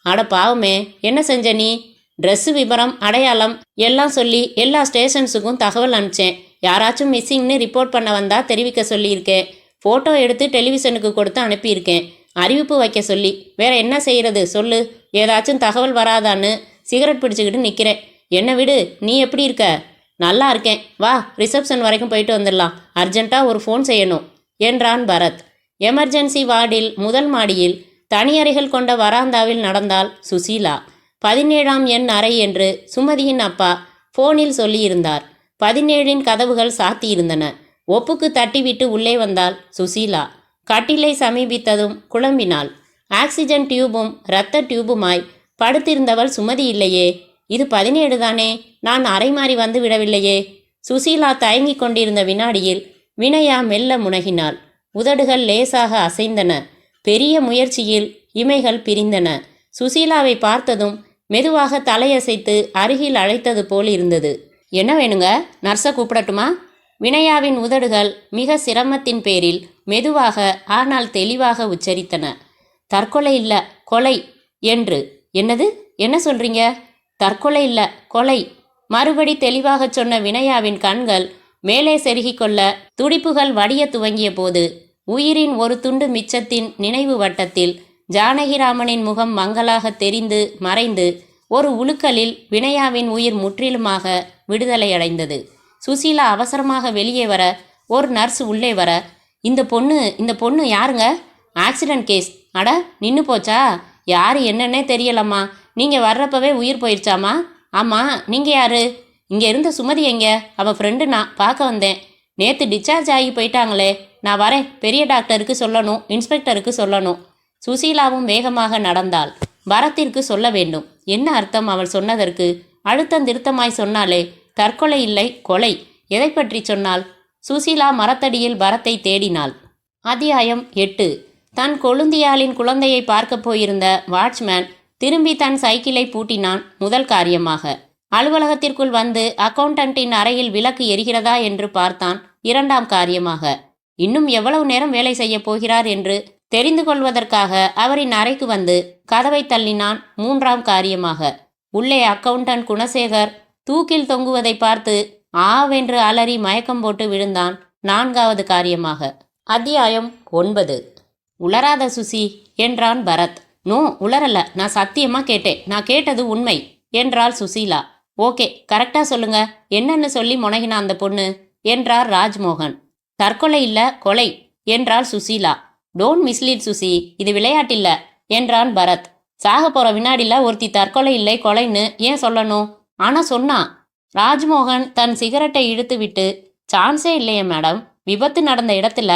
அட பாவமே, என்ன செஞ்ச நீ? ட்ரெஸ்ஸு விவரம், அடையாளம் எல்லாம் சொல்லி எல்லா ஸ்டேஷன்ஸுக்கும் தகவல் அனுப்பிச்சேன். யாராச்சும் மிஸ்ஸிங்னு ரிப்போர்ட் பண்ண வந்தால் தெரிவிக்க சொல்லியிருக்கேன். ஃபோட்டோ எடுத்து டெலிவிஷனுக்கு கொடுத்து அனுப்பியிருக்கேன். அறிவிப்பு வைக்க சொல்லி. வேற என்ன செய்கிறது சொல்லு? ஏதாச்சும் தகவல் வராதான்னு சிகரெட் பிடிச்சிக்கிட்டு நிற்கிறேன். என்னை விடு, நீ எப்படி இருக்க? நல்லா இருக்கேன். வா, ரிசப்ஷன் வரைக்கும் போயிட்டு வந்துடலாம். அர்ஜென்ட்டாக ஒரு ஃபோன் செய்யணும் என்றான் பரத். எமர்ஜென்சி வார்டில் முதல் மாடியில் தனியறைகள் கொண்ட வராந்தாவில் நடந்தாள் சுசீலா. 17ஆம் எண் அறை என்று சுமதியின் அப்பா ஃபோனில் சொல்லியிருந்தார். 17இன் கதவுகள் சாத்தியிருந்தன. ஒப்புக்கு தட்டிவிட்டு உள்ளே வந்தாள் சுசீலா. கட்டிலை சமீபித்ததும் குழம்பினாள். ஆக்சிஜன் டியூபும் இரத்த டியூபுமாய் படுத்திருந்தவள் சுமதி இல்லையே. இது 17 தானே, நான் அறை மாறி வந்து விடவில்லையே. சுசீலா தயங்கிக் கொண்டிருந்த வினாடியில் வினயா மெல்ல முனகினாள். உதடுகள் லேசாக அசைந்தன. பெரிய முயற்சியில் இமைகள் பிரிந்தன. சுசீலாவை பார்த்ததும் மெதுவாக தலையசைத்து அருகில் அழைத்தது போல் இருந்தது. என்ன வேணுங்க? நர்ஸை கூப்பிடட்டுமா? வினயாவின் உதடுகள் மிக சிரமத்தின் பேரில் மெதுவாக ஆனால் தெளிவாக உச்சரித்தன. தற்கொலை இல்ல, கொலை என்று. என்னது? என்ன சொல்றீங்க? தற்கொலை இல்ல, கொலை. மறுபடி தெளிவாக சொன்ன வினயாவின் கண்கள் மேலே செருகிக்கொள்ள துடிப்புகள் வடிய துவங்கிய போது உயிரின் ஒரு துண்டு மிச்சத்தின் நினைவு வட்டத்தில் ஜானகிராமனின் முகம் மங்கலாக தெரிந்து மறைந்து ஒரு உலுக்கலில் வினயாவின் உயிர் முற்றிலுமாக விடுதலையடைந்தது. சுசீலா அவசரமாக வெளியே வர, ஒரு நர்ஸ் உள்ளே வர, இந்த பொண்ணு யாருங்க? Accident case. அட, நின்று போச்சா? யாரு என்னன்னே தெரியலம்மா. நீங்கள் வர்றப்பவே உயிர் போயிடுச்சாமா? ஆமாம், நீங்கள் யாரு? இங்கே இருந்த சுமதி எங்க? அவள் ஃப்ரெண்டு, நான் பார்க்க வந்தேன். நேற்று டிஸ்சார்ஜ் ஆகி போயிட்டாங்களே. நான் வரேன். பெரிய டாக்டருக்கு சொல்லணும், இன்ஸ்பெக்டருக்கு சொல்லணும். சுசீலாவும் வேகமாக நடந்தாள். பரத்திற்கு சொல்ல வேண்டும். என்ன அர்த்தம் அவள் சொன்னதற்கு? அழுத்தந்திருத்தமாய் சொன்னாலே. தற்கொலை இல்லை, கொலை. எதை பற்றி சொன்னாள்? சுசீலா மரத்தடியில் பரத்தை தேடினாள். அத்தியாயம் 8. தன் கொழுந்தியாளின் குழந்தையை பார்க்க போயிருந்த வாட்ச்மேன் திரும்பி தன் சைக்கிளை பூட்டினான். முதல் காரியமாக அலுவலகத்திற்குள் வந்து அக்கவுண்டன்ட்டின் அறையில் விளக்கு எரிகிறதா என்று பார்த்தான். இரண்டாம் காரியமாக இன்னும் எவ்வளவு நேரம் வேலை செய்ய போகிறார் என்று தெரிந்து கொள்வதற்காக அவரின் அறைக்கு வந்து கதவை தள்ளினான். மூன்றாம் காரியமாக உள்ளே அக்கவுண்டன்ட் குணசேகர் தூக்கில் தொங்குவதை பார்த்து ஆவென்று அலறி மயக்கம் போட்டு விழுந்தான். நான்காவது காரியமாக. அத்தியாயம் 9. உளராத சுசி என்றான் பரத். நோ, உளரல. நான் சத்தியமா கேட்டேன். நான் கேட்டது உண்மை என்றாள் சுசீலா. ஓகே, கரெக்டா சொல்லுங்க. என்னன்னு சொல்லி முனகினா அந்த பொண்ணு என்றார் ராஜ்மோகன். தற்கொலை இல்ல, கொலை என்றாள் சுசீலா. டோன்ட் மிஸ்லீட் சுசி, இது விளையாட்டில்ல என்றான் பரத். சாக போற வினாடில ஒருத்தி தற்கொலை இல்லை கொலைன்னு ஏன் சொல்லணும்? ஆனா சொன்னான். ராஜ்மோகன் தன் சிகரெட்டை இழுத்து விட்டு, சான்ஸே இல்லையே மேடம். விபத்து நடந்த இடத்துல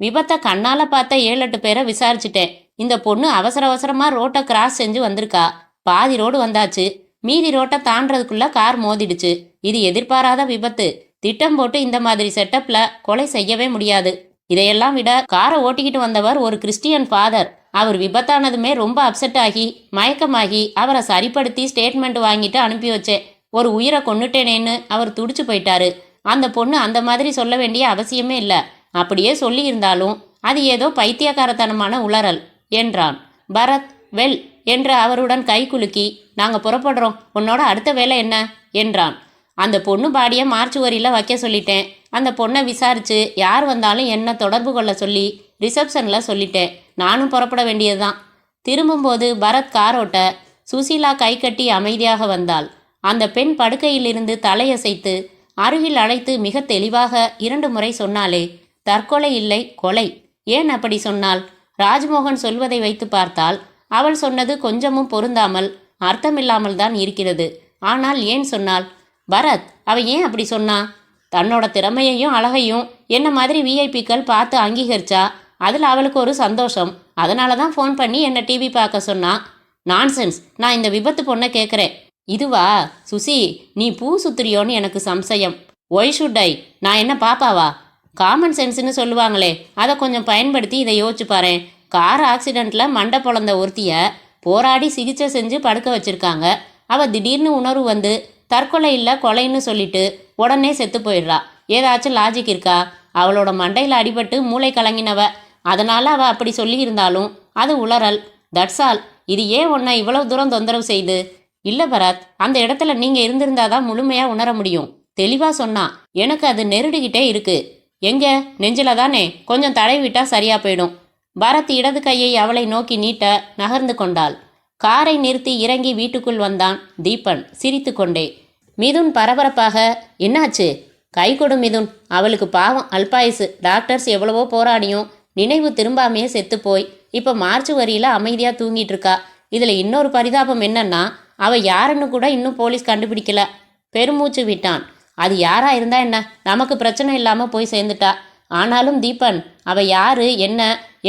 விபத்தை கண்ணால பார்த்த 7-8 பேரை விசாரிச்சுட்டேன். இந்த பொண்ணு அவசர அவசரமா ரோட்டை கிராஸ் செஞ்சு வந்திருக்கா. பாதி ரோடு வந்தாச்சு. மீதி ரோட்டை தாண்டறதுக்குள்ள கார் மோதிடுச்சு. இது எதிர்பாராத விபத்து. திட்டம் போட்டு இந்த மாதிரி செட்டப்ல கொலை செய்யவே முடியாது. இதையெல்லாம் விட காரை ஓட்டிக்கிட்டு வந்தவர் ஒரு கிறிஸ்டியன் ஃபாதர். அவர் விபத்தானதுமே ரொம்ப அப்செட் ஆகி மயக்கமாகி அவரை சரிப்படுத்தி ஸ்டேட்மெண்ட் வாங்கிட்டு அனுப்பி வச்சேன். ஒரு உயிரை கொன்னுட்டேனேன்னு அவர் துடிச்சு போயிட்டாரு. அந்த பொண்ணு அந்த மாதிரி சொல்ல வேண்டிய அவசியமே இல்லை. அப்படியே சொல்லி இருந்தாலும் அது ஏதோ பைத்தியக்காரத்தனமான உளறல் என்றான். பரத் வெல் என்று அவருடன் கை குலுக்கி, நாங்க புறப்படுறோம், உன்னோட அடுத்த வேலை என்ன என்றான். அந்த பொண்ணு பாடியை மார்ச்சுவரியில் வைக்க சொல்லிட்டேன். அந்த பொண்ணை விசாரிச்சு யார் வந்தாலும் என்ன தொடர்பு கொள்ள சொல்லி ரிசப்ஷனில் சொல்லிட்டேன். நானும் புறப்பட வேண்டியதுதான். திரும்பும்போது பரத் காரோட்ட சுசீலா கை கட்டி அமைதியாக வந்தாள். அந்த பெண் படுக்கையிலிருந்து தலையசைத்து அருகில் அழைத்து மிக தெளிவாக 2 முறை சொன்னாலே, தற்கொலை இல்லை, கொலை. ஏன் அப்படி சொன்னாள்? ராஜ்மோகன் சொல்வதை வைத்து பார்த்தால் அவள் சொன்னது கொஞ்சமும் பொருந்தாமல் அர்த்தமில்லாமல் தான் இருக்கிறது. ஆனால் ஏன் சொன்னாள்? பரத், அவ ஏன் அப்படி சொன்னா? தன்னோட திறமையையும் அழகையும் என்ன மாதிரி விஐபிக்கள் பார்த்து அங்கீகரிச்சா. அதில் அவளுக்கு ஒரு சந்தோஷம். அதனால தான் ஃபோன் பண்ணி என்னை டிவி பார்க்க சொன்னா. நான்சென்ஸ். நான் இந்த விபத்து பொண்ணை கேட்குறேன். இதுவா? சுசி, நீ பூ சுத்துறியோன்னு எனக்கு சம்சயம். Why should I? நான் என்ன பாப்பாவா? காமன் சென்ஸ்னு சொல்லுவாங்களே, அதை கொஞ்சம் பயன்படுத்தி இதை யோசிச்சு பாரு. கார் ஆக்சிடெண்ட்டில் மண்டை பொழந்த ஒருத்திய போராடி சிகிச்சை செஞ்சு படுக்க வச்சிருக்காங்க. அவள் திடீர்னு உணர்வு வந்து தற்கொலை இல்லை கொலைன்னு சொல்லிட்டு உடனே செத்து போயிடுறா. ஏதாச்சும் லாஜிக் இருக்கா? அவளோட மண்டையில் அடிபட்டு மூளை கலங்கினவ. அதனால அவ அப்படி சொல்லியிருந்தாலும் அது உளறல். That's all. இது ஏன் உன்னை இவ்வளவு தூரம் தொந்தரவு செய்து? இல்ல பரத், அந்த இடத்துல நீங்க இருந்திருந்தாதான் முழுமையா உணர முடியும். தெளிவா சொன்னா. எனக்கு அது நெருடிக்கிட்டே இருக்கு. எங்க? நெஞ்சில தானே. கொஞ்சம் தடவி விட்டா சரியா போயிடும். பரத் இடது கையை அவளை நோக்கி நீட்ட நகர்ந்து கொண்டாள். காரை நிறுத்தி இறங்கி வீட்டுக்குள் வந்தான் தீபன் சிரித்து கொண்டே. மிதுன் பரபரப்பாக, என்னாச்சு? கை கொடு மிதுன். அவளுக்கு பாவம் அல்பாயுசு. டாக்டர்ஸ் எவ்வளவோ போராடியும் நினைவு திரும்பாமையே செத்து போய் இப்போ மார்ச் வரியில அமைதியாக தூங்கிட்டு இருக்கா. இதில் இன்னொரு பரிதாபம் என்னன்னா, அவள் யாருன்னு கூட இன்னும் போலீஸ் கண்டுபிடிக்கல. பெருமூச்சு விட்டான். அது யாரா இருந்தா என்ன, நமக்கு பிரச்சனை இல்லாமல் போய் சேர்ந்துட்டா. ஆனாலும் தீபன், அவள் யாரு, என்ன,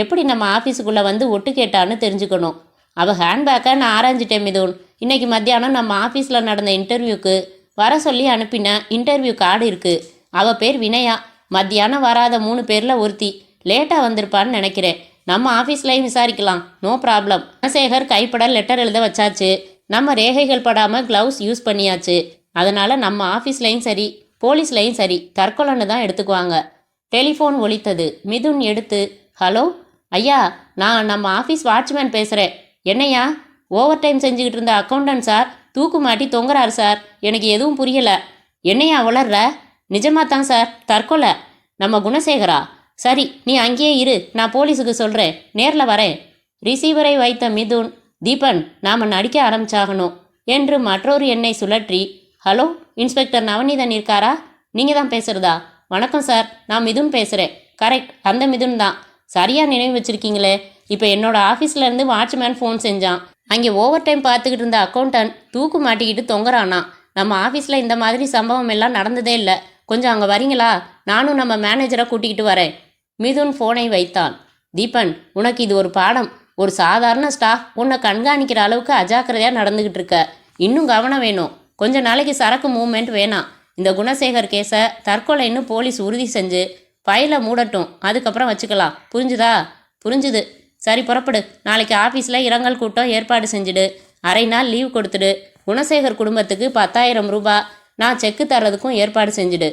எப்படி நம்ம ஆஃபீஸுக்குள்ளே வந்து ஒட்டு கேட்டான்னு தெரிஞ்சுக்கணும். அவள் ஹேண்ட்பேக்கை நான் ஆராய்ஞ்சிட்டேன் மிதுன். இன்னைக்கு மத்தியானம் நம்ம ஆஃபீஸில் நடந்த இன்டர்வியூக்கு வர சொல்லி அனுப்பின இன்டர்வியூ கார்டு இருக்குது. அவள் பேர் வினயா. மத்தியானம் வராத 3 பேரில் ஒருத்தி. லேட்டாக வந்திருப்பான்னு நினைக்கிறேன். நம்ம ஆஃபீஸ்லையும் விசாரிக்கலாம். No problem. குணசேகர் கைப்பட லெட்டர் எழுத வச்சாச்சு. நம்ம ரேகைகள் படாமல் க்ளவுஸ் யூஸ் பண்ணியாச்சு. அதனால் நம்ம ஆஃபீஸ்லையும் சரி போலீஸ்லையும் சரி தற்கொலைன்னு தான் எடுத்துக்குவாங்க. டெலிஃபோன் ஒலித்தது. மிதுன் எடுத்து, ஹலோ ஐயா, நான் நம்ம ஆஃபீஸ் வாட்ச்மேன் பேசுகிறேன். என்னையா? ஓவர் டைம் செஞ்சுக்கிட்டு இருந்த அக்கௌண்டன்ட் சார் தூக்கு மாட்டி தொங்குறாரு சார். எனக்கு எதுவும் புரியலை. என்னையா வளர்ற? நிஜமாக தான் சார், தற்கொலை. நம்ம குணசேகரா? சரி, நீ அங்கேயே இரு, நான் போலீஸுக்கு சொல்கிறேன், நேரில் வரேன். ரிசீவரை வைத்த மிதுன், தீபன், நாம் நடிக்க ஆரம்பிச்சாகணும் என்று மற்றொரு எண்ணை சுழற்றி, ஹலோ, இன்ஸ்பெக்டர் நவநீதன் இருக்காரா? நீங்கள் தான் பேசுகிறதா? வணக்கம் சார், நான் மிதுன் பேசுகிறேன். கரெக்ட், அந்த மிதுன் தான். சரியாக நினைவு வச்சுருக்கீங்களே. இப்போ என்னோட ஆஃபீஸ்லேருந்து வாட்ச்மேன் ஃபோன் செஞ்சான். அங்கே ஓவர் டைம் பார்த்துக்கிட்டு இருந்த அக்கௌண்டன்ட் தூக்கு மாட்டிக்கிட்டு தொங்குறானா. நம்ம ஆஃபீஸில் இந்த மாதிரி சம்பவம் எல்லாம் நடந்ததே இல்லை. கொஞ்சம் அங்கே வரீங்களா? நானும் நம்ம மேனேஜரை கூட்டிக்கிட்டு வரேன். மிதுன் ஃபோனை வைத்தான். தீபன், உனக்கு இது ஒரு பாடம். ஒரு சாதாரண ஸ்டாஃப் உன்னை கண்காணிக்கிற அளவுக்கு அஜாக்கிரதையாக நடந்துக்கிட்டு இருக்க. இன்னும் கவனம் வேணும். கொஞ்ச நாளைக்கு சரக்கு மூவ்மெண்ட் வேணாம். இந்த குணசேகர் கேஸை தற்கொலைன்னு போலீஸ் உறுதி செஞ்சு ஃபைலை மூடட்டும். அதுக்கப்புறம் வச்சுக்கலாம். புரிஞ்சுதா? புரிஞ்சுது. சரி, புறப்படு. நாளைக்கு ஆஃபீஸில் இரங்கல் கூட்டம் ஏற்பாடு செஞ்சுடு. அரை நாள் லீவ் கொடுத்துடு. குணசேகர் குடும்பத்துக்கு 10,000 ரூபாய் நான் செக்கு தர்றதுக்கும் ஏற்பாடு செஞ்சுடு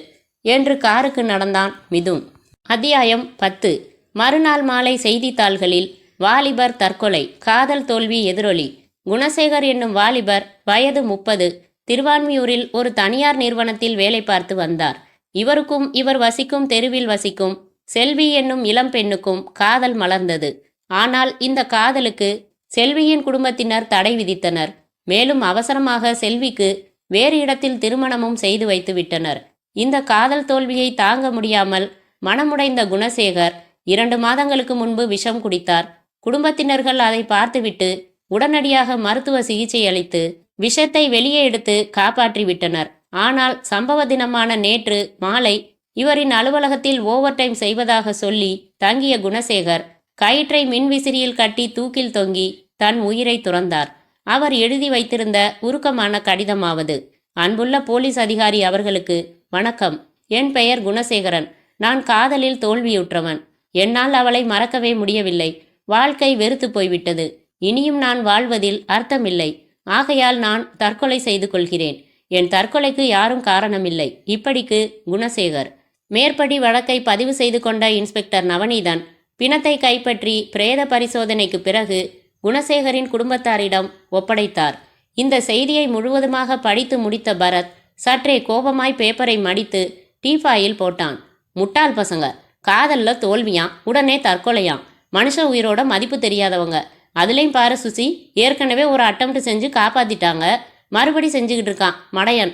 என்று காருக்கு நடந்தான் மிதுன். அத்தியாயம் 10. மறுநாள் மாலை செய்தித்தாள்களில் வாலிபர் தற்கொலை, காதல் தோல்வி எதிரொலி. குணசேகர் என்னும் வாலிபர் வயது 30, திருவான்மியூரில் ஒரு தனியார் நிறுவனத்தில் வேலை பார்த்து வந்தார். இவருக்கும் இவர் வசிக்கும் தெருவில் வசிக்கும் செல்வி என்னும் இளம் பெண்ணுக்கும் காதல் மலர்ந்தது. ஆனால் இந்த காதலுக்கு செல்வியின் குடும்பத்தினர் தடை விதித்தனர். மேலும் அவசரமாக செல்விக்கு வேறு இடத்தில் திருமணமும் செய்து வைத்து விட்டனர். இந்த காதல் தோல்வியை தாங்க முடியாமல் மனமுடைந்த குணசேகர் 2 மாதங்களுக்கு முன்பு விஷம் குடித்தார். குடும்பத்தினர்கள் அதை பார்த்துவிட்டு உடனடியாக மருத்துவ சிகிச்சை அளித்து விஷத்தை வெளியே எடுத்து காப்பாற்றி விட்டனர். ஆனால் சம்பவ தினமான நேற்று மாலை இவரின் அலுவலகத்தில் ஓவர் டைம் செய்வதாக சொல்லி தங்கிய குணசேகர் கயிற்றை மின்விசிறியில் கட்டி தூக்கில் தொங்கி தன் உயிரை துறந்தார். அவர் எழுதி வைத்திருந்த உருக்கமான கடிதமாவது, அன்புள்ள போலீஸ் அதிகாரி அவர்களுக்கு வணக்கம். என் பெயர் குணசேகரன். நான் காதலில் தோல்வியுற்றவன். என்னால் அவளை மறக்கவே முடியவில்லை. வாழ்க்கை வெறுத்து போய்விட்டது. இனியும் நான் வாழ்வதில் அர்த்தமில்லை. ஆகையால் நான் தற்கொலை செய்து கொள்கிறேன். என் தற்கொலைக்கு யாரும் காரணமில்லை. இப்படிக்கு குணசேகர். மேற்படி வழக்கை பதிவு செய்து கொண்ட இன்ஸ்பெக்டர் நவநீதன் பிணத்தை கைப்பற்றி பிரேத பரிசோதனைக்கு பிறகு குணசேகரின் குடும்பத்தாரிடம் ஒப்படைத்தார். இந்த செய்தியை முழுவதுமாக படித்து முடித்த பரத் சற்றே கோபமாய் பேப்பரை மடித்து டீஃபாயில் போட்டான். முட்டாள் பசங்க, காதல்ல தோல்வியாம், உடனே தற்கொலையாம். மனுஷ உயிரோட மதிப்பு தெரியாதவங்க. அதுலேயும் பாரு சுசி, ஏற்கனவே ஒரு அட்டம்ப்ட் செஞ்சு காப்பாத்திட்டாங்க. மறுபடி செஞ்சுக்கிட்டு இருக்கான் மடையன்.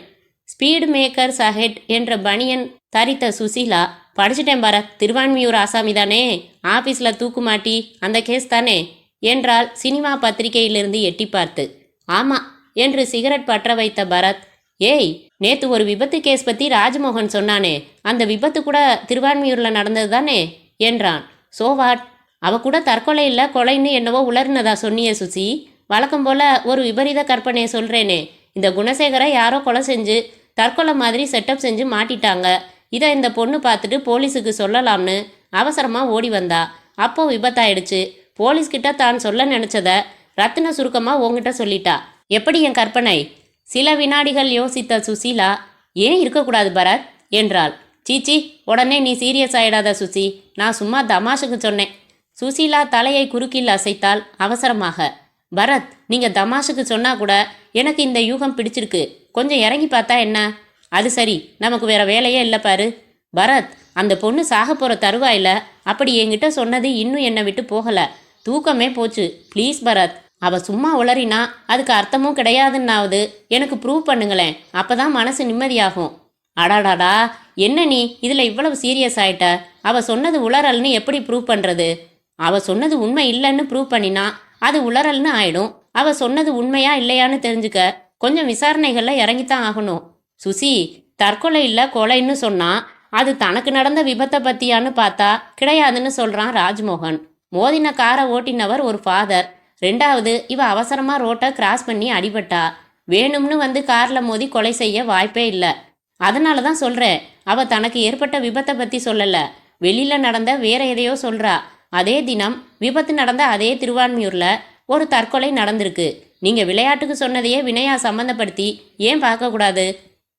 ஸ்பீடு மேக்கர் சஹெட் என்ற பனியன் தரித்த சுசீலா, படிச்சுட்டேன் பரத், திருவான்மியூர் ஆசாமி தானே, ஆஃபீஸில் தூக்கு மாட்டி அந்த கேஸ் தானே என்றால் சினிமா பத்திரிகையிலிருந்து எட்டி பார்த்து. ஆமாம் என்று சிகரெட் பற்ற வைத்த பரத், ஏய், நேற்று ஒரு விபத்து கேஸ் பற்றி ராஜ்மோகன் சொன்னானே, அந்த விபத்து கூட திருவான்மியூரில் நடந்தது தானே என்றான். சோவாட், அவ கூட தற்கொலை இல்லை கொலைன்னு என்னவோ உளர்னதா சொன்னிய சுசி. வழக்கம் போல ஒரு விபரீத கற்பனையை சொல்கிறேனே, இந்த குணசேகரை யாரோ கொலை செஞ்சு தற்கொலை மாதிரி செட்டப் செஞ்சு மாட்டிட்டாங்க. இதை இந்த பொண்ணு பார்த்துட்டு போலீஸுக்கு சொல்லலாம்னு அவசரமாக ஓடி வந்தா. அப்போ விபத்தாயிடுச்சு. போலீஸ்கிட்ட தான் சொல்ல நினச்சத ரத்தின சுருக்கமாக உங்ககிட்ட சொல்லிட்டா. எப்படி என் கற்பனை? சில வினாடிகள் யோசித்த சுசீலா, ஏன் இருக்கக்கூடாது பரத் என்றாள். சீச்சி, உடனே நீ சீரியஸ் ஆகிடாத சுசி, நான் சும்மா தமாஷுக்கு சொன்னேன். சுசீலா தலையை குறுக்கில் அசைத்தாள் அவசரமாக. பரத், நீங்க தமாஷுக்கு சொன்னா கூட எனக்கு இந்த யூகம் பிடிச்சிருக்கு. கொஞ்சம் இறங்கி பார்த்தா என்ன? அது சரி, நமக்கு வேற வேலையே இல்லை பாரு. பரத், அந்த பொண்ணு சாக போற தருவாயில அப்படி என்கிட்ட சொன்னது இன்னும் என்னை விட்டு போகல. தூக்கமே போச்சு. ப்ளீஸ் பரத், அவ சும்மா உளறினா அதுக்கு அர்த்தமும் கிடையாதுன்னாவது எனக்கு ப்ரூவ் பண்ணுங்களேன். அப்பதான் மனசு நிம்மதியாகும். அடாடாடா, என்ன நீ இதுல இவ்வளவு சீரியஸ் ஆயிட்ட? அவ சொன்னது உளறல்னு எப்படி ப்ரூவ் பண்றது? அவ சொன்னது உண்மை இல்லைன்னு ப்ரூவ் பண்ணினா அது உளறல்னு ஆயிடும். அவ சொன்னது உண்மையா இல்லையான்னு தெரிஞ்சுக்க கொஞ்சம் விசாரணைகள்ல இறங்கித்தான் ஆகணும். சுசி, தற்கொலை இல்ல கொலைன்னு சொன்னா அது தனக்கு நடந்த விபத்தை பத்தியான்னு பார்த்தா கிடையாதுன்னு சொல்றான் ராஜ்மோகன். மோதின காரை ஓட்டினவர் ஒரு ஃபாதர். ரெண்டாவது, இவ அவசரமா ரோட்டை கிராஸ் பண்ணி அடிபட்டா. வேணும்னு வந்து கார்ல மோதி கொலை செய்ய வாய்ப்பே இல்லை. அதனால தான் சொல்றேன், அவ தனக்கு ஏற்பட்ட விபத்தை பத்தி சொல்லல, வெளியில நடந்த வேற எதையோ சொல்றா. அதே தினம் விபத்து நடந்த அதே திருவான்மியூர்ல ஒரு தற்கொலை நடந்திருக்கு. நீங்க விளையாட்டுக்கு சொன்னதையே வினயா சம்பந்தப்படுத்தி ஏன் பார்க்கக்கூடாது?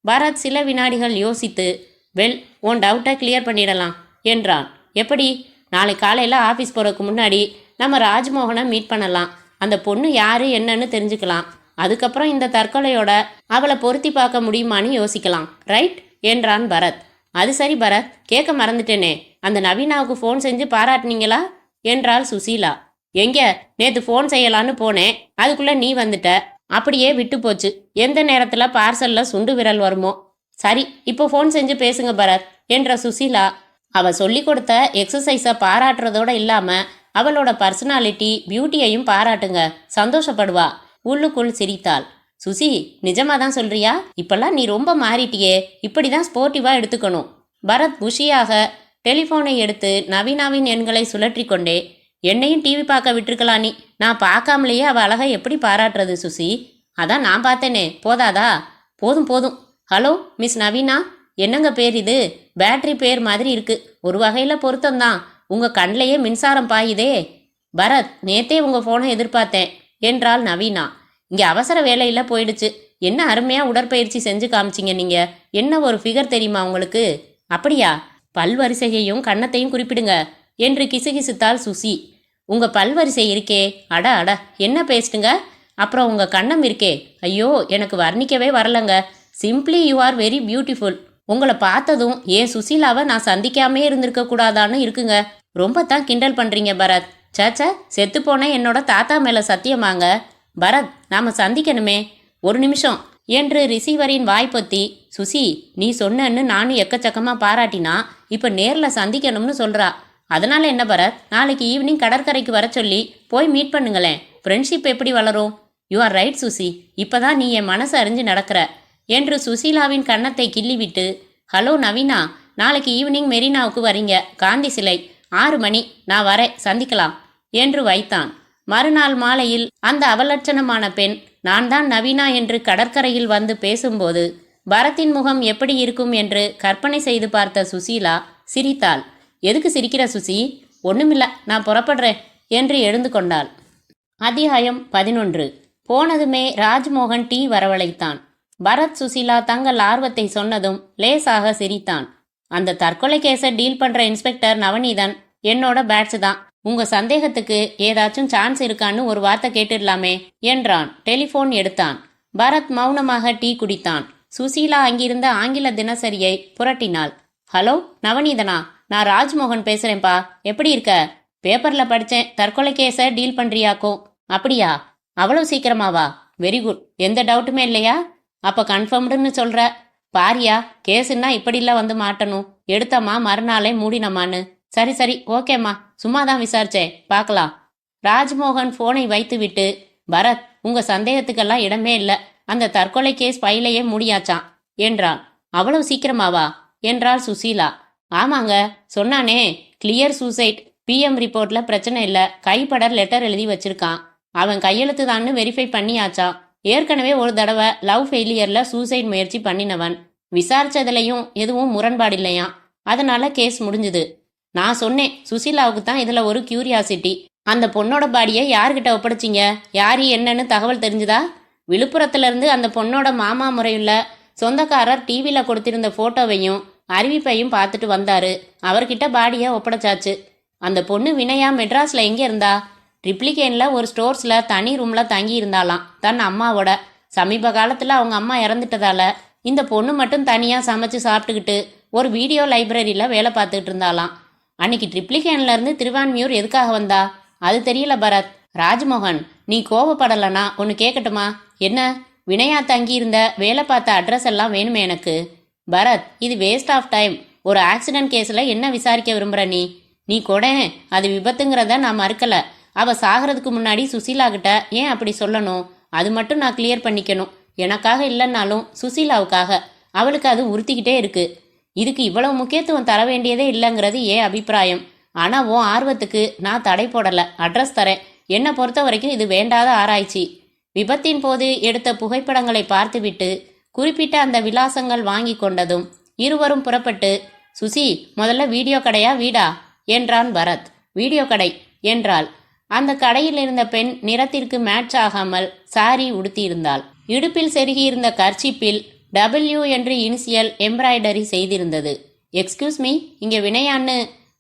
பரத் சில வினாடிகள் யோசித்து, வெல், உன் டவுட்டை கிளியர் பண்ணிடலாம் என்றான். எப்படி? நாளை காலையில் ஆஃபீஸ் போகிறதுக்கு முன்னாடி நம்ம ராஜ்மோகனை மீட் பண்ணலாம். அந்த பொண்ணு யாரு என்னன்னு தெரிஞ்சுக்கலாம். அதுக்கப்புறம் இந்த தற்கொலையோட அவளை பொருத்தி பார்க்க முடியுமான்னு யோசிக்கலாம். ரைட் என்றான் பரத். அது சரி பரத், கேட்க மறந்துட்டேனே, அந்த நவீனாவுக்கு ஃபோன் செஞ்சு பாராட்டினீங்களா என்றாள் சுசீலா. எங்க, நேற்று ஃபோன் செய்யலான்னு போனேன், அதுக்குள்ளே நீ வந்துட்ட. அப்படியே விட்டு போச்சு. எந்த நேரத்தில் பார்சலில் சுண்டு விரல் வருமோ. சரி, இப்போ ஃபோன் செஞ்சு பேசுங்க பரத் என்ற சுசீலா அவ சொல்லி கொடுத்த எக்ஸசைஸை பாராட்டுறதோட இல்லாமல் அவளோட பர்சனாலிட்டி பியூட்டியையும் பாராட்டுங்க, சந்தோஷப்படுவா. உள்ளுக்குள் சிரித்தாள். சுசி, நிஜமா தான் சொல்றியா? இப்பெல்லாம் நீ ரொம்ப மாறிட்டியே, இப்படி தான் ஸ்போர்ட்டிவாக எடுத்துக்கணும். பரத் குஷியாக டெலிஃபோனை எடுத்து நவீனாவின் எண்களை சுழற்றி கொண்டே, என்னையும் டிவி பார்க்க விட்டுருக்கலாம் நீ. நான் பார்க்காமலேயே அவள் அழகை எப்படி பாராட்டுறது சுசி? அதான் நான் பார்த்தேனே, போதாதா? போதும் போதும். ஹலோ மிஸ் நவீனா, என்னங்க பேர் இது? பேட்டரி பேர் மாதிரி இருக்கு. ஒரு வகையில் பொருத்தம்தான். உங்கள் கண்ணிலேயே மின்சாரம் பாயுதே. பரத், நேத்தே உங்கள் ஃபோனை எதிர்பார்த்தேன் என்றாள் நவீனா. இங்கே அவசர வேலையில் போயிடுச்சு. என்ன அருமையாக உடற்பயிற்சி செஞ்சு காமிச்சிங்க நீங்கள். என்ன ஒரு ஃபிகர் தெரியுமா உங்களுக்கு? அப்படியா? பல்வரிசையையும் கன்னத்தையும் குறிப்பிடுங்க என்று கிசுகிசுத்தாள் சுசி. உங்கள் பல்வரிசை இருக்கே, அட அட, என்ன பேசிட்டுங்க. அப்புறம் உங்கள் கன்னம் இருக்கே, ஐயோ, எனக்கு வர்ணிக்கவே வரலங்க. Simply you are very beautiful. உங்களை பார்த்ததும் ஏன் சுசீலாவை நான் சந்திக்காமே இருந்திருக்க கூடாதான்னு இருக்குங்க. ரொம்ப தான் கிண்டல் பண்ணுறீங்க பரத். சேச்சா, செத்து போன என்னோட தாத்தா மேலே சத்தியமாங்க. பரத், நாம் சந்திக்கணுமே. ஒரு நிமிஷம் என்று ரிசீவரின் வாய்ப்பொத்தி, சுசி, நீ சொன்னன்னு நானும் எக்கச்சக்கமாக பாராட்டினா இப்போ நேரில் சந்திக்கணும்னு சொல்கிறா. அதனால என்ன பரத், நாளைக்கு ஈவினிங் கடற்கரைக்கு வர சொல்லி போய் மீட் பண்ணுங்களேன். ஃப்ரெண்ட்ஷிப் எப்படி வளரும்? யூ ஆர் ரைட் சுசி, இப்போ தான் நீ என் மனசை அறிஞ்சு நடக்கிற என்று சுசீலாவின் கன்னத்தை கிள்ளிவிட்டு, ஹலோ நவீனா, நாளைக்கு ஈவினிங் மெரினாவுக்கு வரீங்க, காந்தி சிலை, 6 மணி, நான் வரேன், சந்திக்கலாம் என்று வைத்தான். மறுநாள் மாலையில் அந்த அவலட்சணமான பெண் நான் தான் நவீனா என்று கடற்கரையில் வந்து பேசும்போது பரத்தின் முகம் எப்படி இருக்கும் என்று கற்பனை செய்து பார்த்த சுசீலா சிரித்தாள். எதுக்கு சிரிக்கிற சுசி? ஒண்ணுமில்ல, நான் புறப்படுறேன் என்று எழுந்து கொண்டாள். அத்தியாயம் 11. போனதுமே ராஜ்மோகன் டீ வரவழைத்தான். பரத் சுசீலா தங்கள் ஆர்வத்தை சொன்னதும் லேசாக சிரித்தான். அந்த தற்கொலை கேஸை டீல் பண்ற இன்ஸ்பெக்டர் நவநீதன் என்னோட பேட்ச் தான். உங்க சந்தேகத்துக்கு ஏதாச்சும் சான்ஸ் இருக்கான்னு ஒரு வார்த்தை கேட்டுடலாமே என்றான். டெலிஃபோன் எடுத்தான். பரத் மௌனமாக டீ குடித்தான். சுசீலா அங்கிருந்த ஆங்கில தினசரியை புரட்டினாள். ஹலோ நவநீதனா, நான் ராஜ்மோகன் பேசுறேன்ப்பா. எப்படி இருக்க? பேப்பர்ல படிச்சேன், தற்கொலை கேஸை டீல் பண்றியாக்கும். அப்படியா? அவ்வளவு சீக்கிரமாவா? Very good. எந்த டவுட்டுமே இல்லையா? அப்ப கன்ஃபர்ம்டுன்னு சொல்ற. பாரியா, கேஸுன்னா இப்படிலாம் வந்து மாட்டணும். எடுத்தம்மா மறுநாளே மூடினமான்னு. சரி சரி, ஓகேம்மா, சும்மா தான் விசாரிச்சேன், பார்க்கலாம். ராஜ்மோகன் போனை வைத்துவிட்டு, பரத், உங்க சந்தேகத்துக்கெல்லாம் இடமே இல்லை. அந்த தற்கொலை கேஸ் ஃபைலையே மூடியாச்சான் என்றான். அவ்வளவு சீக்கிரமாவா என்றாள் சுசீலா. ஆமாங்க, சொன்னானே, கிளியர் சூசைட், பிஎம் ரிப்போர்ட்ல பிரச்சனை இல்லை, கைப்படர் லெட்டர் எழுதி வச்சிருக்கான். அவன் கையெழுத்து தான்னு வெரிஃபை பண்ணியாச்சான். ஏற்கனவே ஒரு தடவை லவ் ஃபெயிலியர்ல சூசைட் முயற்சி பண்ணினவன். விசாரிச்சதுலையும் எதுவும் முரண்பாடு இல்லையாம். அதனால கேஸ் முடிஞ்சுது. நான் சொன்னேன், சுசீலாவுக்கு தான் இதுல ஒரு கியூரியாசிட்டி. அந்த பொண்ணோட பாடியை யார்கிட்ட ஒப்படைச்சிங்க? யாரு என்னன்னு தகவல் தெரிஞ்சுதா? விழுப்புரத்துல இருந்து அந்த பொண்ணோட மாமா முறையுள்ள சொந்தக்காரர் டிவியில கொடுத்திருந்த போட்டோவையும் அறிவிப்பையும் பார்த்துட்டு வந்தாரு. அவர்கிட்ட பாடியை ஒப்படைச்சாச்சு. அந்த பொண்ணு வினயா மெட்ராஸ்ல எங்க இருந்தா? ட்ரிப்ளிகேன்ல ஒரு ஸ்டோர்ஸ்ல தனி ரூம்ல தங்கி இருந்தாலாம் தன் அம்மாவோட. சமீப காலத்துல அவங்க அம்மா இறந்துட்டதால இந்த பொண்ணு மட்டும் தனியா சமைச்சு சாப்பிட்டுக்கிட்டு ஒரு வீடியோ லைப்ரரியில வேலை பார்த்துக்கிட்டு இருந்தாலாம். அன்னைக்கு ட்ரிப்ளிகேன்ல இருந்து திருவான்மியூர் எதுக்காக வந்தா? அது தெரியல பரத். ராஜ்மோகன், நீ கோவப்படலனா ஒன்று கேட்கட்டுமா? என்ன? வினயா தங்கி இருந்த வேலை பார்த்த அட்ரஸ் எல்லாம் வேணுமே எனக்கு. பரத், இது வேஸ்ட் ஆஃப் டைம். ஒரு ஆக்சிடென்ட் கேஸ்ல என்ன விசாரிக்க விரும்புற நீ? நீ கூட அது விபத்துங்கிறத நான் மறுக்கல. அவ சாகிறதுக்கு முன்னாடி சுசீலா கிட்ட ஏன் அப்படி சொல்லணும்? அது மட்டும் நான் கிளியர் பண்ணிக்கணும். எனக்காக இல்லைன்னாலும் சுசீலாவுக்காக. அவளுக்கு அது உறுத்திக்கிட்டே இருக்கு. இதுக்கு இவ்வளவு முக்கியத்துவம் தர வேண்டியதே இல்லைங்கிறது ஏன் அபிப்பிராயம். ஆனா உன் ஆர்வத்துக்கு நான் தடை போடல. அட்ரஸ் தரேன். என்னை பொறுத்த வரைக்கும் இது வேண்டாத ஆராய்ச்சி. விபத்தின் போது எடுத்த புகைப்படங்களை பார்த்துவிட்டு குறிப்பிட்ட அந்த விலாசங்கள் வாங்கி கொண்டதும் இருவரும் புறப்பட்டு, சுசி, முதல்ல வீடியோ கடையா வீடா என்றான் பரத். வீடியோ கடை என்றாள். அந்த கடையில் இருந்த பெண் நிறத்திற்கு மேட்ச் ஆகாமல் சாரி உடுத்தியிருந்தாள். இடுப்பில் செருகியிருந்த கர்ச்சிப்பில் W என்று இனிஷியல் எம்ப்ராய்டரி செய்திருந்தது. எக்ஸ்கியூஸ் மீ, இங்கே வினயான்னு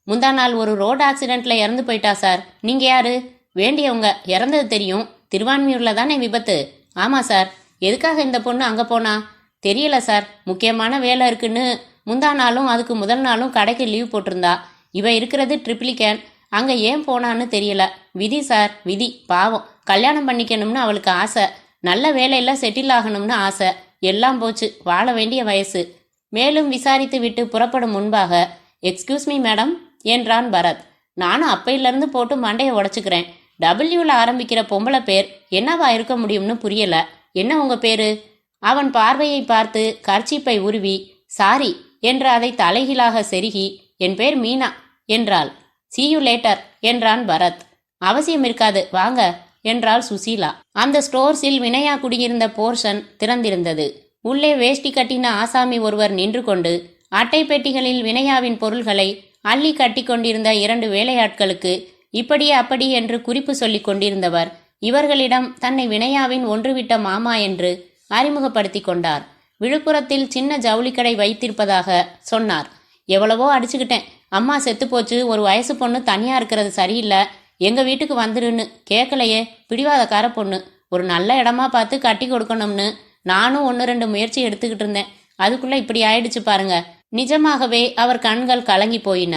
முந்தா நாள் ஒரு ரோடு ஆக்சிடென்ட்ல இறந்து போயிட்டா சார். நீங்க யாரு? வேண்டியவங்க. இறந்தது தெரியும். திருவான்மியூர்ல தானே விபத்து? ஆமா சார். எதுக்காக இந்த பொண்ணு அங்க போனா? தெரியல சார். முக்கியமான வேலை இருக்குன்னு முந்தா நாளும் அதுக்கு முதல் நாளும் கடைக்கு லீவ் போட்டிருந்தா. இவ இருக்கிறது ட்ரிப்ளிகேன். அங்க ஏன் போனான்னு தெரியல. விதி சார், விதி. பாவம். கல்யாணம் பண்ணிக்கணும்னு அவளுக்கு ஆசை. நல்ல வேலையில செட்டில் ஆகணும்னு ஆசை. எல்லாம் போச்சு. வாழ வேண்டிய வயசு. மேலும் விசாரித்து விட்டு புறப்படும் முன்பாக, எக்ஸ்கியூஸ் மீ மேடம் என்றான் பரத். நானும் அப்பையிலிருந்து போட்டு மண்டையை உடைச்சுக்கிறேன். W ஆரம்பிக்கிற பொம்பளை பேர் என்னவா இருக்க முடியும்னு புரியல. என்ன உங்க பேரு? அவன் பார்வையை பார்த்து கர்ச்சிப்பை உருவி, சாரி என்று அதை தலைகீழாக செருகி, என் பேர் மீனா என்றாள். See you later என்றான் பரத். அவசியம் இருக்காது, வாங்க என்றாள் சுசீலா. அந்த ஸ்டோர்ஸில் வினயா குடியிருந்த போர்ஷன் திறந்திருந்தது. உள்ளே வேஷ்டி கட்டின ஆசாமி ஒருவர் நின்று கொண்டு அட்டை பெட்டிகளில் வினயாவின் பொருள்களை அள்ளி கட்டி கொண்டிருந்த 2 வேலையாட்களுக்கு இப்படி அப்படி என்று குறிப்பு சொல்லிக் கொண்டிருந்தவர் இவர்களிடம் தன்னை வினயாவின் ஒன்றுவிட்ட மாமா என்று அறிமுகப்படுத்தி கொண்டார். விழுப்புரத்தில் சின்ன ஜவுளிக்கடை வைத்திருப்பதாக சொன்னார். எவ்வளவோ அடிச்சுக்கிட்டேன். அம்மா செத்து போச்சு. ஒரு வயசு பொண்ணு தனியா இருக்கிறது சரியில்லை. எங்க வீட்டுக்கு வந்துருன்னு கேட்கலையே. பிடிவாதக்கார பொண்ணு. ஒரு நல்ல இடமா பார்த்து கட்டி கொடுக்கணும்னு நானும் 1-2 முயற்சி எடுத்துக்கிட்டு இருந்தேன். அதுக்குள்ள இப்படி ஆயிடுச்சு பாருங்க. நிஜமாகவே அவர் கண்கள் கலங்கி போயின.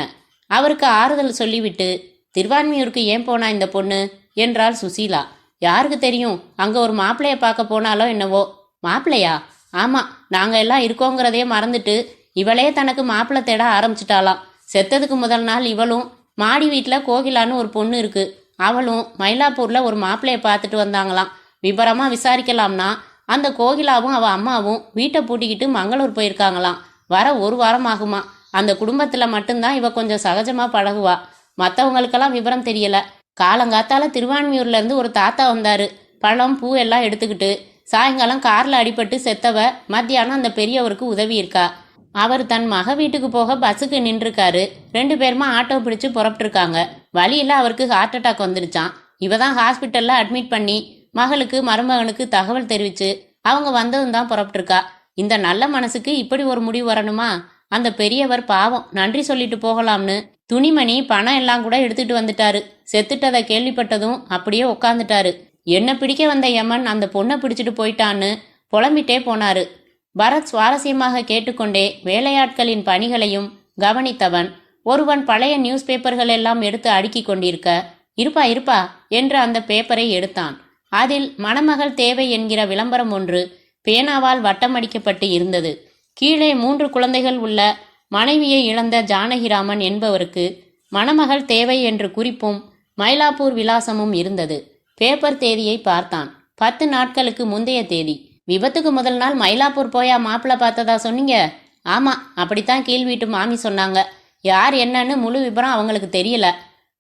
அவருக்கு ஆறுதல் சொல்லிவிட்டு, திருவான்மியூருக்கு ஏன் போனா இந்த பொண்ணு என்றாள் சுசீலா. யாருக்கு தெரியும், அங்க ஒரு மாப்பிள்ளைய பார்க்க போனாலோ என்னவோ. மாப்பிள்ளையா? ஆமா, நாங்க எல்லாம் இருக்கோங்கிறதே மறந்துட்டு இவளே தனக்கு மாப்பிள்ளை தேட ஆரம்பிச்சிட்டாலாம். செத்ததுக்கு முதல் நாள் இவளும் மாடி வீட்டில் கோகிலான்னு ஒரு பொண்ணு இருக்கு, அவளும் மயிலாப்பூர்ல ஒரு மாப்பிள்ளைய பார்த்துட்டு வந்தாங்களாம். விபரமா விசாரிக்கலாம்னா அந்த கோகிலாவும் அவ அம்மாவும் வீட்டை பூட்டிக்கிட்டு மங்களூர் போயிருக்காங்களாம். வர 1 வாரம் ஆகுமா. அந்த குடும்பத்துல மட்டும்தான் இவ கொஞ்சம் சகஜமா பழகுவா. மற்றவங்களுக்கெல்லாம் விவரம் தெரியல. காலங்காத்தால திருவான்மியூர்ல இருந்து ஒரு தாத்தா வந்தாரு. பழம் பூ எல்லாம் எடுத்துக்கிட்டு. சாயங்காலம் கார்ல அடிபட்டு செத்தவ மத்தியானம் அந்த பெரியவருக்கு உதவி இருக்கா. அவர் தன் மக வீட்டுக்கு போக பஸ்ஸுக்கு நின்றுருக்காரு. 2 பேருமா ஆட்டோ பிடிச்சு புறப்பட்டுருக்காங்க. வழியில அவருக்கு ஹார்ட் அட்டாக் வந்துருச்சான். இவ தான் ஹாஸ்பிட்டல்ல அட்மிட் பண்ணி மகளுக்கு மருமகனுக்கு தகவல் தெரிவிச்சு அவங்க வந்ததும் தான் புறப்பட்டுருக்கா. இந்த நல்ல மனசுக்கு இப்படி ஒரு முடிவு வரணுமா? அந்த பெரியவர் பாவம், நன்றி சொல்லிட்டு போகலாம்னு துணிமணி பணம் எல்லாம் கூட எடுத்துட்டு வந்துட்டாரு. செத்துட்டதை கேள்விப்பட்டதும் அப்படியே உட்காந்துட்டாரு. என்ன பிடிக்க வந்த யமன் அந்த பொண்ணை பிடிச்சிட்டு போயிட்டான்னு புலம்பிட்டே போனாரு. பரத் சுவாரஸ்யமாக கேட்டுக்கொண்டே வேலையாட்களின் பணிகளையும் கவனித்தவன் ஒருவன் பழைய நியூஸ் பேப்பர்கள் எல்லாம் எடுத்து அடுக்கி கொண்டிருக்க, இருப்பா இருப்பா என்று அந்த பேப்பரை எடுத்தான். அதில் மணமகள் தேவை என்கிற விளம்பரம் ஒன்று பேனாவால் வட்டமடிக்கப்பட்டு இருந்தது. கீழே 3 குழந்தைகள் உள்ள மனைவியை இழந்த ஜானகிராமன் என்பவருக்கு மணமகள் தேவை என்று குறிப்பும் மயிலாப்பூர் விலாசமும் இருந்தது. பேப்பர் தேதியை பார்த்தான். 10 நாட்களுக்கு முந்தைய தேதி. விபத்துக்கு முதல் நாள் மயிலாப்பூர் போயா மாப்பிள்ளை பார்த்ததா சொன்னீங்க? ஆமா, அப்படித்தான் கீழ் வீட்டு மாமி சொன்னாங்க. யார் என்னன்னு முழு விபரம் அவங்களுக்கு தெரியல.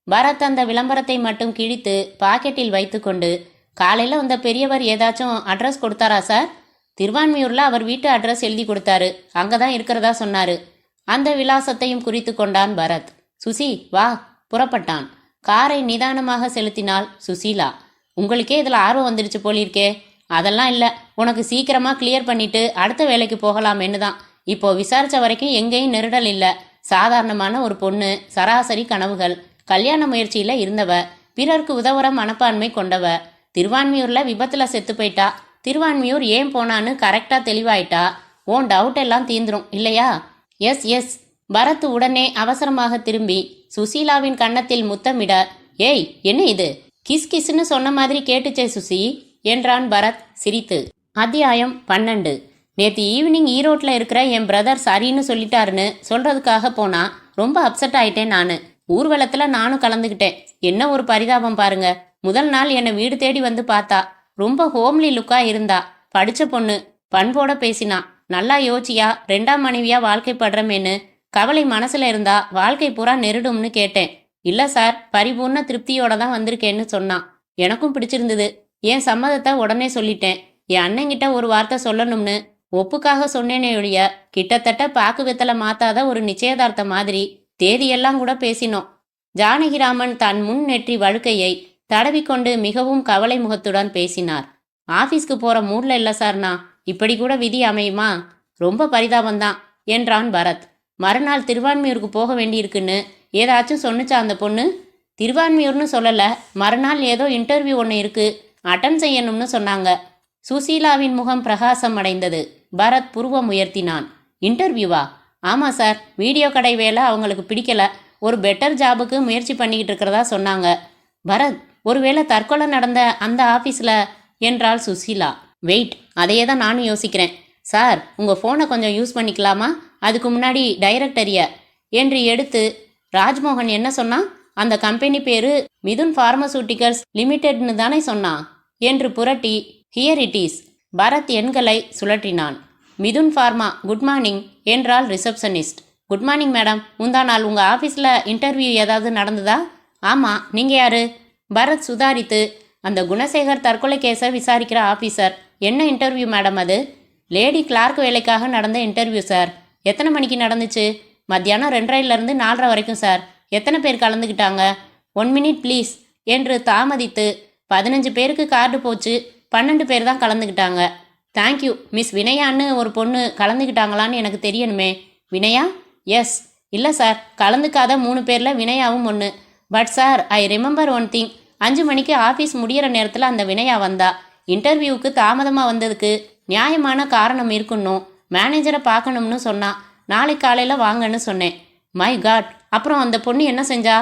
பரத் அந்த விளம்பரத்தை மட்டும் கிழித்து பாக்கெட்டில் வைத்துக்கொண்டு, காலையில வந்த பெரியவர் ஏதாச்சும் அட்ரஸ் கொடுத்தாரா சார்? திருவான்மியூர்ல அவர் வீட்டு அட்ரஸ் எழுதி கொடுத்தாரு. அங்கதான் இருக்கிறதா சொன்னாரு. அந்த விலாசத்தையும் குறித்து கொண்டான் பரத். சுசி, வா. புறப்பட்டான். காரை நிதானமாக செலுத்தினாள் சுசீலா. உங்களுக்கே இதுல ஆர்வம் வந்துருச்சு போலிருக்கே. அதெல்லாம் இல்ல, உனக்கு சீக்கிரமா கிளியர் பண்ணிட்டு அடுத்த வேலைக்கு போகலாமேன்னு தான். இப்போ விசாரிச்ச வரைக்கும் எங்கேயும் நெருடல் இல்ல. சாதாரணமான ஒரு பொண்ணு, சராசரி கனவுகள். கல்யாண முயற்சியில இருந்தவ, பிறருக்கு உதவுற மனப்பான்மை கொண்டவ. திருவான்மியூர்ல விபத்துல செத்து போயிட்டா. திருவான்மியூர் ஏன் போனான்னு கரெக்டா தெளிவாயிட்டா. உன் டவுட் எல்லாம் தீந்துரும் இல்லையா? S S. பரத் உடனே அவசரமாக திரும்பி சுசீலாவின் கன்னத்தில் முத்தமிட, ஏய் என்ன இது? கிஸ் கிஸ்ன்னு சொன்ன மாதிரி கேட்டுச்சே சுசி என்றான் பரத் சிரித்து. அத்தியாயம் 12. நேற்று ஈவினிங் ஈரோட்டில் இருக்கிற என் பிரதர் சரின்னு சொல்லிட்டாருன்னு சொல்றதுக்காக போனா ரொம்ப அப்செட் ஆயிட்டேன் நான். ஊர்வலத்தில் நானும் கலந்துக்கிட்டேன். என்ன ஒரு பரிதாபம் பாருங்க. முதல் நாள் என்னை வீடு தேடி வந்து பார்த்தா. ரொம்ப ஹோம்லி லுக்கா இருந்தா. படிச்ச பொண்ணு, பண்போட பேசினா. நல்லா யோசியா 2ஆம் மனைவியா வாழ்க்கைப்படுறமேன்னு கவலை மனசுல இருந்தா வாழ்க்கை பூரா நெருடும்னு கேட்டேன். இல்ல சார், பரிபூர்ண திருப்தியோட தான் வந்திருக்கேன்னு சொன்னான். எனக்கும் பிடிச்சிருந்தது. என் சம்மதத்தை உடனே சொல்லிட்டேன். என் அண்ணங்கிட்ட ஒரு வார்த்தை சொல்லணும்னு ஒப்புக்காக சொன்னேனே ஒழிய கிட்டத்தட்ட பாக்கு வெத்தலை மாத்தாத ஒரு நிச்சயதார்த்த மாதிரி தேதியெல்லாம் கூட பேசினோம். ஜானகிராமன் தன் முன் நெற்றி வழுக்கையை தடவிக்கொண்டு மிகவும் கவலை முகத்துடன் பேசினார். ஆபீஸ்க்கு போற மூட்ல இல்ல சார்னா. இப்படி கூட விதி அமையுமா? ரொம்ப பரிதாபம்தான் என்றான் பரத். மறுநாள் திருவான்மியூருக்கு போக வேண்டியிருக்குன்னு ஏதாச்சும் சொன்னுச்சா அந்த பொண்ணு? திருவான்மியூர்னு சொல்லல. மறுநாள் ஏதோ இன்டர்வியூ ஒன்று இருக்கு, அட்டன் செய்யணும்னு சொன்னாங்க. சுசீலாவின் முகம் பிரகாசம் அடைந்தது. பரத் புருவம் உயர்த்தினான். இன்டர்வியூவா? ஆமா சார், வீடியோ கடை வேலை அவங்களுக்கு பிடிக்கல. ஒரு பெட்டர் ஜாபுக்கு முயற்சி பண்ணிக்கிட்டு இருக்கிறதா சொன்னாங்க. பரத், ஒருவேளை தற்கொலை நடந்த அந்த ஆஃபீஸில் என்றாள் சுசீலா. வெயிட், அதையே தான் நானும் யோசிக்கிறேன். சார், உங்கள் ஃபோனை கொஞ்சம் யூஸ் பண்ணிக்கலாமா? அதுக்கு முன்னாடி டைரக்டரிய என்று எடுத்து. ராஜ்மோகன் என்ன சொன்னா? அந்த கம்பெனி பேரு மிதுன் பார்மசூட்டிகல்ஸ் லிமிடெட்னு தானே சொன்னான் என்று புரட்டி, ஹியர் இட் இஸ். பரத் எண்களை சுழற்றினான். மிதுன் ஃபார்மா, குட் மார்னிங் என்றாள் ரிசப்ஷனிஸ்ட். Good morning madam. முந்தா நாள் உங்கள் ஆஃபீஸில் இன்டர்வியூ ஏதாவது நடந்ததா? ஆமாம். நீங்கள் யாரு? பரத் சுதாரித்து, அந்த குணசேகர் தற்கொலை கேஸை விசாரிக்கிற ஆஃபீஸர். என்ன இன்டர்வியூ மேடம் அது? லேடி கிளார்க் வேலைக்காக நடந்த இன்டர்வியூ சார். எத்தனை மணிக்கு நடந்துச்சு? மத்தியானம் 2:30லேருந்து 4:30 வரைக்கும் சார். எத்தனை பேர் கலந்துக்கிட்டாங்க? 1 மினிட் ப்ளீஸ் என்று தாமதித்து, 15 பேருக்கு கார்டு போச்சு, 12 பேர் தான் கலந்துக்கிட்டாங்க. தேங்க்யூ. மிஸ் வினயான்னு ஒரு பொண்ணு கலந்துக்கிட்டாங்களான்னு எனக்கு தெரியணுமே. வினயா? எஸ். இல்லை சார், கலந்துக்காத 3 பேரில் வினயாவும் ஒன்று. But sir, I remember one thing. 5 மணிக்கு ஆஃபீஸ் முடிகிற நேரத்தில் அந்த வினயா வந்தா. இன்டர்வியூவுக்கு தாமதமாக வந்ததுக்கு நியாயமான காரணம் இருக்குன்னும் மேனேஜரை பார்க்கணும்னு சொன்னா. நாளை காலையில் வாங்கன்னு சொன்னேன். My god. அப்புறம் அந்த பொண்ணு என்ன செஞ்சா?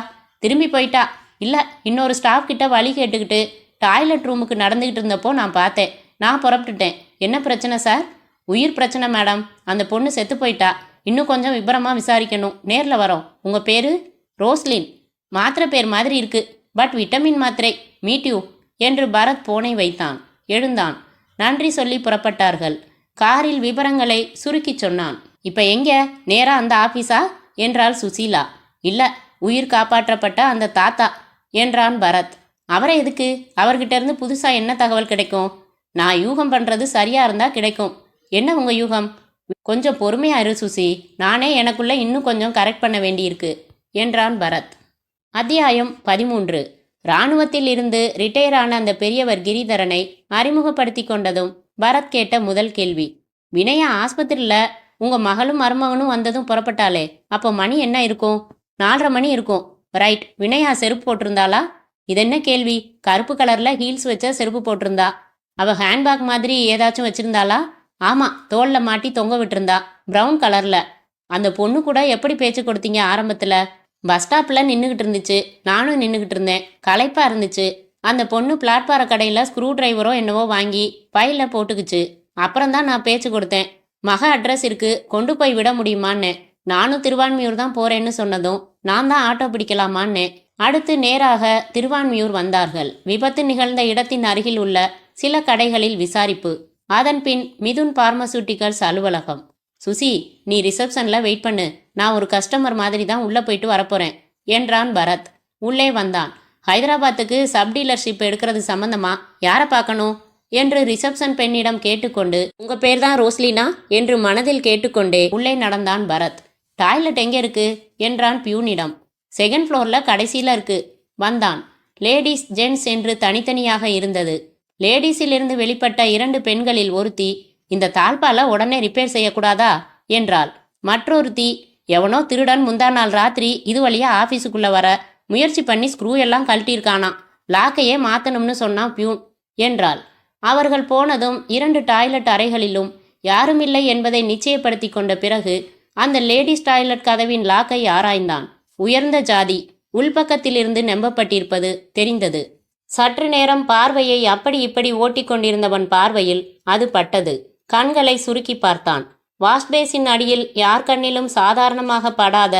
திரும்பி போயிட்டா. இல்லை, இன்னொரு ஸ்டாஃப் கிட்ட வழி கேட்டுக்கிட்டு டாய்லெட் ரூமுக்கு நடந்துக்கிட்டு இருந்தப்போ நான் பார்த்தேன். நான் புறப்பட்டுட்டேன். என்ன பிரச்சனை சார்? உயிர் பிரச்சனை மேடம். அந்த பொண்ணு செத்து போயிட்டா. இன்னும் கொஞ்சம் விபரமாக விசாரிக்கணும். நேரில் வரோம். உங்கள் பேர்? ரோஸ்லின். மாத்திரை பேர் மாதிரி இருக்கு, பட் விட்டமின் மாத்திரை. மீட் யூ என்று பரத் போனை வைத்தான். எழுந்தான். நன்றி சொல்லி புறப்பட்டார்கள். காரில் விவரங்களை சுருக்கி சொன்னான். இப்போ எங்க? நேரா அந்த ஆஃபீஸா என்றாள் சுசீலா. இல்லை, உயிர் காப்பாற்றப்பட்ட அந்த தாத்தா என்றான் பரத். அவரை எதுக்கு? அவர்கிட்ட இருந்து புதுசாக என்ன தகவல் கிடைக்கும்? நான் யூகம் பண்ணுறது சரியா இருந்தால் கிடைக்கும். என்ன உங்கள் யூகம்? கொஞ்சம் பொறுமையா இரு சுசி. நானே எனக்குள்ள இன்னும் கொஞ்சம் கரெக்ட் பண்ண வேண்டியிருக்கு என்றான் பரத். அத்தியாயம் 13. இராணுவத்தில் இருந்து ரிட்டையர் ஆன அந்த பெரியவர் கிரிதரனை அறிமுகப்படுத்தி கொண்டதும் பரத் கேட்ட முதல் கேள்வி, வினயா ஆஸ்பத்திரியில் உங்கள் மகளும் மருமகனும் வந்ததும் புறப்பட்டாலே, அப்போ மணி என்ன இருக்கும்? 4:30 மணி இருக்கும். ரைட். வினயா செருப்பு போட்டிருந்தாளா? இது என்ன கேள்வி? கருப்பு கலரில் ஹீல்ஸ் வச்ச செருப்பு போட்டிருந்தா. அவள் ஹேண்ட்பேக் மாதிரி ஏதாச்சும் வச்சிருந்தாளா? ஆமாம், தோளில் மாட்டி தொங்க விட்டுருந்தா, ப்ரௌன் கலரில். அந்த பொண்ணு கூட எப்படி பேச்சு கொடுத்தீங்க ஆரம்பத்தில்? பஸ் ஸ்டாப்பில் நின்றுக்கிட்டு இருந்துச்சு. நானும் நின்றுக்கிட்டு இருந்தேன். களைப்பாக இருந்துச்சு. அந்த பொண்ணு பிளாட்பார கடையில் ஸ்க்ரூ டிரைவரோ என்னவோ வாங்கி பையில் போட்டுக்குச்சு. அப்புறம்தான் நான் பேச்சு கொடுத்தேன். மக அட்ரஸ் இருக்கு, கொண்டு போய் விட முடியுமான்னு. நானும் திருவான்மியூர் தான் போகிறேன்னு சொன்னதும் நான் தான் ஆட்டோ பிடிக்கலாமான்னு. அடுத்து நேராக திருவான்மியூர் வந்தார்கள். விபத்து நிகழ்ந்த இடத்தின் அருகில் உள்ள சில கடைகளில் விசாரிப்பு. அதன் பின் மிதுன் பார்மசூட்டிகல்ஸ் அலுவலகம். சுசி, நீ ரிசப்ஷனில் வெயிட் பண்ணு. நான் ஒரு கஸ்டமர் மாதிரி தான் உள்ளே போயிட்டு வரப்போகிறேன் என்றான் பரத். உள்ளே வந்தான். ஹைதராபாத்துக்கு சப் டீலர்ஷிப் எடுக்கிறது சம்பந்தமா யாரை பார்க்கணும் என்று ரிசப்ஷன் பெண்ணிடம் கேட்டுக்கொண்டு, உங்கள் பேர் தான் ரோஸ்லினா என்று மனதில் கேட்டுக்கொண்டே உள்ளே நடந்தான் பரத். டாய்லெட் எங்கே இருக்கு என்றான் பியூனிடம். 2nd ஃப்ளோரில் கடைசியில் இருக்கு. வந்தான். லேடிஸ் ஜென்ட்ஸ் என்று தனித்தனியாக இருந்தது. லேடிஸிலிருந்து வெளிப்பட்ட 2 பெண்களில் ஒருத்தி, இந்த தாழ்பால உடனே ரிப்பேர் செய்யக்கூடாதா என்றாள். மற்றொருத்தி, எவனோ திருடன் முந்தா நாள் ராத்திரி இது வழியா ஆஃபீஸுக்குள்ளே வர முயற்சி பண்ணி ஸ்க்ரூ எல்லாம் கழட்டியிருக்கானாம். லாக்கையே மாத்தணும்னு சொன்னான் பியூன் என்றாள். அவர்கள் போனதும் 2 டாய்லெட் அறைகளிலும் யாருமில்லை என்பதை நிச்சயப்படுத்தி கொண்ட பிறகு அந்த லேடிஸ் டாய்லெட் கதவின் லாக்கை ஆராய்ந்தான். உயர்ந்த ஜாதி. உள்பக்கத்திலிருந்து நம்பப்பட்டிருப்பது தெரிந்தது. சற்று நேரம் பார்வையை அப்படி இப்படி ஓட்டிக் கொண்டிருந்தவன் பார்வையில் அது பட்டது. கண்களை சுருக்கி பார்த்தான். வாஷ்பேசின் அடியில் யார் கண்ணிலும் சாதாரணமாக படாத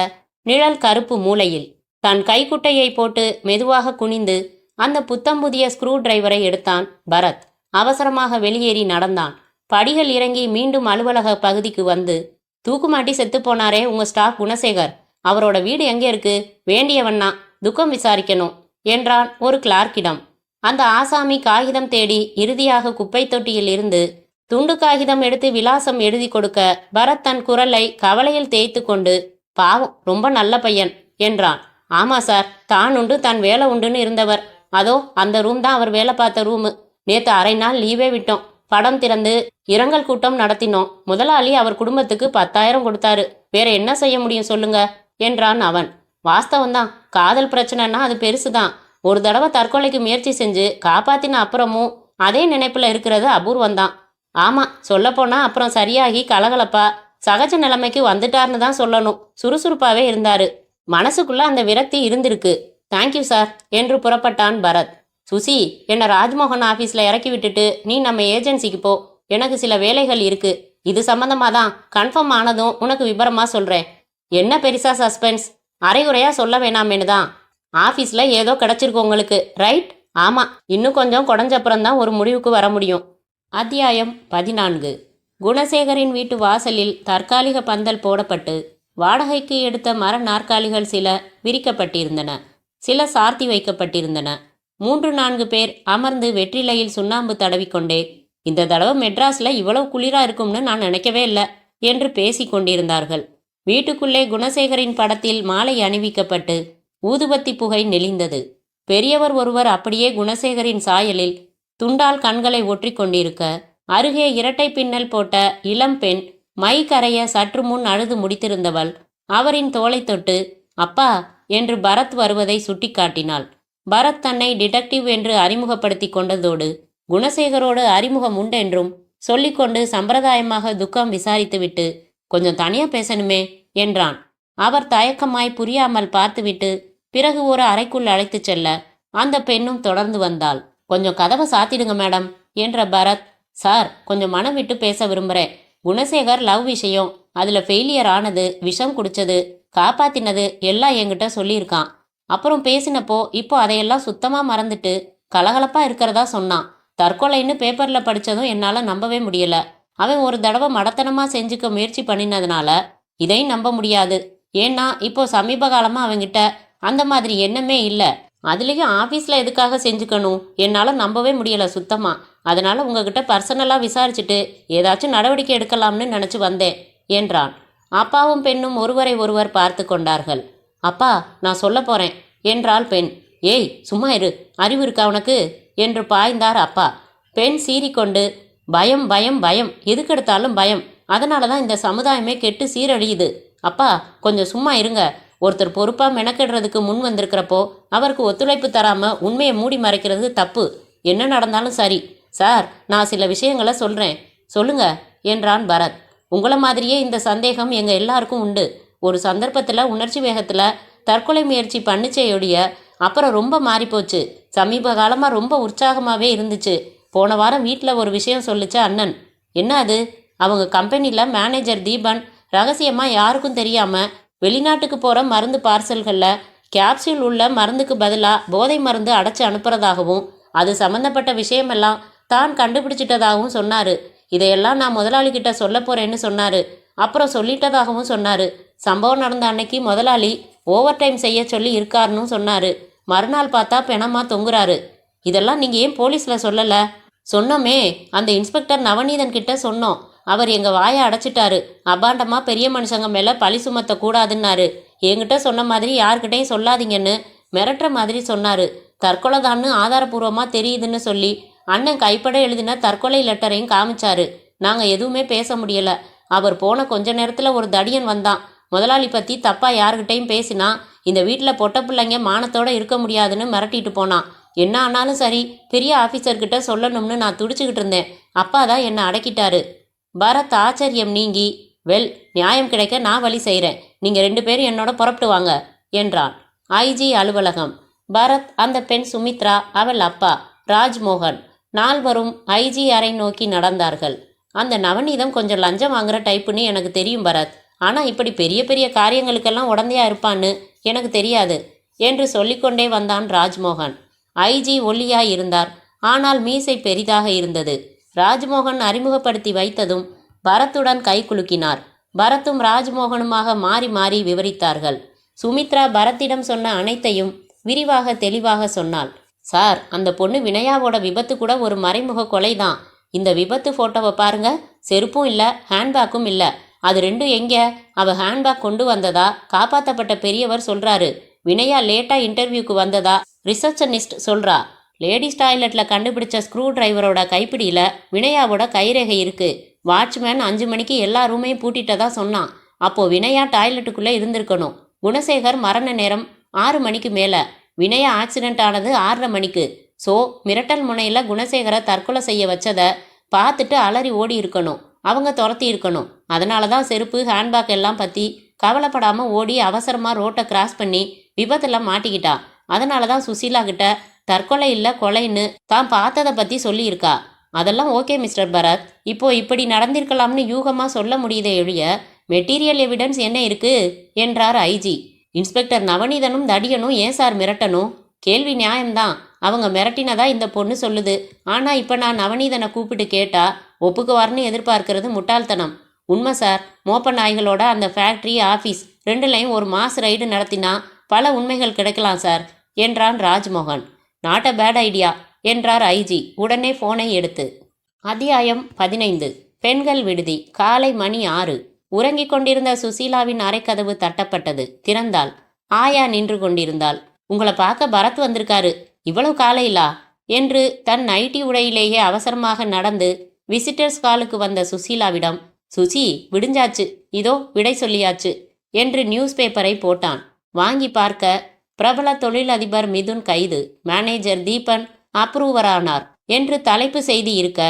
நிழல் கருப்பு மூலையில் தன் கைக்குட்டையை போட்டு மெதுவாக குனிந்து அந்த புத்தம்புதிய ஸ்க்ரூ டிரைவரை எடுத்தான் பரத். அவசரமாக வெளியேறி நடந்தான். படிகள் இறங்கி மீண்டும் அலுவலக பகுதிக்கு வந்து, தூக்குமாட்டி செத்து போனாரே உங்க ஸ்டாஃப் குணசேகர், அவரோட வீடு எங்கே இருக்கு? வேண்டியவண்ணா, துக்கம் விசாரிக்கணும் என்றான் ஒரு கிளார்க்கிடம். அந்த ஆசாமி காகிதம் தேடி இறுதியாக குப்பை தொட்டியில் இருந்து துண்டு காகிதம் எடுத்து விலாசம் எழுதி கொடுக்க பரத் தன் குரலை கவலையில் தேய்த்து கொண்டு, பாவம், ரொம்ப நல்ல பையன் என்றான். ஆமா சார், தான் உண்டு தன் வேலை உண்டுன்னு இருந்தவர். அதோ அந்த ரூம் தான் அவர் வேலை பார்த்த ரூமு. நேற்று அரை நாள் லீவே விட்டோம். படம் திறந்து இரங்கல் கூட்டம் நடத்தினோம். முதலாளி அவர் குடும்பத்துக்கு 10,000 கொடுத்தாரு. வேற என்ன செய்ய முடியும் சொல்லுங்க என்றான் அவன். வாஸ்தவம்தான், காதல் பிரச்சனைனா அது பெருசுதான். ஒரு தடவை தற்கொலைக்கு முயற்சி செஞ்சு காப்பாத்தின அப்புறமும் அதே நினைப்புல இருக்கிறது அபூர்வம்தான். ஆமா, சொல்லப்போனா அப்புறம் சரியாகி கலகலப்பா சகஜ நிலைமைக்கு வந்துட்டார்னு தான் சொல்லணும். சுறுசுறுப்பாவே இருந்தாரு. மனசுக்குள்ள அந்த விரக்தி இருந்திருக்கு. தேங்க்யூ சார் என்று புறப்பட்டான் பரத். சுசி, என்னை ராஜ்மோகன் ஆஃபீஸில் இறக்கி விட்டுட்டு நீ நம்ம ஏஜென்சிக்கு போ. எனக்கு சில வேலைகள் இருக்கு. இது சம்மந்தமாக தான். கன்ஃபார்ம் ஆனதும் உனக்கு விபரமா சொல்கிறேன். என்ன பெருசா சஸ்பென்ஸ்? அரைகுறையாக சொல்ல வேணாமேனு தான். ஆஃபீஸில் ஏதோ கிடச்சிருக்கு உங்களுக்கு, ரைட்? ஆமாம், இன்னும் கொஞ்சம் குறைஞ்சப்புறம்தான் ஒரு முடிவுக்கு வர முடியும். அத்தியாயம் 14. குணசேகரின் வீட்டு வாசலில் தற்காலிக பந்தல் போடப்பட்டு வாடகைக்கு எடுத்த மர நாற்காலிகள் சில விரிக்கப்பட்டிருந்தன. சில சார்த்தி வைக்கப்பட்டிருந்தன. 3-4 பேர் அமர்ந்து வெற்றிலையில் சுண்ணாம்பு தடவிக்கொண்டே, இந்த தடவை மெட்ராஸ்ல இவ்வளவு குளிரா இருக்கும்னு நான் நினைக்கவே இல்லை என்று பேசி கொண்டிருந்தார்கள். வீட்டுக்குள்ளே குணசேகரின் படத்தில் மாலை அணிவிக்கப்பட்டு ஊதுபத்தி புகை நெளிந்தது. பெரியவர் ஒருவர் அப்படியே குணசேகரின் சாயலில் துண்டால் கண்களை ஒற்றி கொண்டிருக்க, அருகே இரட்டை பின்னல் போட்ட இளம் பெண் மை கரைய சற்று முன் அழுது முடித்திருந்தவள் அவரின் தோளை தொட்டு அப்பா என்று பரத் வருவதை சுட்டிக்காட்டினாள். பரத் தன்னை டிடெக்டிவ் என்று அறிமுகப்படுத்தி கொண்டதோடு குணசேகரோடு அறிமுகம் உண்டென்றும் சொல்லிக்கொண்டு சம்பிரதாயமாக துக்கம் விசாரித்துவிட்டு, கொஞ்சம் தனியா பேசணுமே என்றான். அவர் தயக்கமாய் புரியாமல் பார்த்துவிட்டு பிறகு ஒரு அறைக்குள் அழைத்துச் செல்ல அந்த பெண்ணும் தொடர்ந்து வந்தாள். கொஞ்சம் கதவை சாத்திடுங்க மேடம் என்ற பரத், சார் கொஞ்சம் மனம் விட்டு பேச விரும்புகிறேன். குணசேகர் லவ் விஷயம், அதில் ஃபெயிலியர் ஆனது, விஷம் குடிச்சது, காப்பாத்தினது எல்லாம் என்கிட்ட சொல்லியிருக்கான். அப்புறம் பேசினப்போ இப்போ அதையெல்லாம் சுத்தமாக மறந்துட்டு கலகலப்பா இருக்கிறதா சொன்னான். தற்கொலைன்னு பேப்பரில் படித்ததும் என்னால் நம்பவே முடியல. அவன் ஒரு தடவை மடத்தனமாக செஞ்சுக்க முயற்சி பண்ணினதுனால இதையும் நம்ப முடியாது. ஏன்னா இப்போ சமீப காலமாக அவங்கிட்ட அந்த மாதிரி எண்ணமே இல்லை. அதுலேயும் ஆஃபீஸில் எதுக்காக செஞ்சுக்கணும்? என்னால் நம்பவே முடியலை சுத்தமாக. அதனால் உங்ககிட்ட பர்சனலாக விசாரிச்சுட்டு ஏதாச்சும் நடவடிக்கை எடுக்கலாம்னு நினச்சி வந்தேன் என்றான். அப்பாவும் பெண்ணும் ஒருவரை ஒருவர் பார்த்து கொண்டார்கள். அப்பா, நான் சொல்ல போகிறேன் என்றாள் பெண். ஏய் சும்மா இரு, அறிவு இருக்கா உனக்கு என்று பாய்ந்தார் அப்பா. பெண் சீறிக்கொண்டு, பயம் பயம் பயம், எதுக்கெடுத்தாலும் பயம், அதனால தான் இந்த சமுதாயமே கெட்டு சீரழியுது. அப்பா கொஞ்சம் சும்மா இருங்க. ஒருத்தர் பொறுப்பாக மெனக்கெடுறதுக்கு முன் வந்திருக்கிறப்போ அவருக்கு ஒத்துழைப்பு தராமல் உண்மையை மூடி மறைக்கிறது தப்பு. என்ன நடந்தாலும் சரி. சார், நான் சில விஷயங்களை சொல்கிறேன், சொல்லுங்க என்றான் பரத். உங்களை மாதிரியே இந்த சந்தேகம் எங்கள் எல்லாருக்கும் உண்டு. ஒரு சந்தர்ப்பத்தில் உணர்ச்சி வேகத்தில் தற்கொலை முயற்சி பண்ணிச்சேயுடைய அப்புறம் ரொம்ப மாறிப்போச்சு. சமீப காலமாக ரொம்ப உற்சாகமாகவே இருந்துச்சு. போன வாரம் வீட்டில் ஒரு விஷயம் சொல்லிச்சு அண்ணன். என்ன அது? அவங்க கம்பெனியில் மேனேஜர் தீபன் ரகசியமாக யாருக்கும் தெரியாமல் வெளிநாட்டுக்கு போகிற மருந்து பார்சல்களில் கேப்சூல் உள்ள மருந்துக்கு பதிலாக போதை மருந்து அடைச்சி அனுப்புறதாகவும் அது சம்மந்தப்பட்ட விஷயமெல்லாம் தான் கண்டுபிடிச்சிட்டதாகவும் சொன்னார். இதையெல்லாம் நான் முதலாளிகிட்ட சொல்ல போகிறேன்னு சொன்னார். அப்புறம் சொல்லிட்டதாகவும் சொன்னார். சம்பவம் நடந்த அன்னைக்கு முதலாளி ஓவர் டைம் செய்ய சொல்லி இருக்காருன்னு சொன்னார். மறுநாள் பார்த்தா பிணமா தொங்குறாரு. இதெல்லாம் நீங்கள் ஏன் போலீஸில் சொல்லலை? சொன்னோமே, அந்த இன்ஸ்பெக்டர் நவநீதன் கிட்ட சொன்னோம். அவர் எங்கள் வாயை அடைச்சிட்டாரு. அபாண்டமாக பெரிய மனுஷங்க மேலே பழி சுமத்த கூடாதுன்னாரு. என்கிட்ட சொன்ன மாதிரி யார்கிட்டையும் சொல்லாதீங்கன்னு மிரட்டுற மாதிரி சொன்னார். தற்கொலை தான்னு ஆதாரபூர்வமாக தெரியுதுன்னு சொல்லி அண்ணன் கைப்பட எழுதின தற்கொலை லெட்டரையும் காமிச்சாரு. நாங்கள் எதுவுமே பேச முடியலை. அவர் போன கொஞ்ச நேரத்தில் ஒரு தடியன் வந்தான். முதலாளி பற்றி தப்பாக யார்கிட்டையும் பேசினா இந்த வீட்டில் பொட்ட பிள்ளைங்க மானத்தோட இருக்க முடியாதுன்னு மிரட்டிட்டு போனான். என்ன ஆனாலும் சரி, பெரிய ஆஃபீஸர்கிட்ட சொல்லணும்னு நான் துடிச்சுக்கிட்டு இருந்தேன். அப்பா தான் என்னை அடக்கிட்டாரு. பரத் ஆச்சரியம் நீங்கி, வெல், நியாயம் கிடைக்க நான் வழி செய்கிறேன். நீங்கள் 2 பேரும் என்னோட புறப்பட்டு வாங்க என்றான். ஐஜி அலுவலகம். பரத், அந்த பெண் சுமித்ரா, அவள் அப்பா ராஜ்மோகன் நால்வரும் ஐஜி அறை நோக்கி நடந்தார்கள். அந்த நவநீதம் கொஞ்சம் லஞ்சம் வாங்குற டைப்புன்னு எனக்கு தெரியும் பரத். ஆனால் இப்படி பெரிய பெரிய காரியங்களுக்கெல்லாம் உடந்தையா இருப்பான்னு எனக்கு தெரியாது என்று சொல்லிக்கொண்டே வந்தான் ராஜ்மோகன். ஐஜி ஒல்லியாய் இருந்தார். ஆனால் மீசை பெரிதாக இருந்தது. ராஜ்மோகன் அறிமுகப்படுத்தி வைத்ததும் பரத்துடன் கை குலுக்கினார். பரத்தும் ராஜ்மோகனுமாக மாறி மாறி விவரித்தார்கள். சுமித்ரா பரத்திடம் சொன்ன அனைத்தையும் விரிவாக தெளிவாக சொன்னாள். சார், அந்த பொண்ணு வினயாவோட விபத்து கூட ஒரு மறைமுக கொலை தான். இந்த விபத்து ஃபோட்டோவை பாருங்க. செருப்பும் இல்லை, ஹேண்ட்பேக்கும் இல்லை. அது ரெண்டும் எங்க? அவ ஹேண்ட்பேக் கொண்டு வந்ததா காப்பாற்றப்பட்ட பெரியவர் சொல்றாரு. வினயா லேட்டாக இன்டர்வியூக்கு வந்ததா ரிசப்ஷனிஸ்ட் சொல்றா. லேடிஸ் டாய்லெட்டில் கண்டுபிடிச்ச ஸ்க்ரூ டிரைவரோட கைப்பிடியில் வினயாவோட கைரேகை இருக்கு. வாட்ச்மேன் 5 மணிக்கு எல்லா ரூமையும் பூட்டிட்டதா சொன்னான். அப்போ வினயா டாய்லெட்டுக்குள்ளே இருந்திருக்கணும். குணசேகர் மரண நேரம் 6 மணிக்கு மேலே. வினயா ஆக்சிடென்ட் ஆனது 6:30 மணிக்கு. ஸோ மிரட்டல் முனையில் குணசேகரை தற்கொலை செய்ய வச்சதை பார்த்துட்டு அலறி ஓடி இருக்கணும். அவங்க துரத்தி இருக்கணும். அதனால தான் செருப்பு, ஹேண்ட்பேக் எல்லாம் பற்றி கவலைப்படாமல் ஓடி அவசரமாக ரோட்டை கிராஸ் பண்ணி விபத்தில் மாட்டிக்கிட்டா. அதனால தான் சுசீலா கிட்ட தற்கொலை இல்லை கொலைன்னு தான் பார்த்ததை பற்றி சொல்லியிருக்கா. அதெல்லாம் ஓகே மிஸ்டர் பரத். இப்போ இப்படி நடந்திருக்கலாம்னு யூகமாக சொல்ல முடியுதே எழிய மெட்டீரியல் எவிடன்ஸ் என்ன இருக்கு என்றார் ஐஜி. இன்ஸ்பெக்டர் நவநீதனும் தடியனும் ஏன் சார் மிரட்டணும்? கேள்வி நியாயம்தான். அவங்க மிரட்டினதா இந்த பொண்ணு சொல்லுது. ஆனால் இப்போ நான் நவநீதனை கூப்பிட்டு கேட்டா ஒப்புக்குவார்னு எதிர்பார்க்கறது முட்டாள்தனம். உண்மை சார். மோப்ப நாய்களோட அந்த ஃபேக்ட்ரி, ஆஃபீஸ் 2லையும் ஒரு மாஸ் ரைடு நடத்தினா பல உண்மைகள் கிடைக்கலாம் சார் என்றான் Rajmohan. Not a bad idea என்றார் ஐஜி உடனே ஃபோனை எடுத்து. அத்தியாயம் 15. பெண்கள் விடுதி. காலை மணி 6. உறங்கிக் கொண்டிருந்த சுசீலாவின் அறைக்கதவு தட்டப்பட்டது. திறந்தாள். ஆயா நின்று கொண்டிருந்தாள். உங்களை பார்க்க பரத் வந்திருக்காரு. இவ்வளவு காலையிலா என்று தன் நைட்டி உடையிலேயே அவசரமாக நடந்து விசிட்டர்ஸ் காலுக்கு வந்த சுசீலாவிடம், சுசி, விடிஞ்சாச்சு, இதோ விடை சொல்லியாச்சு என்று நியூஸ் பேப்பரை போட்டான். வாங்கி பார்க்க பிரபல தொழிலதிபர் மிதுன் கைது, மேனேஜர் தீபன் அப்ரூவரானார் என்று தலைப்பு செய்தி இருக்க,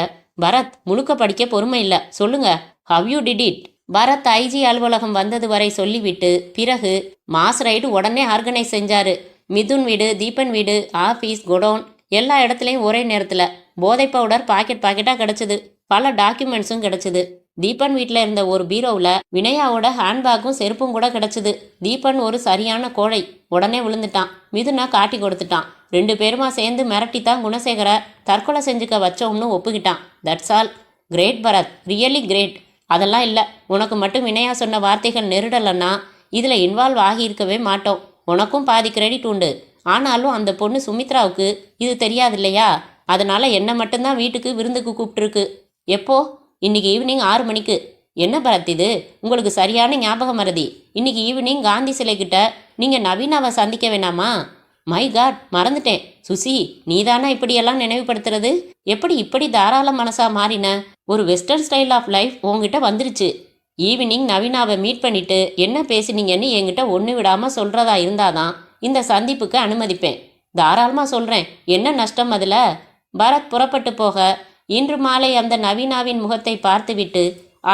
பரத், முழுக்க படிக்க பொறுமை இல்லை, சொல்லுங்க, how you did it? Bharath IG அலுவலகம் வந்தது வரை சொல்லிவிட்டு பிறகு மாஸ் ரைடு உடனே ஆர்கனைஸ் செஞ்சாரு. மிதுன் வீடு, தீபன் வீடு, ஆஃபீஸ், குடோன் எல்லா இடத்துலையும் ஒரே நேரத்தில் போதை பவுடர் பாக்கெட்டாக கிடச்சிது. பல டாக்குமெண்ட்ஸும் கிடச்சிது. தீபன் வீட்டில் இருந்த ஒரு பீரோவில் வினயாவோட ஹேண்ட்பேக்கும் செருப்பும் கூட கிடச்சிது. தீபன் ஒரு சரியான கோழை. உடனே விழுந்துட்டான். மிதுனை காட்டி கொடுத்துட்டான். 2 பேருமா சேர்ந்து மிரட்டித்தான் குணசேகரை தற்கொலை செஞ்சுக்க வச்சோம்னு ஒப்புக்கிட்டான். That's all. Great Bharat, really great. அதெல்லாம் இல்லை, உனக்கு மட்டும் வினயா சொன்ன வார்த்தைகள் நெருடலைன்னா இதில் இன்வால்வ் ஆகியிருக்கவே மாட்டோம். உனக்கும் பாதி கிரெடிட் உண்டு. ஆனாலும் அந்த பொண்ணு சுமித்ராவுக்கு இது தெரியாது இல்லையா? அதனால என்ன மட்டும்தான் வீட்டுக்கு விருந்துக்கு கூப்பிட்டுருக்கு. எப்போ? இன்னைக்கு ஈவினிங் 6 மணிக்கு. என்ன பரத் இது, உங்களுக்கு சரியான ஞாபகம் மறதி. இன்னைக்கு ஈவினிங் காந்தி சிலைக்கிட்ட நீங்கள் நவீனாவை சந்திக்க வேணாமா? மை காட், மறந்துட்டேன். சுசி, நீதானா இப்படியெல்லாம் நினைவுபடுத்துறது? எப்படி இப்படி தாராள மனசா மாறின? ஒரு வெஸ்டர்ன் ஸ்டைல் ஆஃப் லைஃப் உங்ககிட்ட வந்துருச்சு. ஈவினிங் நவீனாவை மீட் பண்ணிட்டு என்ன பேசினீங்கன்னு என்கிட்ட ஒன்று விடாமல் சொல்கிறதா இருந்தாதான் இந்த சந்திப்புக்கு அனுமதிப்பேன். தாராளமாக சொல்கிறேன். என்ன நஷ்டம் அதில்? பரத் புறப்பட்டு போக இன்று மாலை அந்த நவீனாவின் முகத்தை பார்த்துவிட்டு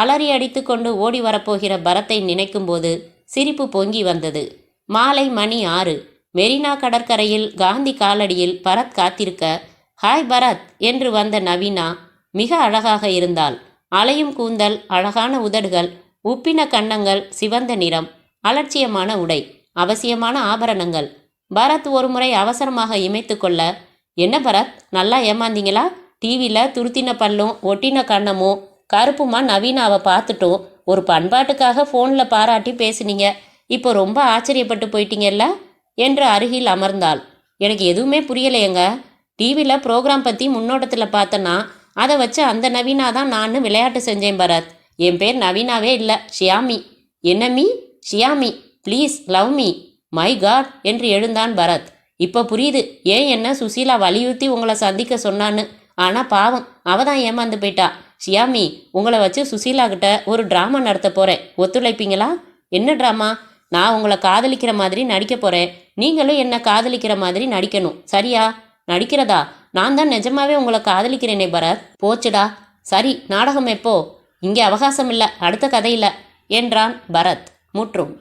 அலறி அடித்து கொண்டு ஓடி வரப்போகிற பரத்தை நினைக்கும்போது சிரிப்பு பொங்கி வந்தது. மாலை மணி 6. மெரினா கடற்கரையில் காந்தி காலடியில் பரத் காத்திருக்க, ஹாய் பரத் என்று வந்த நவீனா மிக அழகாக இருந்தாள். அலையும் கூந்தல், அழகான உதடுகள், உப்பின கன்னங்கள், சிவந்த நிறம், அலட்சியமான உடை, அவசியமான ஆபரணங்கள். பரத் ஒருமுறை அவசரமாக இமைத்து கொள்ள, என்ன பரத், நல்லா ஏமாந்தீங்களா? டிவியில் துருத்தின பல்லும் ஒட்டின கண்ணமும் கருப்புமா நவீனாவை பார்த்துட்டும் ஒரு பண்பாட்டுக்காக ஃபோனில் பாராட்டி பேசுனீங்க. இப்போ ரொம்ப ஆச்சரியப்பட்டு போயிட்டீங்கல்ல என்று அருகில் அமர்ந்தாள். எனக்கு எதுவுமே புரியலையேங்க. டிவியில் ப்ரோக்ராம் பற்றி முன்னோட்டத்தில் பார்த்தனா அதை வச்சு அந்த நவீனா தான் நான் விளையாட்டு செஞ்சேன் பரத். என் பேர் நவீனாவே இல்லை, ஷியாமி. என்ன me? Shyami, please love me. My god என்று எழுந்தான் பரத். இப்போ புரியுது ஏன் என்ன சுசீலா வலியுறுத்தி உங்களை சந்திக்க சொன்னான்னு. ஆனால் பாவம், அவ தான் ஏமாந்து போயிட்டா. ஷியாமி, உங்களை வச்சு சுசீலா கிட்ட ஒரு ட்ராமா நடத்த போகிறேன், ஒத்துழைப்பீங்களா? என்ன ட்ராமா? நான் உங்களை காதலிக்கிற மாதிரி நடிக்க போகிறேன், நீங்களும் என்னை காதலிக்கிற மாதிரி நடிக்கணும், சரியா? நடிக்கிறதா? நான் தான் நிஜமாவே உங்களை காதலிக்கிறேனே பரத். போச்சுடா. சரி, நாடகம் எப்போ? இங்கே அவகாசம் இல்லை, அடுத்த கதையில் என்றான் பரத். முற்றும்.